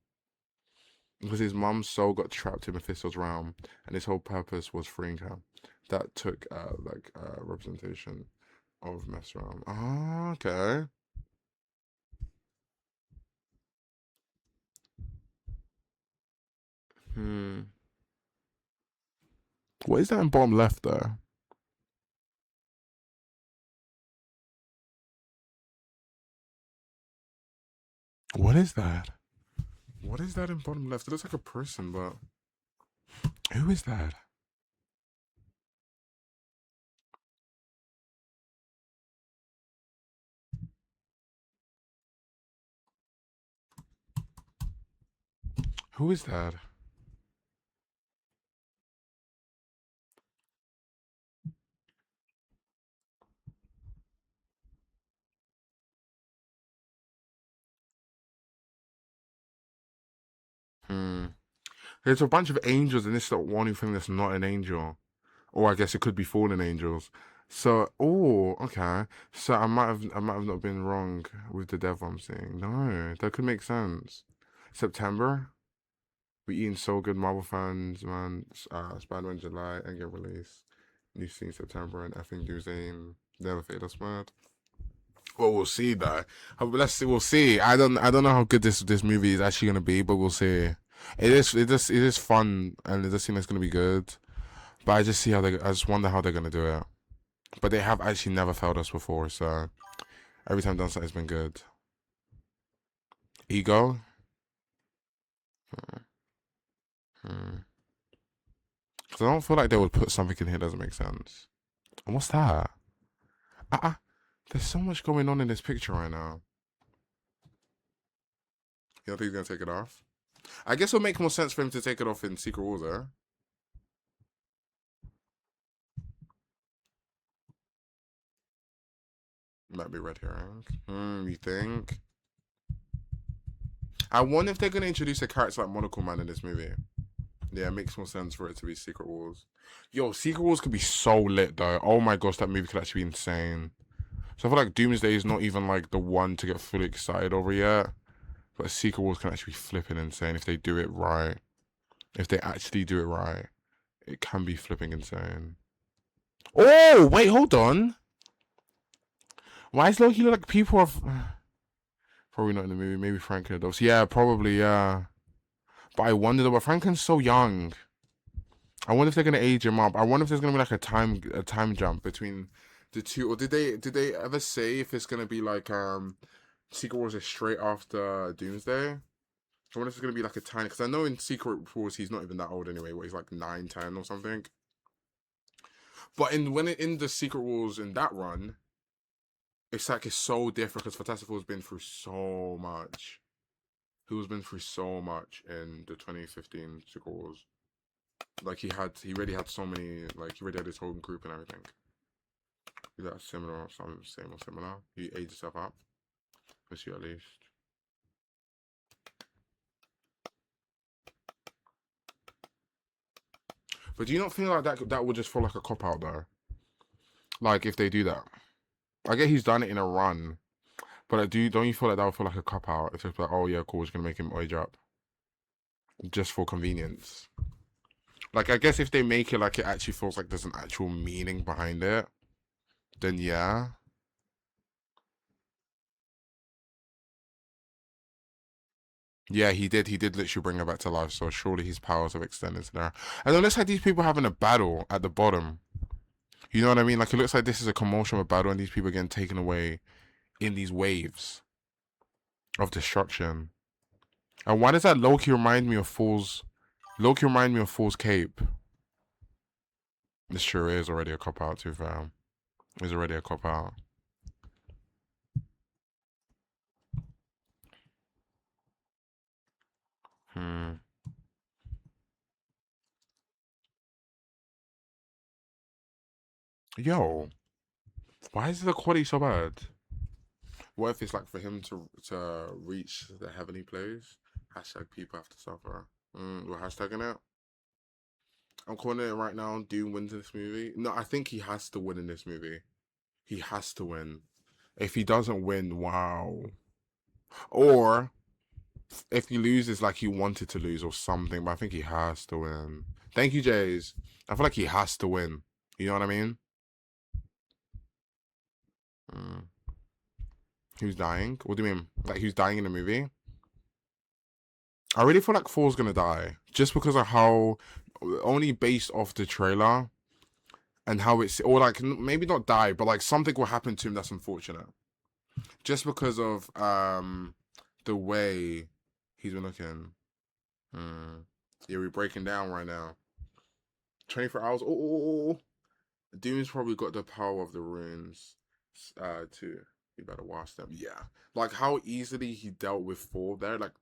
Because his mom's soul got trapped in Mephisto's realm, and his whole purpose was freeing her. That took representation of Mephisto's realm. Oh, okay. What is that in bottom left there? What is that? What is that in bottom left? It looks like a person, but who is that? Who is that? There's a bunch of angels, and this is the one thing that's not an angel. Or I guess it could be fallen angels. So, oh, okay. So I might have not been wrong with the devil I'm seeing. No, that could make sense. September, we eating so good, Marvel fans, man. Spider-Man July and get released. New scene September and effing Doomsday never fade us mad. Well, we'll see though. Let's see. We'll see. I don't know how good this movie is actually gonna be, but we'll see. It is fun, and it does seem like it's gonna be good. But I just wonder how they're gonna do it. But they have actually never failed us before, so every time done something has been good. Ego. Because I don't feel like they would put something in here that doesn't make sense. And what's that? There's so much going on in this picture right now. You don't think he's gonna take it off? I guess it'll make more sense for him to take it off in Secret Wars, though. Might be red herring. You think? I wonder if they're gonna introduce a character like Monocle Man in this movie. Yeah, it makes more sense for it to be Secret Wars. Yo, Secret Wars could be so lit though. Oh my gosh, that movie could actually be insane. So I feel like Doomsday is not even like the one to get fully excited over yet. But Secret Wars can actually be flipping insane if they do it right. If they actually do it right, it can be flipping insane. Oh, wait, hold on. Why is Loki look like people are... Probably not in the movie. Maybe Franklin does. Yeah, probably, yeah. But I wonder though, but Franklin's so young. I wonder if they're gonna age him up. I wonder if there's gonna be like a time jump between the two. Or did they ever say if it's gonna be like Secret Wars is straight after Doomsday? I wonder if it's gonna be like a tiny, because I know in Secret Wars he's not even that old anyway. Where he's like 9, 10 or something. But in the Secret Wars in that run, it's like it's so different because Fantastic Four's been through so much. Who's been through so much in the 2015 Secret Wars. Like he already had so many, like he already had his whole group and everything. Is that similar or something, same or similar? He aged himself up. Let's see at least. But do you not feel like that would just feel like a cop out though? Like if they do that, I get he's done it in a run, but don't you feel like that would feel like a cop out if it's like, oh yeah, cool, we're just gonna make him age up just for convenience? Like I guess if they make it like it actually feels like there's an actual meaning behind it, then yeah. Yeah, he did. He did literally bring her back to life. So surely his powers have extended to there. And it looks like these people having a battle at the bottom. You know what I mean? Like it looks like this is a commotion of a battle, and these people are getting taken away in these waves of destruction. And why does that Loki remind me of Fool's? Loki remind me of Fool's Cape. This sure is already a cop out too, fam. It's already a cop out. Yo, why is the quality so bad? What if it's like for him to reach the heavenly place? Hashtag people have to suffer. We're hashtagging it. I'm calling it right now. Doom wins in this movie. No, I think he has to win in this movie. He has to win. If he doesn't win, wow. Or if he loses like he wanted to lose or something, but I think he has to win. Thank you, Jays. I feel like he has to win. You know what I mean? Who's dying? What do you mean? Like who's dying in the movie? I really feel like Thor's gonna die. Just because of how only based off the trailer and how it's, or like maybe not die, but like something will happen to him that's unfortunate. Just because of the way he's been looking. Yeah, we're breaking down right now. 24 hours. Oh. Doom's probably got the power of the runes too. You better watch them. Yeah. Like how easily he dealt with Thor there. Like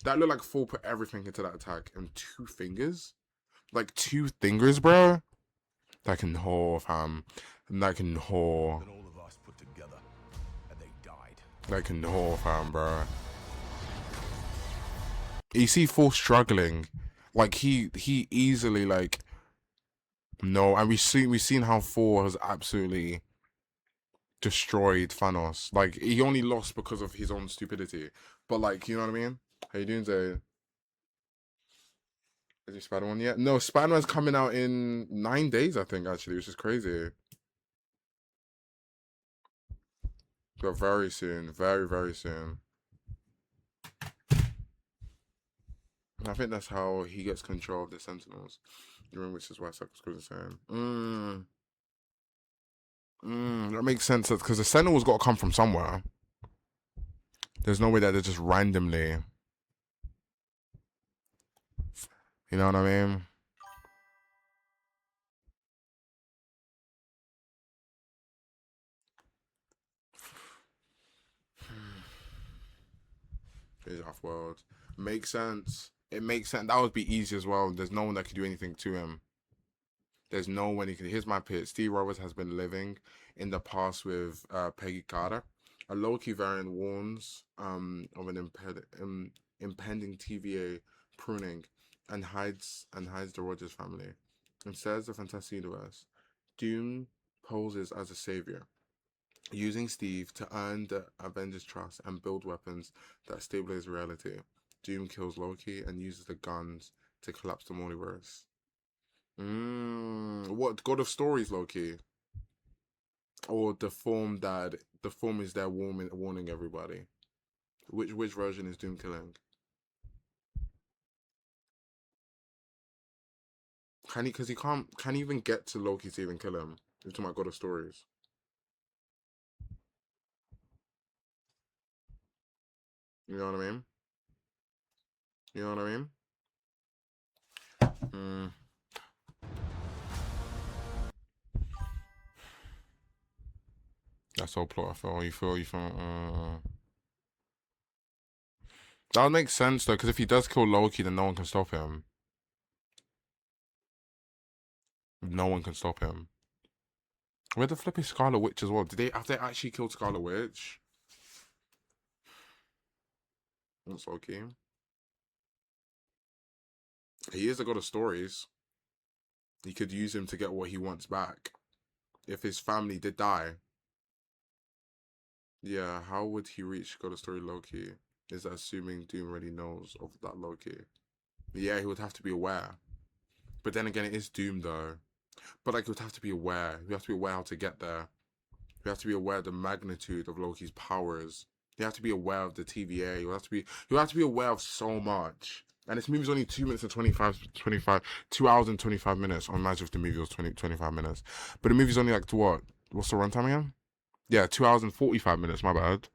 that looked like Thor put everything into that attack in 2 fingers. Like 2 fingers, bro. That can whore, fam. That can whore. Than all of us put together, and they died. That can whore, fam, bro. You see Thor struggling. Like he easily like no, and we've seen how Thor has absolutely destroyed Thanos. Like he only lost because of his own stupidity. But like, you know what I mean? How you doing, Zay? Is he Spider-Man yet? No, Spider-Man's coming out in 9 days, I think, actually, which is crazy. But very soon. Very, very soon. I think that's how he gets control of the Sentinels. Which is why Cyclops is saying. That makes sense because the Sentinels got to come from somewhere. There's no way that they're just randomly. You know what I mean? It's off-world. Makes sense. It makes sense. That would be easy as well. There's no one that could do anything to him. There's no one he can. Here's my pitch. Steve Rogers has been living in the past with Peggy Carter. A low-key variant warns of an impending TVA pruning and hides the Rogers family. Instead of the Fantastic Universe, Doom poses as a savior, using Steve to earn the Avengers' trust and build weapons that stabilize reality. Doom kills Loki and uses the guns to collapse the multiverse. What God of Stories, Loki? Or the form is there warning everybody. Which version is Doom killing? Can he? Because he can't. Can he even get to Loki to even kill him? You're talking about God of Stories. You know what I mean? You know what I mean? That's all plot. I feel. You feel. That would make sense though, because if he does kill Loki, then no one can stop him. No one can stop him. Where the flip is Scarlet Witch as well? Have they actually killed Scarlet Witch? That's Loki. He is the God of Stories. He could use him to get what he wants back. If his family did die. Yeah, how would he reach God of Story Loki? Is that assuming Doom already knows of that Loki? Yeah, he would have to be aware. But then again, it is Doom though. But like, he would have to be aware. You have to be aware how to get there. You have to be aware of the magnitude of Loki's powers. You have to be aware of the TVA. You have to be aware of so much. And this movie's only 2 minutes and 2 hours and 25 minutes. On Imagine if the movie was 25 minutes. But the movie's only like, what? What's the runtime again? Yeah, 2 hours and 45 minutes, my bad.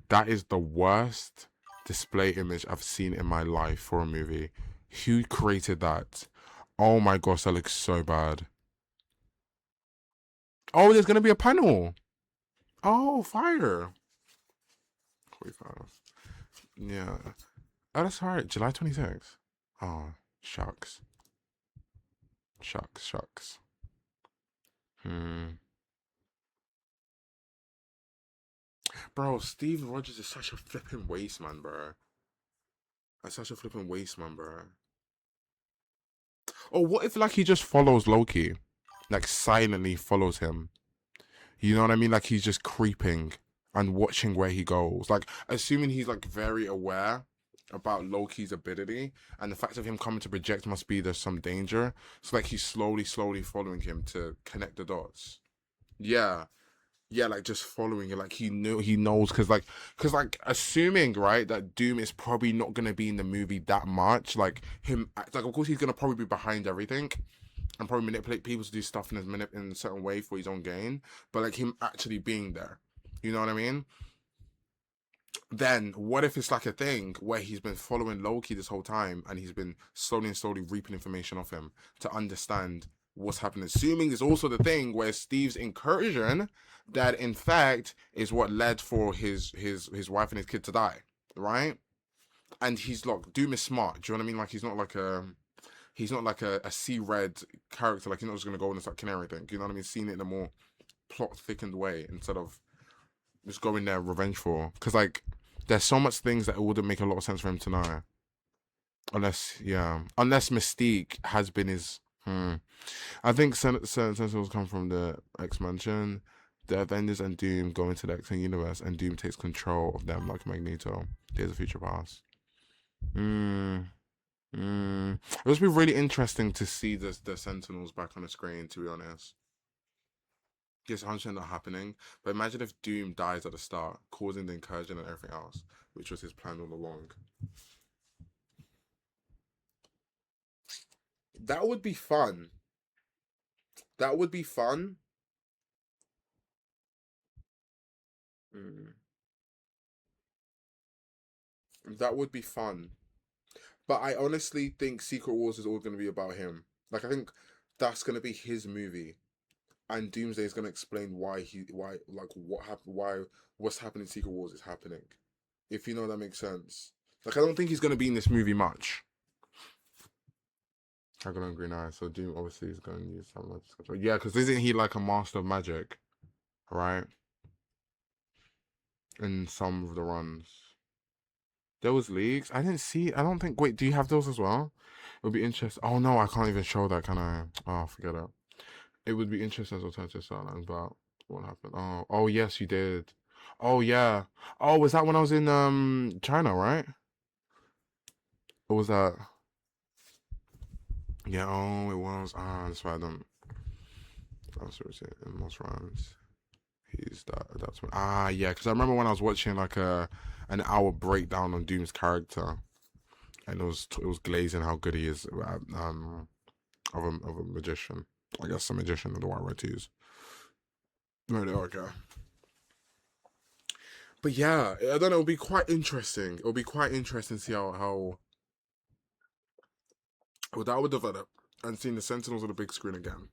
That is the worst display image I've seen in my life for a movie. Who created that? Oh my gosh, that looks so bad. Oh, there's going to be a panel. Oh, fire. 45. Yeah. Oh, that's alright. July 26th. Oh, shucks. Shucks. Bro, Steve Rogers is such a flipping waste man, bro. That's such a flipping waste man, bro. Oh, what if like he just follows Loki? Like silently follows him. You know what I mean? Like he's just creeping and watching where he goes. Like assuming he's like very aware about Loki's ability and the fact of him coming to project must be there's some danger. So like he's slowly following him to connect the dots. Yeah. Yeah, like just following it, like he knows, because assuming, right, that Doom is probably not gonna be in the movie that much, like him, like of course he's gonna probably be behind everything, and probably manipulate people to do stuff in a certain way for his own gain, but like him actually being there, you know what I mean? Then what if it's like a thing where he's been following Loki this whole time, and he's been slowly reaping information off him to understand what's happening. Assuming it's also the thing where Steve's incursion, that in fact is what led for his wife and his kid to die, right? And he's like, Doom is smart. Do you know what I mean? Like he's not like a C-red character. Like he's not just gonna go and start killing everything. You know what I mean? Seeing it in a more plot thickened way instead of just going there revengeful. Because like there's so much things that it wouldn't make a lot of sense for him to know. Unless Mystique has been his. I think certain sentinels come from the X-Mansion. The Avengers and Doom go into the X-Men universe, and Doom takes control of them like Magneto. There's a future past. It would be really interesting to see the Sentinels back on the screen, to be honest. Yes, 100% not happening. But imagine if Doom dies at the start, causing the incursion and everything else, which was his plan all along. That would be fun. That would be fun. That would be fun. But I honestly think Secret Wars is all going to be about him. Like, I think that's going to be his movie. And Doomsday is going to explain why what happened, what's happening in Secret Wars is happening. If you know that makes sense. Like, I don't think he's going to be in this movie much. I got on green eye, so Doom obviously is going to use some magic control. Yeah, because isn't he like a master of magic? Right? In some of the runs. There was leaks. I didn't see. I don't think. Wait, do you have those as well? It would be interesting. Oh no, I can't even show that, can I? Oh, forget it. It would be interesting as alternative storylines about what happened. Oh yes, you did. Oh yeah. Oh, was that when I was in China, right? Or was that? Yeah. Oh, it was. That's why I don't. That's what it in most rounds. He's that. That's when. Yeah. Because I remember when I was watching like an hour breakdown on Doom's character, and it was glazing how good he is of a magician. I guess a magician is the right word to use. Right, okay. But yeah, I don't know. It'll be quite interesting. It'll be quite interesting to see how that would develop, and seeing the Sentinels on the big screen again.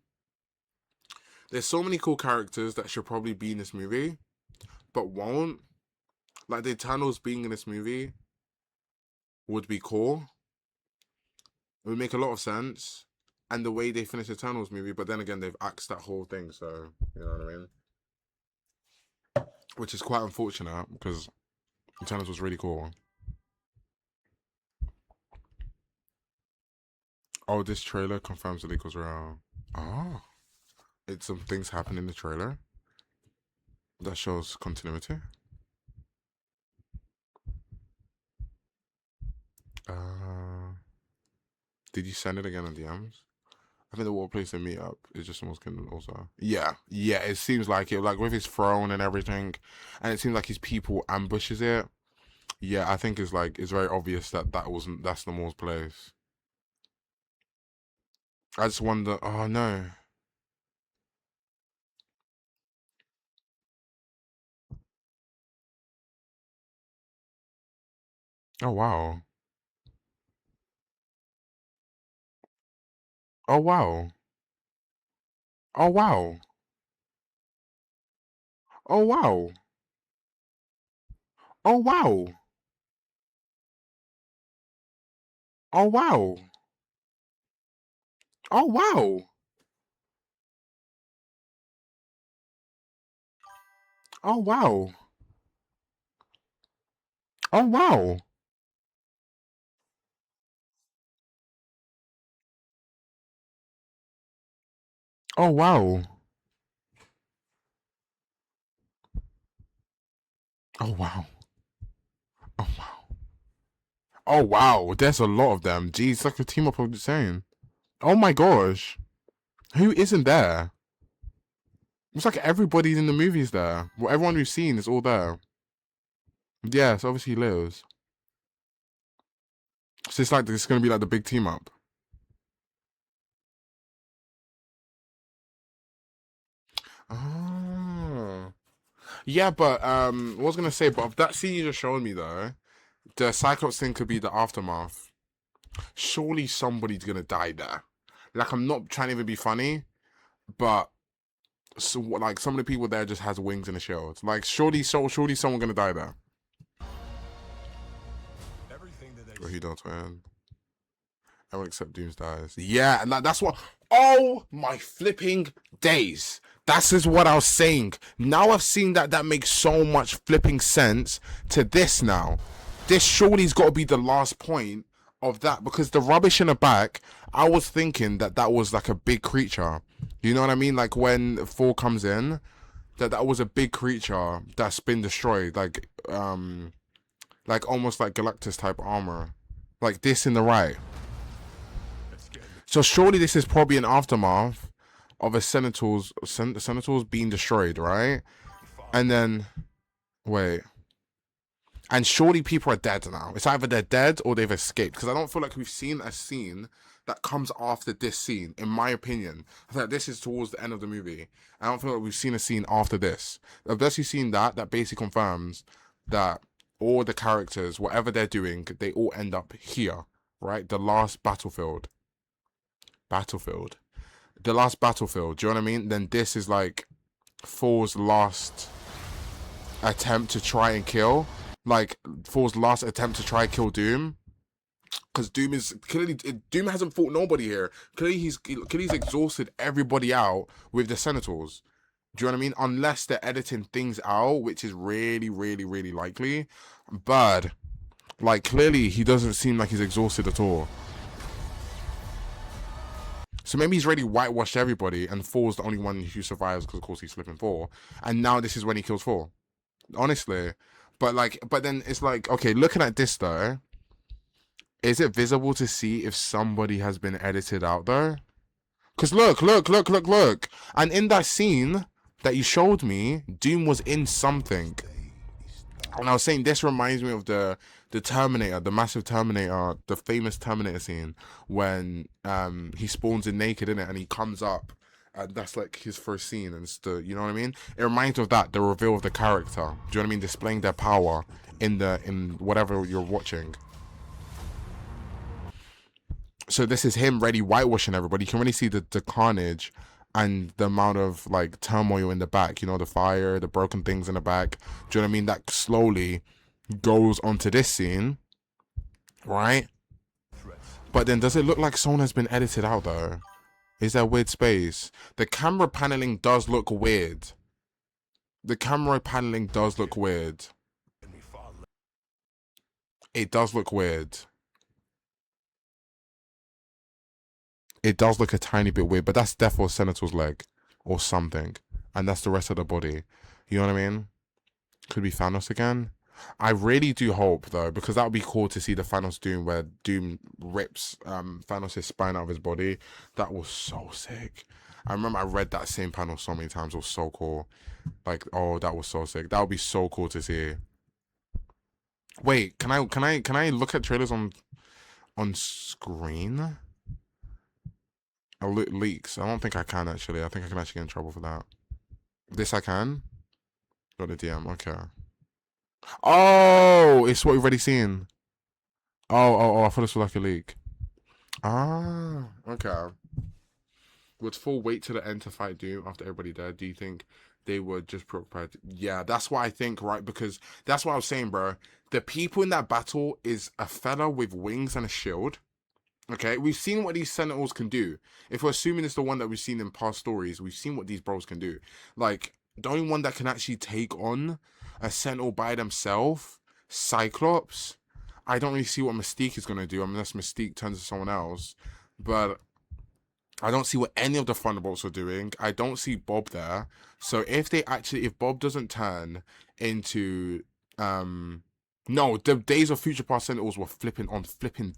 There's so many cool characters that should probably be in this movie, but won't. Like the Eternals being in this movie would be cool. It would make a lot of sense. And the way they finish the Eternals movie, but then again, they've axed that whole thing, so, you know what I mean? Which is quite unfortunate, because Eternals was really cool. Oh, this trailer confirms the leak was real. Oh. It's some things happen in the trailer that shows continuity. Did you send it again in DMs? I think the water place to meet up is just almost Kindle also. Yeah, it seems like it. Like with his throne and everything, and it seems like his people ambushes it. Yeah, I think it's very obvious that's the Moore's place. I just wonder. Oh no. Oh wow. Oh wow. Oh wow. Oh wow. Oh wow. Oh wow. Oh wow. Oh wow. Oh wow. Oh wow. Oh wow. Oh wow. Oh wow. There's a lot of them. Jeez, it's like a team up of the same. Oh my gosh. Who isn't there? It's like everybody in the movies there. Well, everyone we've seen is all there. Yes, obviously he lives. So it's like it's gonna be like the big team up. Oh. Yeah, but what was I gonna say, but of that scene you just showed me though, the Cyclops thing could be the aftermath. Surely somebody's gonna die there. Like I'm not trying to even be funny, but so like some of the people there just has wings and a shield. Like surely someone gonna die there. Everything that they Well, he don't, man. Everyone except Dooms dies. Yeah, and that's what. Oh my flipping days! That is what I was saying. Now I've seen that makes so much flipping sense to this now. This surely's got to be the last point of that, because the rubbish in the back, I was thinking that was like a big creature. You know what I mean? Like when Thor comes in, that was a big creature that's been destroyed, like almost like Galactus type armor, like this in the right. So surely this is probably an aftermath of a Sentinels being destroyed, right? And then wait. And surely people are dead now. It's either they're dead or they've escaped. Because I don't feel like we've seen a scene that comes after this scene, in my opinion. I think this is towards the end of the movie. I don't feel like we've seen a scene after this. Unless you've seen that basically confirms that all the characters, whatever they're doing, they all end up here, right? The last battlefield. The last battlefield. Do you know what I mean? Then this is like Thor's last attempt to try and kill. Like Thor's last attempt to try and kill Doom, because Doom hasn't fought nobody here. Clearly he's exhausted everybody out with the Sentinels. Do you know what I mean? Unless they're editing things out, which is really, really, really likely. But Like, clearly, he doesn't seem like he's exhausted at all. So maybe he's already whitewashed everybody, and Thor's the only one who survives because, of course, he's flipping Thor. And now this is when he kills Thor. Honestly. But then it's like, okay, looking at this, though, is it visible to see if somebody has been edited out, though? Because look. And in that scene that you showed me, Doom was in something. And I was saying this reminds me of the Terminator, the massive Terminator, the famous Terminator scene when he spawns in naked, innit, and he comes up, and that's like his first scene, and it's the, you know what I mean? It reminds me of that, the reveal of the character. Do you know what I mean? Displaying their power in whatever you're watching. So this is him ready whitewashing everybody. You can really see the carnage and the amount of like turmoil in the back, you know, the fire, the broken things in the back. Do you know what I mean? That slowly goes onto this scene, right? But then does it look like someone has been edited out though? Is there weird space? The camera paneling does look weird. The camera paneling does look weird. It does look weird. It does look a tiny bit weird, but that's Death or Senator's leg or something. And that's the rest of the body. You know what I mean? Could be Thanos again. I really do hope, though, because that would be cool to see the Thanos Doom where Doom rips Thanos' spine out of his body. That was so sick. I remember I read that same panel so many times. It was so cool. Like, oh, that was so sick. That would be so cool to see. Wait, can I look at trailers on screen? Leaks. I don't think I can actually. I think I can actually get in trouble for that. This I can. Got the DM. Okay. Oh, it's what we've already seen. Oh! I thought this was like a leak. Ah, okay. Would Thor wait to the end to fight Doom after everybody died? Do you think they were just prepared? Yeah, that's what I think, right? Because that's what I was saying, bro. The people in that battle is a fella with wings and a shield. Okay, we've seen what these Sentinels can do. If we're assuming it's the one that we've seen in past stories, we've seen what these bros can do. Like, the only one that can actually take on a Sentinel by themselves, Cyclops. I don't really see what Mystique is going to do unless Mystique turns to someone else. But I don't see what any of the Thunderbolts are doing. I don't see Bob there. So if Bob doesn't turn into... No, the Days of Future Past Sentinels were flipping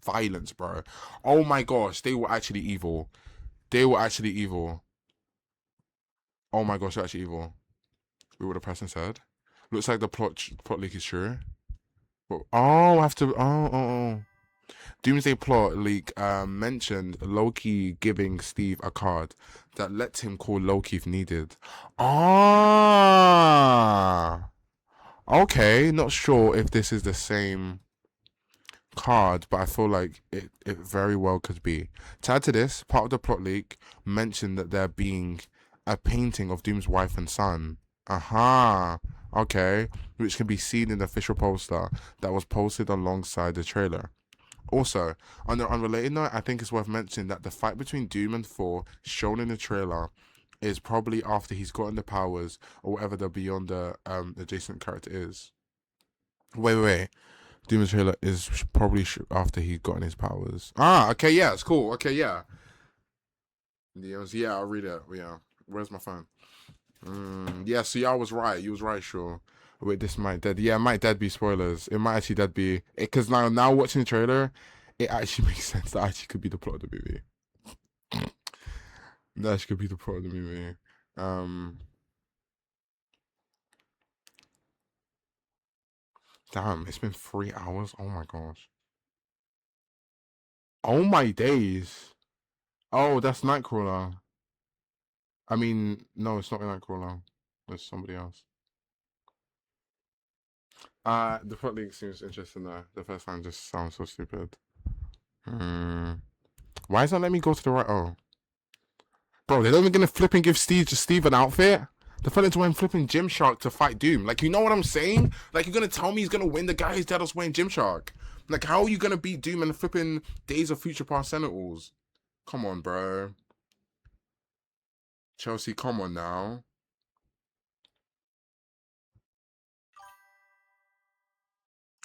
violence, bro. Oh my gosh, they were actually evil. They were actually evil. Oh my gosh, they're actually evil. Wait, what the person said? Looks like the plot leak is true. Oh, I have to. Oh. Doomsday plot leak mentioned Loki giving Steve a card that lets him call Loki if needed. Ah. Okay, not sure if this is the same card, but I feel like it very well could be. To add to this, part of the plot leak mentioned that there being a painting of Doom's wife and son. Aha, okay, which can be seen in the official poster that was posted alongside the trailer. Also, on an unrelated note, I think it's worth mentioning that the fight between Doom and Thor shown in the trailer is probably after he's gotten the powers or whatever the beyond the adjacent character is. Wait. Doom's trailer is probably after he's gotten his powers. Ah, okay, yeah, it's cool. Okay, yeah. Yeah, I'll read it. Yeah. Where's my phone? Yeah, so y'all was right. You was right, sure. Wait, this might dead. Yeah, it might dead be spoilers. It might actually dead be... Because now watching the trailer, it actually makes sense. That actually could be the plot of the movie. That actually could be the plot of the movie. Damn, it's been 3 hours. Oh my gosh. Oh my days. Oh, that's Nightcrawler. I mean, no, it's not Nightcrawler. It's somebody else. The plot link seems interesting though. The first line just sounds so stupid. Why is that letting me go to the right? Oh. Bro, they're not even gonna flip and give Steve an outfit? The fella's wearing flipping Gymshark to fight Doom. Like, you know what I'm saying? Like, you're gonna tell me he's gonna win the guy whose dad was wearing Gymshark? Like, how are you gonna beat Doom and the flipping Days of Future Past Sentinels? Come on, bro. Chelsea, come on now.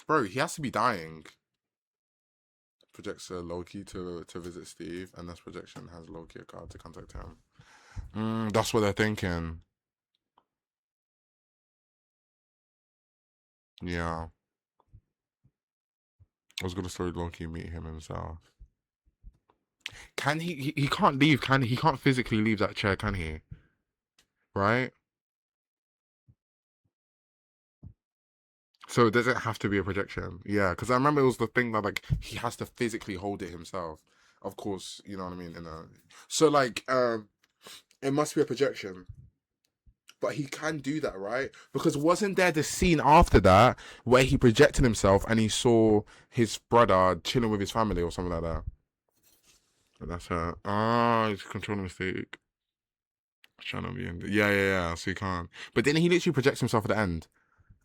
Bro, he has to be dying. Projects Loki to visit Steve, and this projection has Loki a card to contact him. That's what they're thinking. Yeah. I was gonna story Loki meet him himself. Can he can't leave, can he? He can't physically leave that chair, can he? Right? So does it have to be a projection? Yeah, because I remember it was the thing that like he has to physically hold it himself. Of course, you know what I mean. So like, it must be a projection. But he can do that, right? Because wasn't there the scene after that where he projected himself and he saw his brother chilling with his family or something like that? But that's her. Ah, it's a control mistake. Trying to be in. Yeah. So he can't. But then he literally projects himself at the end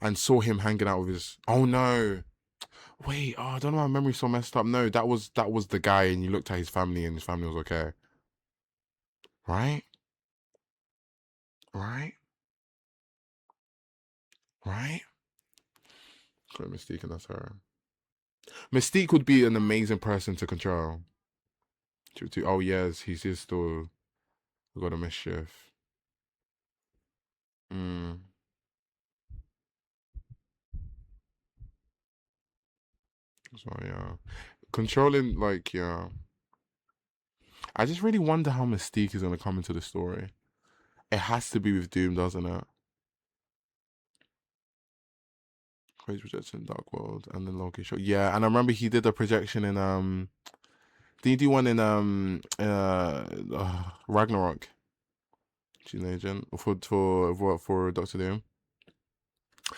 and saw him hanging out with his. Oh no! Wait. Oh, I don't know. My memory's so messed up. No, that was the guy, and you looked at his family, and his family was okay. Right. Right. Right. Got Mystique, and that's her. Mystique would be an amazing person to control. Oh yes, he's still got a mischief. Mm. So yeah, controlling like yeah. I just really wonder how Mystique is gonna come into the story. It has to be with Doom, doesn't it? Crazy projection, Dark World, and then Loki show. Yeah, and I remember he did a projection in Did he do one in Ragnarok? She's an agent for Doctor Doom.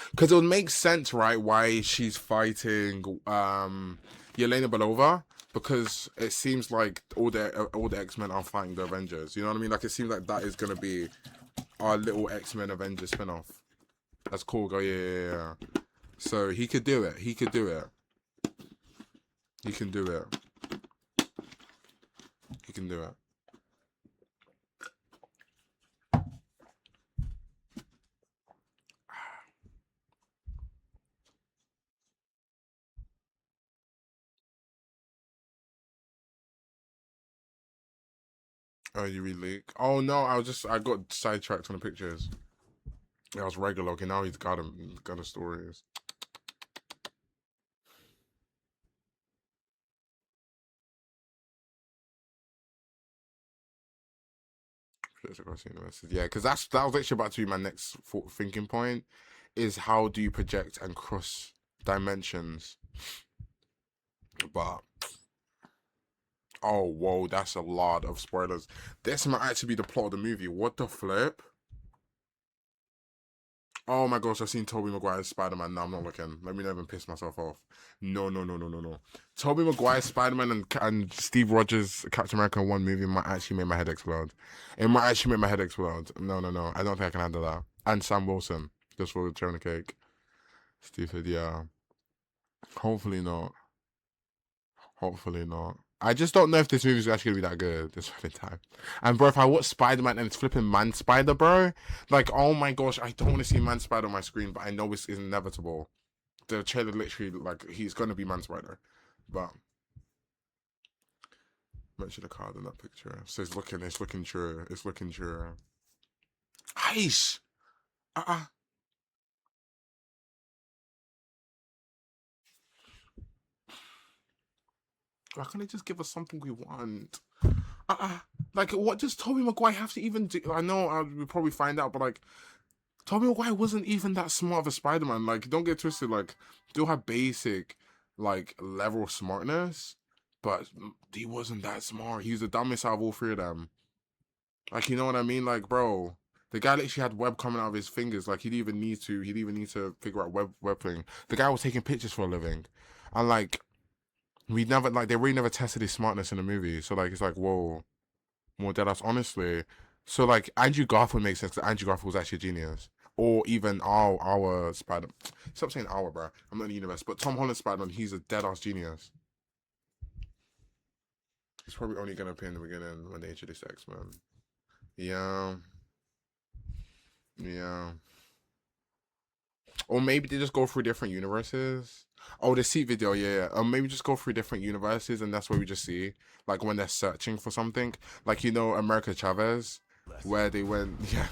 Because it would make sense, right? Why she's fighting Yelena Belova, because it seems like all the X-Men are fighting the Avengers. You know what I mean? Like it seems like that is gonna be our little X-Men Avengers spin-off. That's cool. Go yeah. So he could do it. He can do it. He can do it. Oh, you re-leak? Oh no, I got sidetracked on the pictures. Yeah, I was regular. Okay, now he's got him. Got a stories. Yeah, because that was actually about to be my next thinking point. Is how do you project and cross dimensions? But oh whoa, that's a lot of spoilers. This might actually be the plot of the movie. What the flip? Oh my gosh, I've seen Tobey Maguire's Spider-Man. No, I'm not looking. Let me not even piss myself off. No. Tobey Maguire's Spider-Man and Steve Rogers' Captain America in one movie might actually make my head explode. It might actually make my head explode. No. I don't think I can handle that. And Sam Wilson, just for the cherry on the cake. Stupid, yeah. Hopefully not. I just don't know if this movie's actually gonna be that good this fucking time. And bro, if I watch Spider-Man and it's flipping Man Spider, bro, like oh my gosh, I don't want to see Man Spider on my screen, but I know it's inevitable. The trailer literally like he's gonna be Man Spider, but mention the card in that picture. So it's looking true. Ice. Why can't they just give us something we want? Like, what does Tobey Maguire have to even do? I know we'll probably find out, but like, Tobey Maguire wasn't even that smart of a Spider-Man. Like, don't get twisted. Like, still have basic, like, level of smartness, but he wasn't that smart. He was the dumbest out of all three of them. Like, you know what I mean? Like, bro, the guy literally had web coming out of his fingers. Like, he didn't even need to figure out web thing. The guy was taking pictures for a living, and like. They really never tested his smartness in the movie. So like it's like whoa, more deadass. Honestly, so like Andrew Garfield makes sense because Andrew Garfield was actually a genius, or even our Spider. Stop saying our, bro. I'm not in the universe, but Tom Holland Spider-Man, he's a deadass genius. He's probably only gonna appear in the beginning when they introduce X-Men. Yeah. Or maybe they just go through different universes. Oh, the seat video, yeah. Maybe just go through different universes, and that's where we just see, like, when they're searching for something, like, you know, America Chavez, where they went, yeah,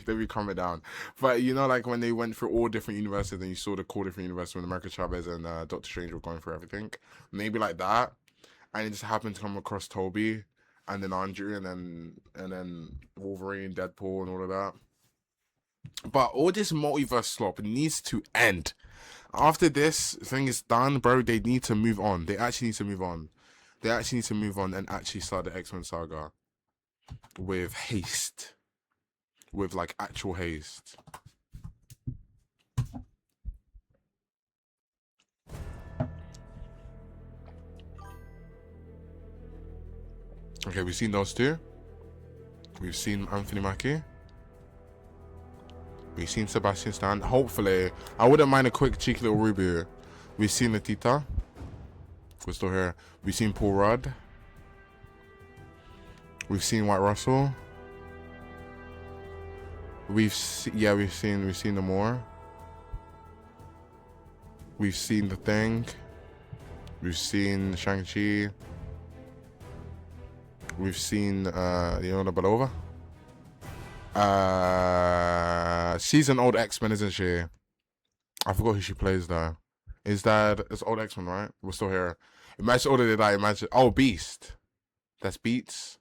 they be coming down. But you know, like when they went through all different universes, and you saw the cool different universes when America Chavez and Doctor Strange were going through everything, maybe like that, and it just happened to come across Toby, and then Andrew, and then Wolverine, Deadpool, and all of that. But all this multiverse slop needs to end. After this thing is done, bro, they need to move on. They actually need to move on. They actually need to move on and actually start the X-Men saga with haste. With like actual haste. Okay, we've seen those two. We've seen Anthony Mackie. We've seen Sebastian Stan. Hopefully, I wouldn't mind a quick cheeky little reboot. We've seen Latita. We're still here. We've seen Paul Rudd. We've seen White Russell. We've seen the more. We've seen The Thing. We've seen Shang-Chi. We've seen Leona Belova. She's an old X-Men, isn't she? I forgot who she plays though. It's old X-Men, right? We're still here. Imagine order did I imagine. Oh, Beast. That's Beats.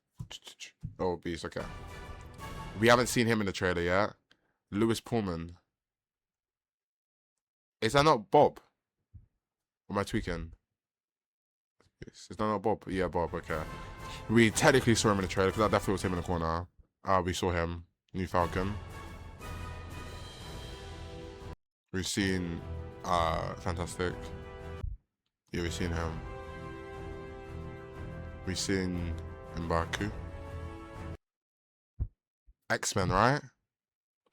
Oh, Beast. Okay. We haven't seen him in the trailer yet. Lewis Pullman. Is that not Bob? Or am I tweaking? Is that not Bob? Yeah, Bob. Okay. We technically saw him in the trailer because that definitely was him in the corner. We saw him. New Falcon. We've seen Fantastic. Yeah, we've seen him. We've seen M'Baku. X-Men, right?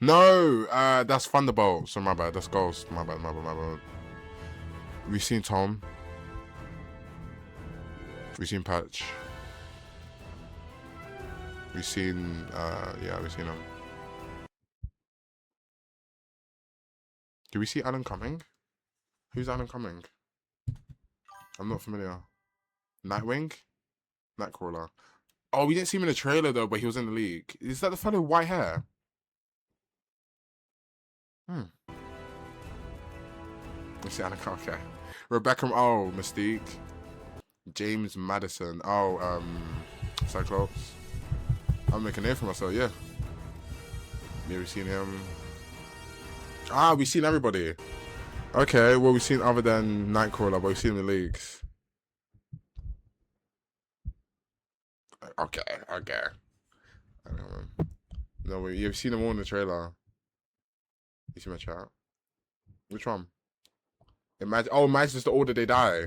No, that's Thunderbolt. So my bad. That's Ghost. My bad. We've seen Tom. We've seen Patch. We've seen, we've seen him. Do we see Alan Cumming? Who's Alan Cumming? I'm not familiar. Nightwing? Nightcrawler. Oh, we didn't see him in the trailer though, but he was in the league. Is that the fellow with white hair? Let's see Alan Cumming. Okay. Rebecca, oh, Mystique. James Madison. Oh, Cyclops. I'm making a name for myself, yeah. Yeah, we've seen him. We've seen everybody. Okay, well, we've seen other than Nightcrawler, but we've seen the leagues. Okay. I don't know. No, you've seen them all in the trailer. You see my chat? Which one? Imagine just the order they die.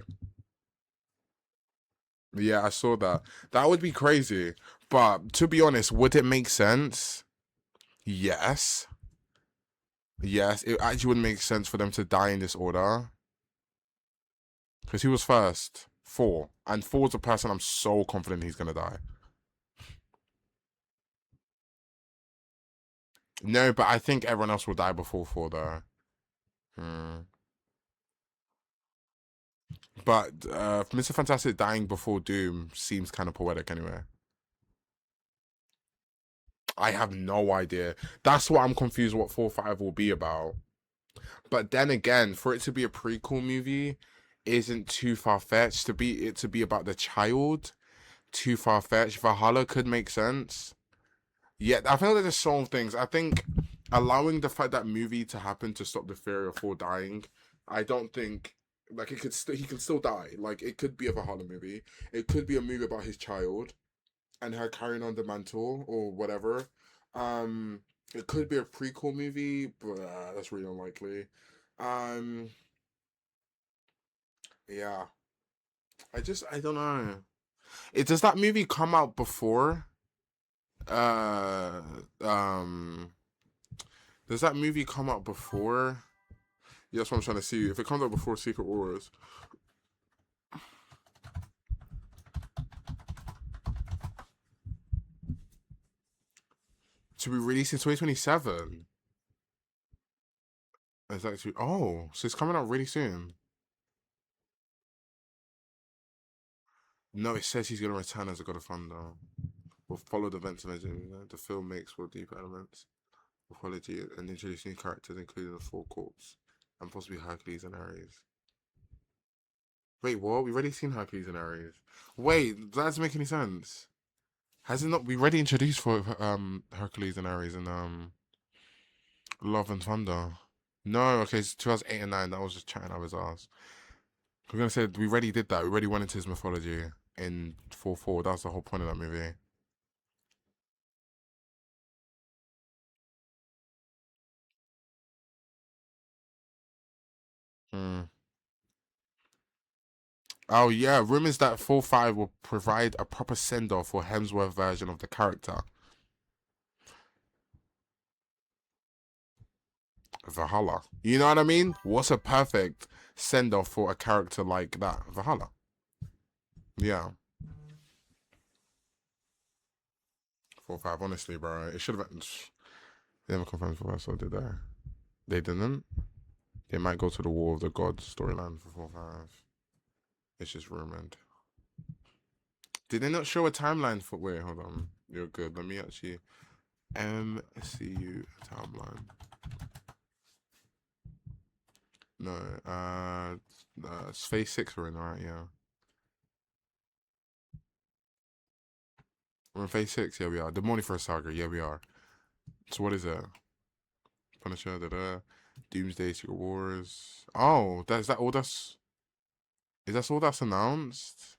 Yeah, I saw that. That would be crazy. But to be honest, would it make sense? Yes. Yes, it actually would make sense for them to die in this order. Because he was first. 4. And 4's a person I'm so confident he's going to die. No, but I think everyone else will die before 4, though. But Mr. Fantastic dying before Doom seems kind of poetic anyway. I have no idea. That's what I'm confused what 4-5 will be about. But then again, for it to be a prequel movie isn't too far-fetched. To be about the child, too far-fetched. Valhalla could make sense. Yeah, I feel like there's some things. I think allowing the fact that movie to happen to stop the fear of 4 dying, I don't think like he can still die. Like it could be a Valhalla movie. It could be a movie about his child and her carrying on the mantle or whatever. It could be a prequel movie, but that's really unlikely. Yeah. I don't know. Does that movie come out before? Does that movie come out before? Yeah, that's what I'm trying to see. If it comes out before Secret Wars. To be released in 2027. It's actually so it's coming out really soon. No, it says he's gonna return as a God of Thunder. Will follow the events of the film makes for deeper elements of quality and introduce new characters, including the Four Corps and possibly Hercules and Ares. Wait, what? We already seen Hercules and Ares. Wait, that doesn't make any sense. Has it not? We already introduced for Hercules and Ares and Love and Thunder. No, okay, it's 2008 and 9. That was just chatting out his ass. We're gonna say we already did that. We already went into his mythology in 4-4. That was the whole point of that movie. Hmm. Oh yeah, rumors that 4-5 will provide a proper send-off for Hemsworth version of the character. Valhalla. You know what I mean? What's a perfect send-off for a character like that? Valhalla. Yeah. 4-5, honestly, bro. It should have been. They never confirmed for us, or did they? They didn't. They might go to the War of the Gods storyline for 4-5. It's just rumored. Did they not show a timeline for? Wait, hold on. You're good. Let me actually. MCU timeline. No, it's phase 6 we're in, right? Yeah. We're in phase 6, yeah we are. The Morning for a Saga, yeah we are. So what is it? Punisher, Doomsday, Secret Wars. Oh, is that all that's all that's announced?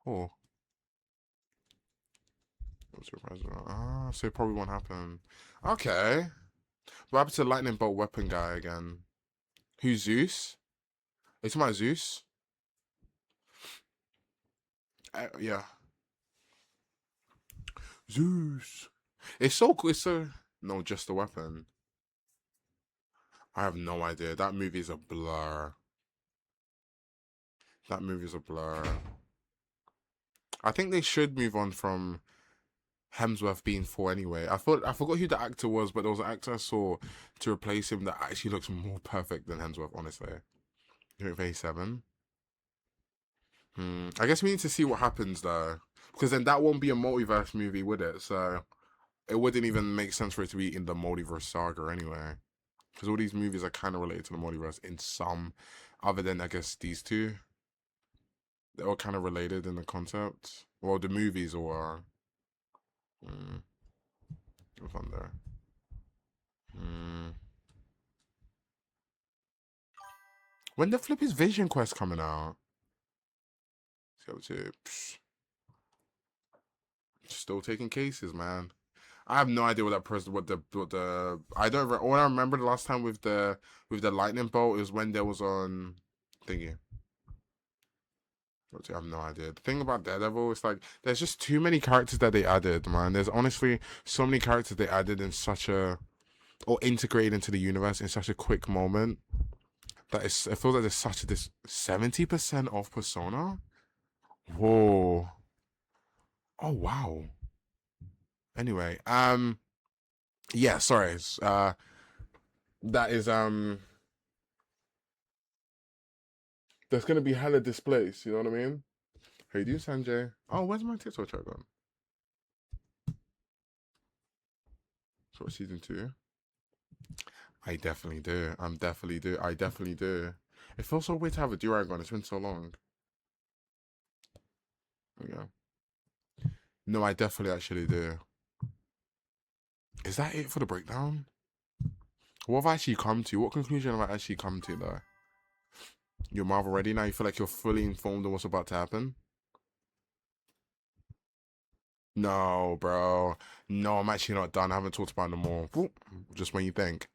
Oh. I'm surprised about. Ah, so it probably won't happen. Okay. What happened to Lightning Bolt weapon guy again? Who's Zeus? It's my Zeus. Yeah. Zeus. It's so cool. It's so no, just the weapon. I have no idea. That movie is a blur. That movie's a blur. I think they should move on from Hemsworth being Thor anyway. I forgot who the actor was, but there was an actor I saw to replace him that actually looks more perfect than Hemsworth, honestly. Phase 7. I guess we need to see what happens though. Because then that won't be a multiverse movie, would it? So it wouldn't even make sense for it to be in the multiverse saga anyway. Because all these movies are kind of related to the multiverse in some, other than I guess these two. They're all kind of related in the concept. Well, the movies all are. Fun there. When the flip is Vision Quest coming out? Still taking cases, man. I have no idea what that person, what the I don't. All I remember the last time with the lightning bolt is when there was on thingy. I have no idea. The thing about Daredevil is like there's just too many characters that they added, man. There's honestly so many characters they added in such a or integrated into the universe in such a quick moment that it feels like there's such a this 70% off Persona. Whoa. Oh wow. Anyway, yeah, sorry. That is there's gonna be hella displays, you know what I mean? How you doing, Sanjay? Oh, where's my TikTok chat gone? So season 2? I definitely do. I definitely do. It feels so weird to have a durag on. It's been so long. Yeah. No, I definitely actually do. Is that it for the breakdown? What have I actually come to? What conclusion have I actually come to though? You're Marvel ready now? You feel like you're fully informed on what's about to happen? No, bro. No, I'm actually not done. I haven't talked about it more. Just when you think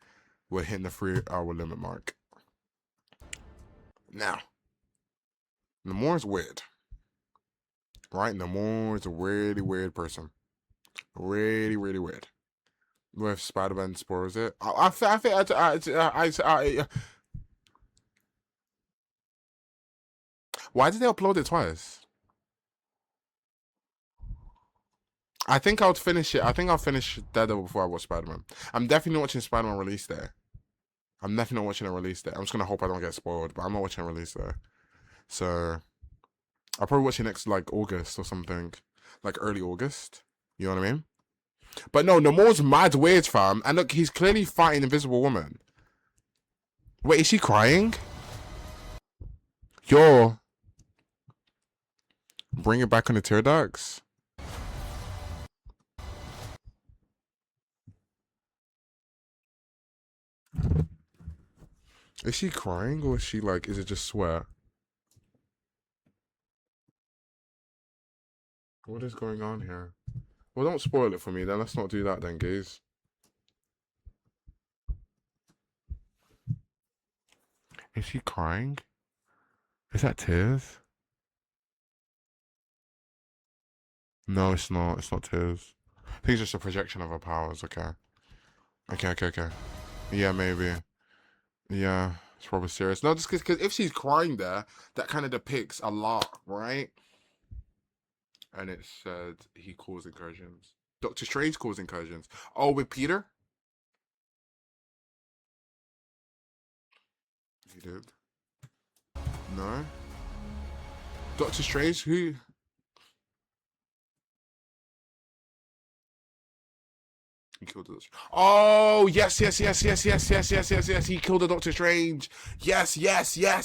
we're hitting the 3-hour limit mark. Now, Namor is weird. Right? Namor is a really weird person. Really, really weird. With Spider-Man spoils it. I think why did they upload it twice? I think I'll finish it. I think I'll finish Daredevil before I watch Spider-Man. I'm definitely not watching Spider-Man release there. I'm definitely not watching a release there. I'm just gonna hope I don't get spoiled, but I'm not watching a release there. So I'll probably watch it next like August or something, like early August. You know what I mean? But no, Namor's mad weird, fam. And look, he's clearly fighting Invisible Woman. Wait, is she crying? Yo, bring it back on the tear ducts. Is she crying or is she like, is it just sweat? What is going on here? Well, don't spoil it for me then. Let's not do that then, guys. Is she crying? Is that tears? No, it's not. It's not tears. I think it's just a projection of her powers. Okay. Okay. Yeah, maybe. Yeah, it's probably serious. No, just because if she's crying there, that kind of depicts a lot, right? And it said he caused incursions. Doctor Strange caused incursions. Oh, with Peter? He did. No. Doctor Strange, who? He killed the Doctor. Oh, yes. He killed the Doctor Strange. Yes. Yes. There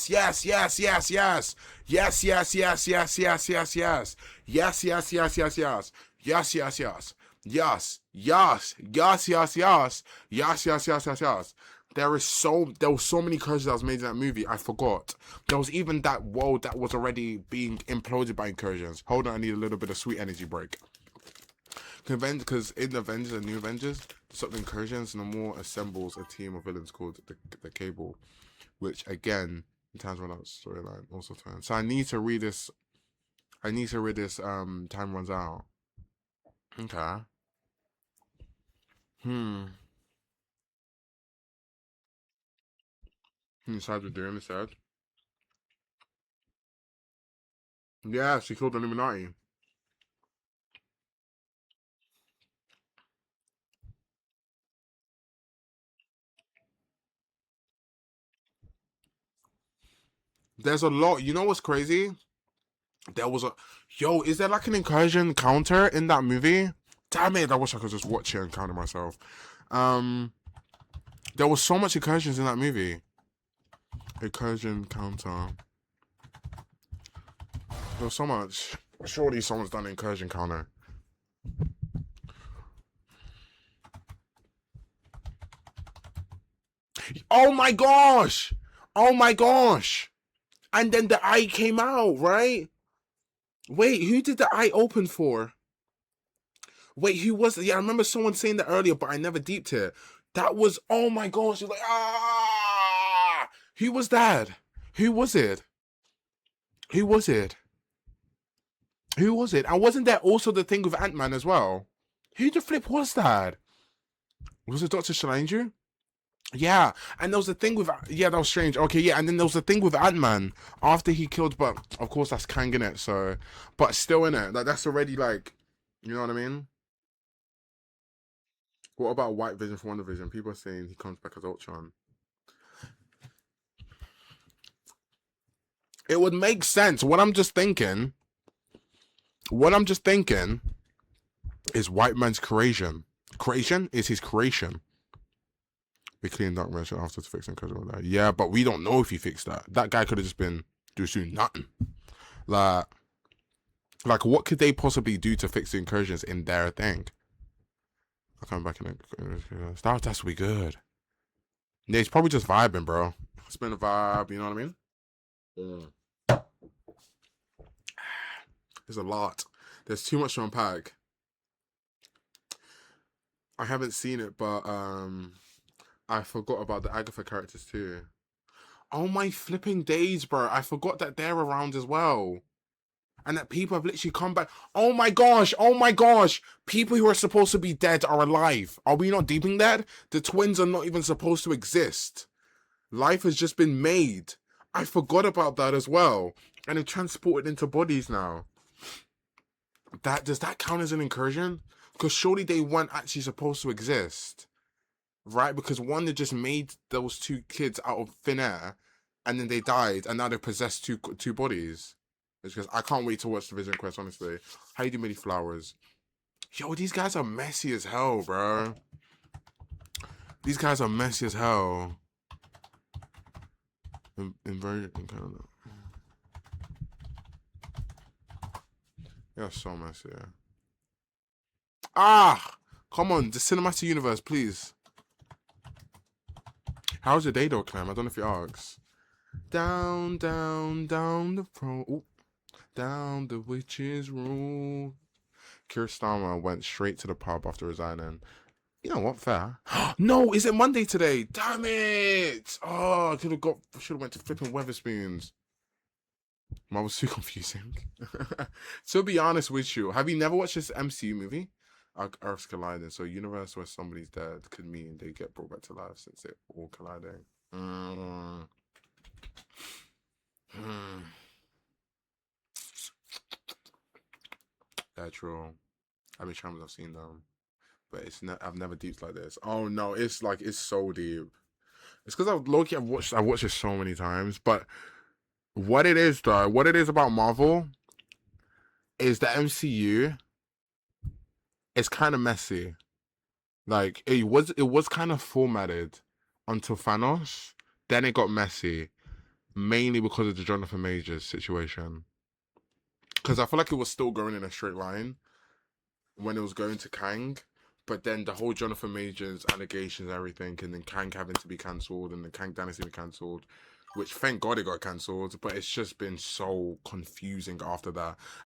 was so many curses that was made in that movie. I forgot. There was even that world that was already being imploded by incursions. Hold on, I need a little bit of sweet energy break. Because in Avengers and New Avengers, stop the incursions, Namor assembles a team of villains called the Cable, which again, in times run out storyline also turns. So I need to read this. Time runs out. Okay. He decides with doing this, said. Yeah, she killed the Illuminati. There's a lot. You know what's crazy? There was a is there like an incursion counter in that movie? Damn it, I wish I could just watch it and counter myself. There was so much incursions in that movie. Incursion counter. There was so much. Surely someone's done an incursion counter. Oh my gosh! Oh my gosh! And then the eye came out, right? Wait, who did the eye open for? Wait, who was it? Yeah, I remember someone saying that earlier, but I never deeped it. That was, oh my gosh, you're like, ah! Who was that? Who was it? Who was it? Who was it? And wasn't there also the thing with Ant-Man as well? Who the flip was that? Was it Dr. Strange? Yeah, and there was a thing with, yeah, that was strange. Okay, yeah, and then there was a thing with Ant-Man after he killed, but of course that's Kang in it, so, but still in it. Like, that's already like, you know what I mean? What about White Vision for WandaVision? People are saying he comes back as Ultron. It would make sense. What I'm just thinking is White Man's creation. Creation is his creation. We clean Dark Mansion after to fix incredible that. Yeah, but we don't know if he fixed that. That guy could have just been doing nothing. Like what could they possibly do to fix the incursions in their thing? I'll come back in that's we good. Yeah, he's probably just vibing, bro. It's been a vibe, you know what I mean? There's a lot. There's too much to unpack. I haven't seen it, but I forgot about the Agatha characters too. Oh my flipping days, bro. I forgot that they're around as well. And that people have literally come back. Oh my gosh. People who are supposed to be dead are alive. Are we not deeping that? The twins are not even supposed to exist. Life has just been made. I forgot about that as well. And they're transported into bodies now. Does that count as an incursion? Because surely they weren't actually supposed to exist. Right? Because one, they just made those two kids out of thin air. And then they died. And now they possess two bodies. It's because I can't wait to watch the Vision Quest, honestly. How you do many flowers? Yo, these guys are messy as hell, bro. These guys are messy as hell. In Canada. You're so messy. Ah! Come on, the cinematic universe, please. How's your day though, Clem? I don't know if you asked. Down, down, down the pro. Ooh. Down the witch's room. Keir Starmer went straight to the pub after resigning. You know what? Fair. No, is it Monday today? Damn it! Oh, I should have went to flipping Weatherspoons. That was too confusing. To be honest with you, have you never watched this MCU movie? Earth's colliding. So, a universe where somebody's dead could mean they get brought back to life since they're all colliding. That's true. I've been trying, I've seen them, but I've never deeped like this. Oh no, it's so deep. It's because I've watched it so many times. But what it is about Marvel is the MCU. It's kind of messy. Like it was kind of formatted until Thanos. Then it got messy, mainly because of the Jonathan Majors situation. Because I feel like it was still going in a straight line when it was going to Kang, but then the whole Jonathan Majors allegations, everything, and then Kang having to be cancelled, and the Kang Dynasty be cancelled, which thank God it got cancelled, but it's just been so confusing after that.